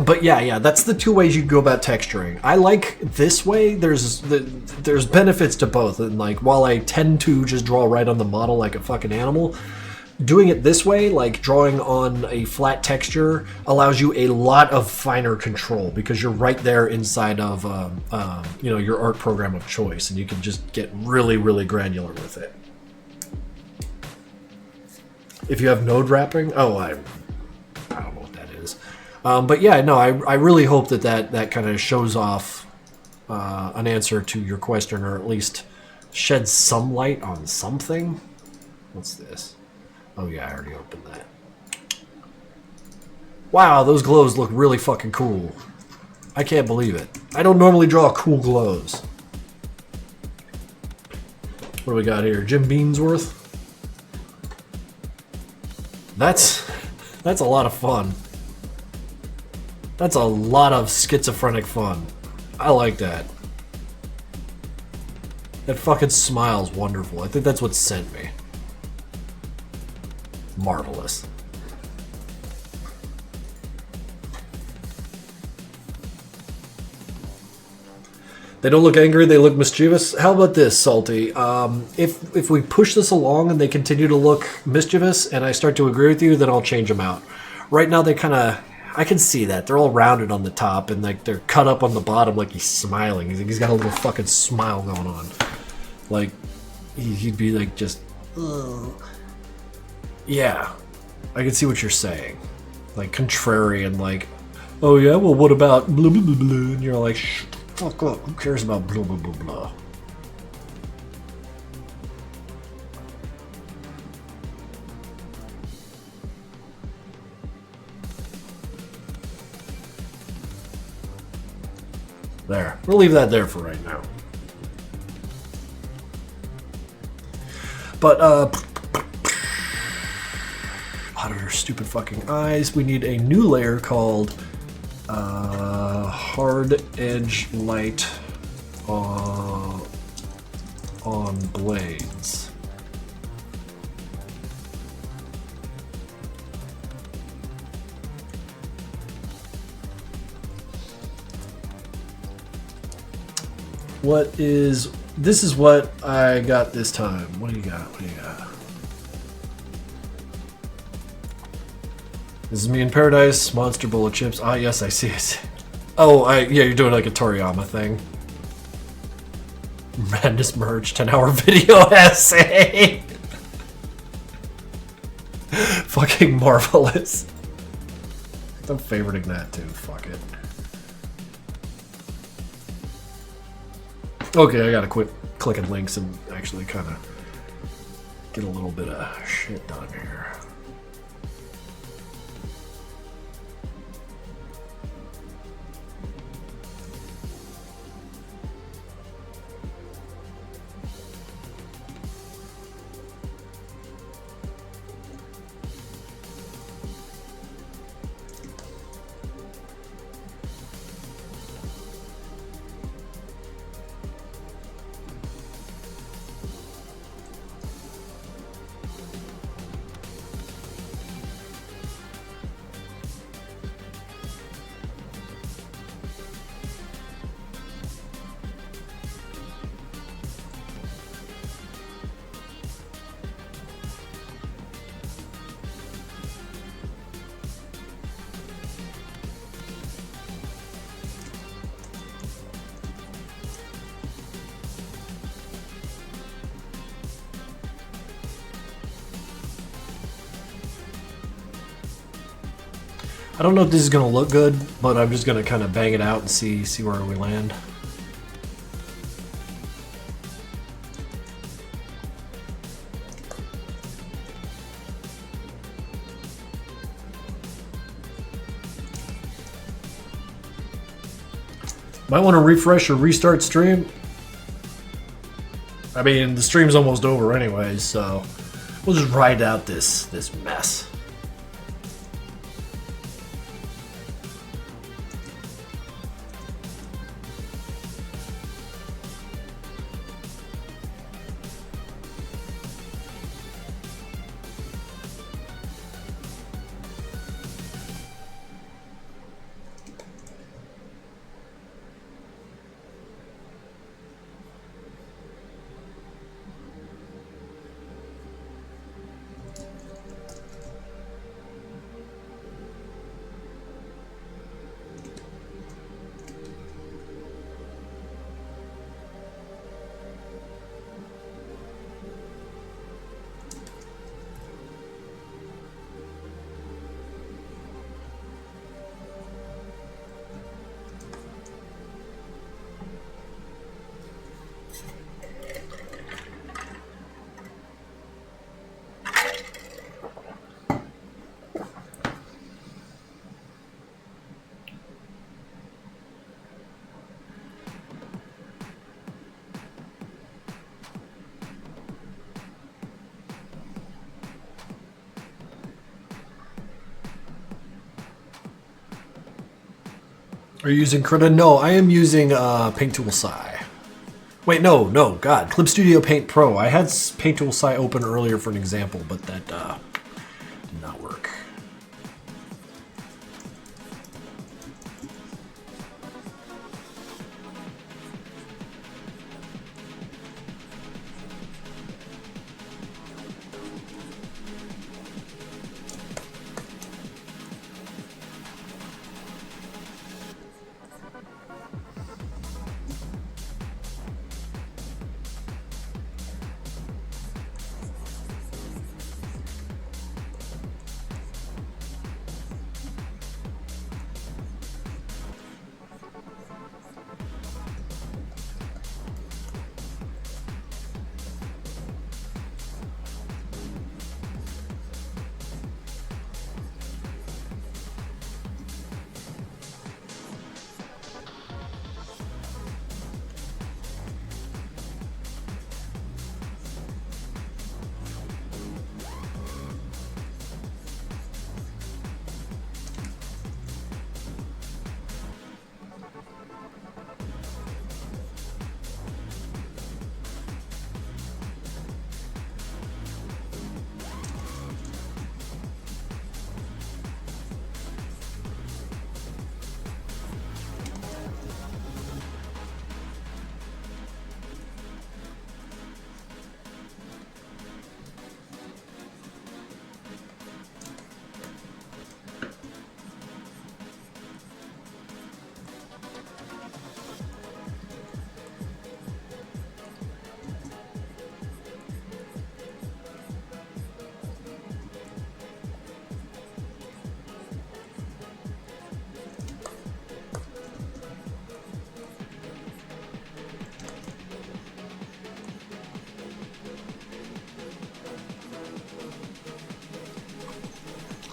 But yeah, that's the two ways you can go about texturing. I like this way. There's benefits to both, and like while I tend to just draw right on the model like a fucking animal, doing it this way, like drawing on a flat texture, allows you a lot of finer control because you're right there inside of your art program of choice, and you can just get really, really granular with it. If you have node wrapping, I don't know what that is. But yeah, no, I really hope that kind of shows off an answer to your question, or at least sheds some light on something. What's this? Oh yeah, I already opened that. Wow, those glows look really fucking cool. I can't believe it. I don't normally draw cool glows. What do we got here? Jim Beansworth? That's a lot of fun. That's a lot of schizophrenic fun. I like that. That fucking smile's wonderful. I think that's what sent me. Marvelous. They don't look angry, they look mischievous. How about this, Salty? If we push this along and they continue to look mischievous and I start to agree with you, then I'll change them out. Right now they kind of... I can see that. They're all rounded on the top and like they're cut up on the bottom like he's smiling. He's got a little fucking smile going on. Like, he'd be like just... Ugh. Yeah, I can see what you're saying. Like contrarian, like, oh yeah, well what about blah blah blah blah? And you're like, shut the fuck up, who cares about blah blah blah blah? There. We'll leave that there for right now. But, out of her stupid fucking eyes, we need a new layer called, Hard Edge Light on Blades. This is what I got this time. What do you got? What do you got? This is me in paradise. Monster bowl of chips. Ah, yes, I see it. Oh, yeah, you're doing like a Toriyama thing. Madness merge 10-hour video essay. Fucking marvelous. I'm favoriting that too. Fuck it. Okay, I gotta quit clicking links and actually kind of get a little bit of shit done here. I don't know if this is gonna look good, but I'm just gonna kind of bang it out and see where we land. Might want to refresh or restart stream. I mean, the stream's almost over anyways, so we'll just ride out this mess. Are you using Krita? No, I am using Paint Tool Sci. Wait, no, God. Clip Studio Paint Pro. I had Paint Tool Sci open earlier for an example, but that did not work.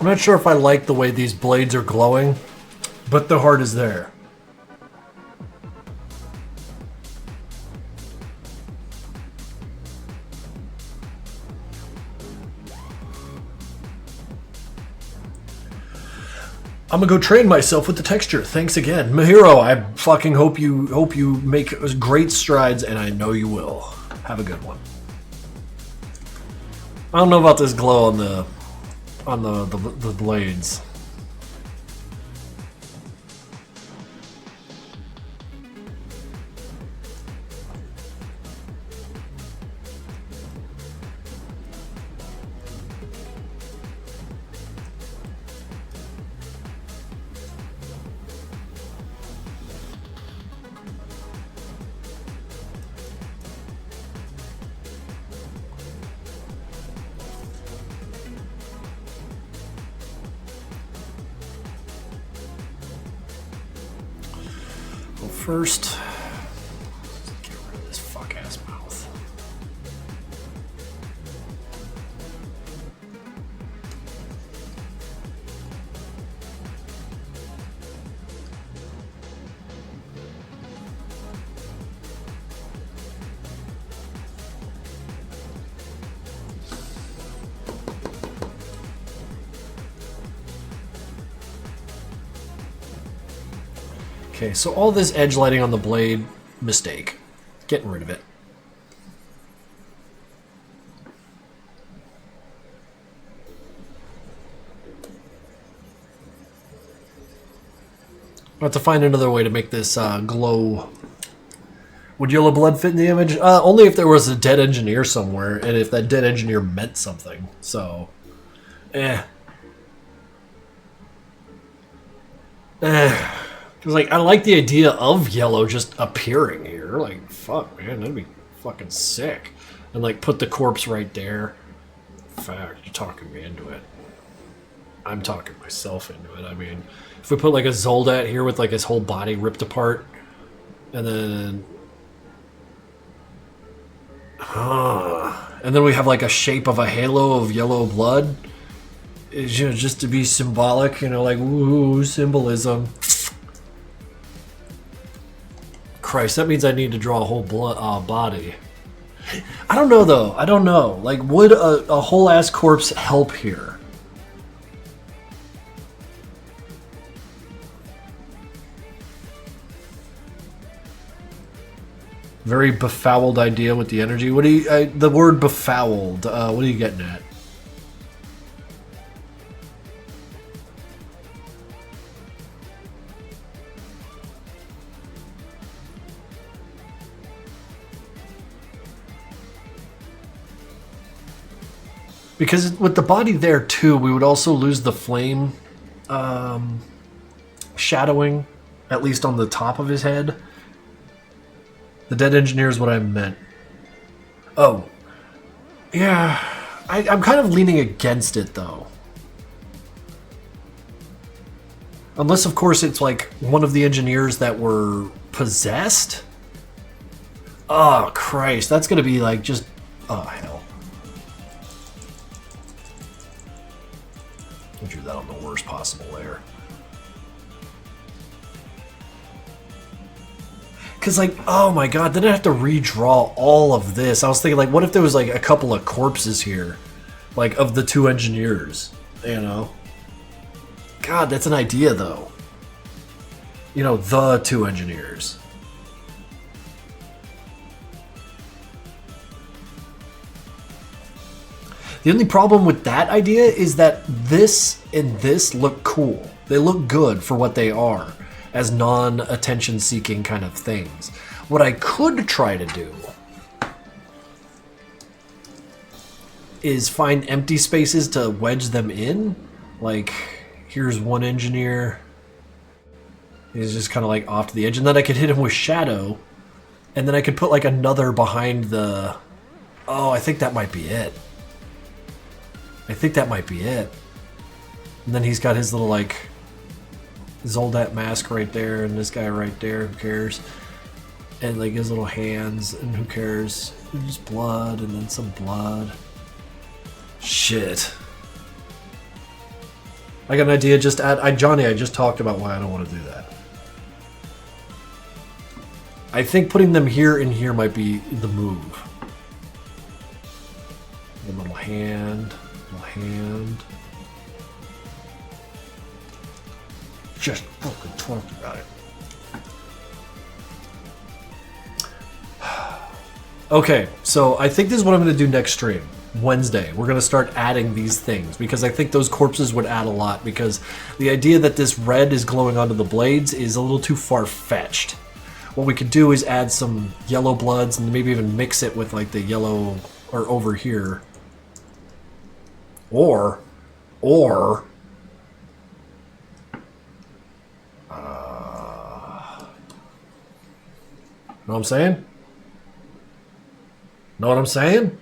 I'm not sure if I like the way these blades are glowing, but the heart is there. I'm gonna go train myself with the texture. Thanks again, Mahiro. I fucking hope you make great strides, and I know you will. Have a good one. I don't know about this glow on the blades. First, get rid of this fuck-ass mouth. Okay, so all this edge lighting on the blade, mistake. Getting rid of it. I'll have to find another way to make this glow. Would yellow blood fit in the image? Only if there was a dead engineer somewhere, and if that dead engineer meant something. So, Because, like, I like the idea of yellow just appearing here. Like, fuck, man, that'd be fucking sick. And, like, put the corpse right there. In fact, you're talking me into it. I'm talking myself into it. I mean, if we put, like, a Zoldat here with, like, his whole body ripped apart, and then... and then we have, like, a shape of a halo of yellow blood. It's, you know, just to be symbolic, you know, like, ooh, symbolism. Christ, that means I need to draw a whole body. I don't know, though. I don't know. Like, would a whole-ass corpse help here? Very befouled idea with the energy. What do you... the word befouled, what are you getting at? Because with the body there, too, we would also lose the flame shadowing, at least on the top of his head. The dead engineer is what I meant. Oh. Yeah. I'm kind of leaning against it, though. Unless, of course, it's like one of the engineers that were possessed. Oh, Christ. That's going to be like just... Oh, hell. I drew that on the worst possible layer. Because, like, oh my god, then I have to redraw all of this. I was thinking, like, what if there was, like, a couple of corpses here? Like, of the two engineers, you know? God, that's an idea, though. You know, the two engineers. The only problem with that idea is that this and this look cool. They look good for what they are, as non-attention seeking kind of things. What I could try to do is find empty spaces to wedge them in. Like, here's one engineer. He's just kind of like off to the edge. And then I could hit him with shadow. And then I could put like another behind the... Oh, I think that might be it. I think that might be it. And then he's got his little, like, Zoldat mask right there, and this guy right there, who cares? And, like, his little hands, and who cares? Just blood, and then some blood. Shit. I got an idea. Just add... Johnny, I just talked about why I don't want to do that. I think putting them here and here might be the move. A little hand. Little hand. Just fucking talk about it. Okay, so I think this is what I'm going to do next stream. Wednesday. We're going to start adding these things because I think those corpses would add a lot because the idea that this red is glowing onto the blades is a little too far-fetched. What we could do is add some yellow bloods and maybe even mix it with like the yellow or over here. Or know what I'm saying? Know what I'm saying?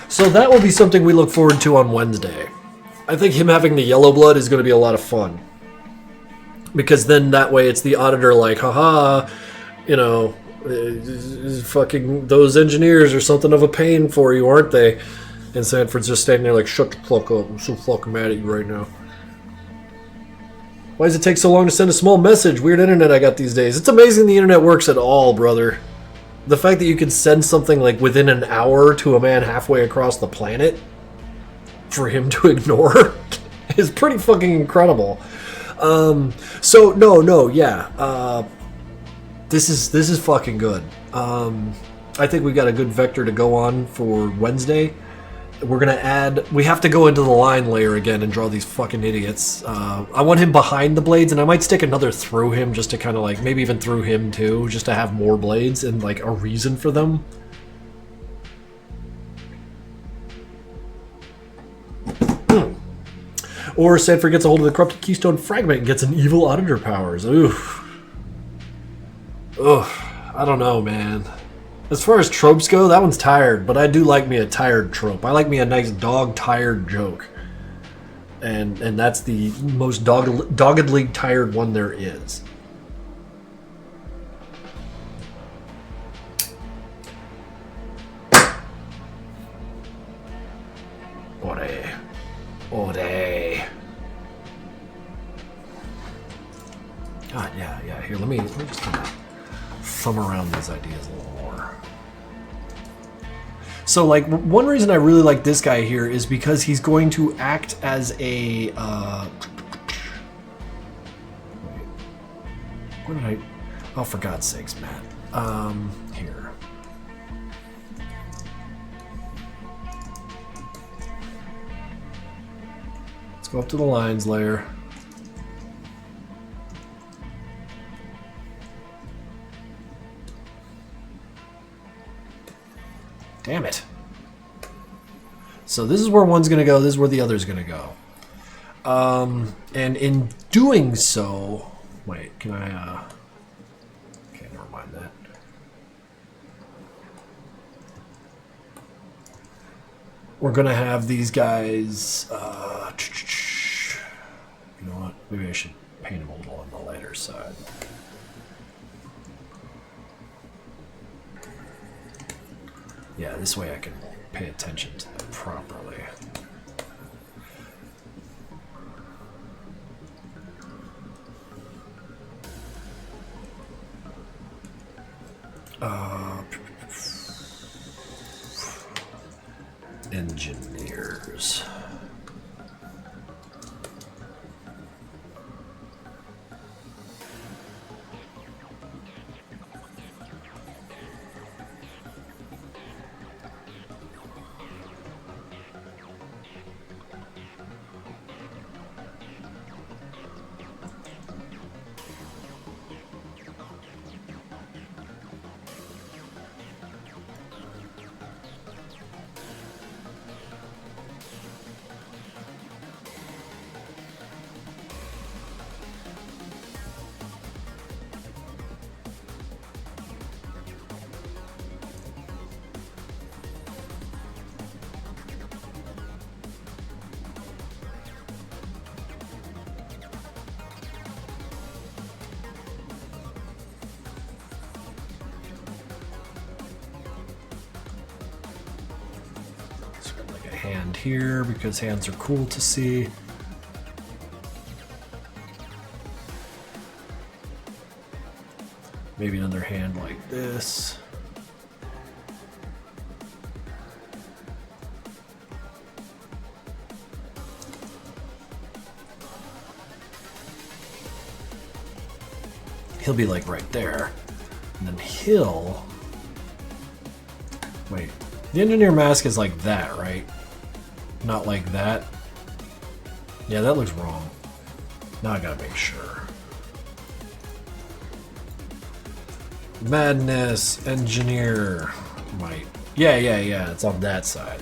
So that will be something we look forward to on Wednesday. I think him having the yellow blood is going to be a lot of fun. Because then that way it's the auditor like, haha, you know, fucking those engineers are something of a pain for you, aren't they? And Sanford's just standing there like, shut the fuck up, I'm so fucking mad at you right now. Why does it take so long to send a small message? Weird internet I got these days. It's amazing the internet works at all, brother. The fact that you can send something like within an hour to a man halfway across the planet for him to ignore is pretty fucking incredible. This is fucking good. I think we got a good vector to go on for Wednesday. We're gonna add. We have to go into the line layer again and draw these fucking idiots. I want him behind the blades, and I might stick another through him just to kind of like maybe even through him too, just to have more blades and like a reason for them. Or Sanford gets a hold of the corrupted keystone fragment and gets an evil auditor powers. Oof. Ugh. I don't know, man. As far as tropes go, that one's tired, but I do like me a tired trope. I like me a nice dog-tired joke. And that's the most doggedly tired one there is. Ore. God, yeah. Here, let me just kind of thumb around these ideas a little more. So, like, one reason I really like this guy here is because he's going to act as a, What did I... Oh, for God's sakes, Matt. Here. Let's go up to the lines layer. Damn it. So this is where one's going to go. This is where the other's going to go. And in doing so... Wait, can I... Okay, never mind that. We're going to have these guys... You know what? Maybe I should paint them a little on the lighter side. Yeah, this way I can pay attention to them properly. Engineers. hand here because hands are cool to see. Maybe another hand like this. He'll be like right there. And then he'll... Wait. The engineer mask is like that, right? Not like that. Yeah, that looks wrong. Now I gotta make sure. Madness, engineer. Might. Yeah, it's on that side.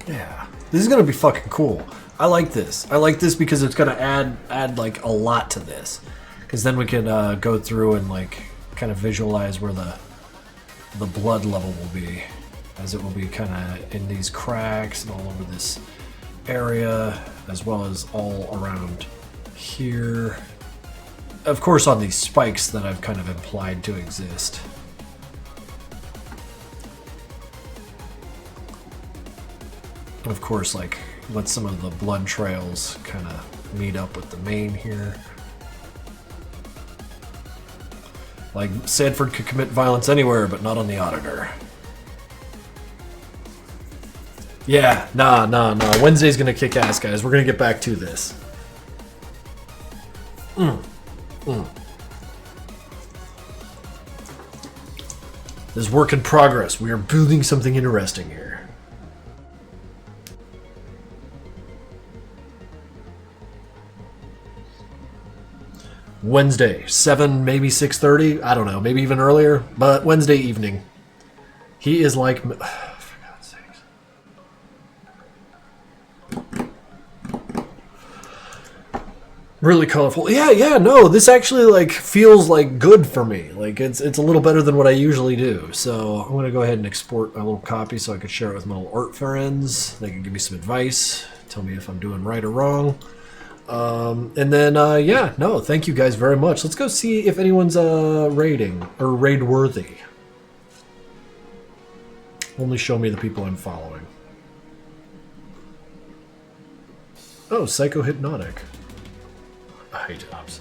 Yeah, this is gonna be fucking cool. I like this. I like this because it's gonna add like a lot to this. Because then we can go through and like kind of visualize where the blood level will be, as it will be kind of in these cracks and all over this area, as well as all around here. Of course, on these spikes that I've kind of implied to exist. Of course, like, let some of the blood trails kind of meet up with the main here. Like, Sanford could commit violence anywhere, but not on the Auditor. Yeah, nah. Wednesday's gonna kick ass, guys. We're gonna get back to this. This is work in progress. We are building something interesting here. Wednesday, 7, maybe 6:30. I don't know, maybe even earlier, but Wednesday evening. He is like... For God's sakes. Really colorful. Yeah, no, this actually like feels like good for me. Like it's a little better than what I usually do. So I'm going to go ahead and export my little copy so I can share it with my little art friends. They can give me some advice, tell me if I'm doing right or wrong. And then, yeah, no, thank you guys very much. Let's go see if anyone's, raiding, or raid worthy. Only show me the people I'm following. Oh, Psychohypnotic. Hi, Tops.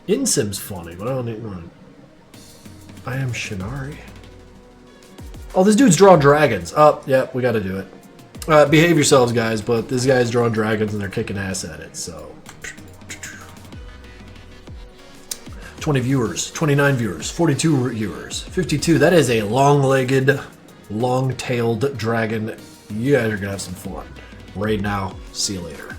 Insim's funny, but I don't need one. I am Shinari. Oh, this dude's drawing dragons. Oh, yeah, we gotta do it. Behave yourselves, guys, but this guy's drawing dragons and they're kicking ass at it, so... 20 viewers, 29 viewers, 42 viewers, 52. That is a long-legged, long-tailed dragon. You guys are gonna have some fun. Raid now. See you later.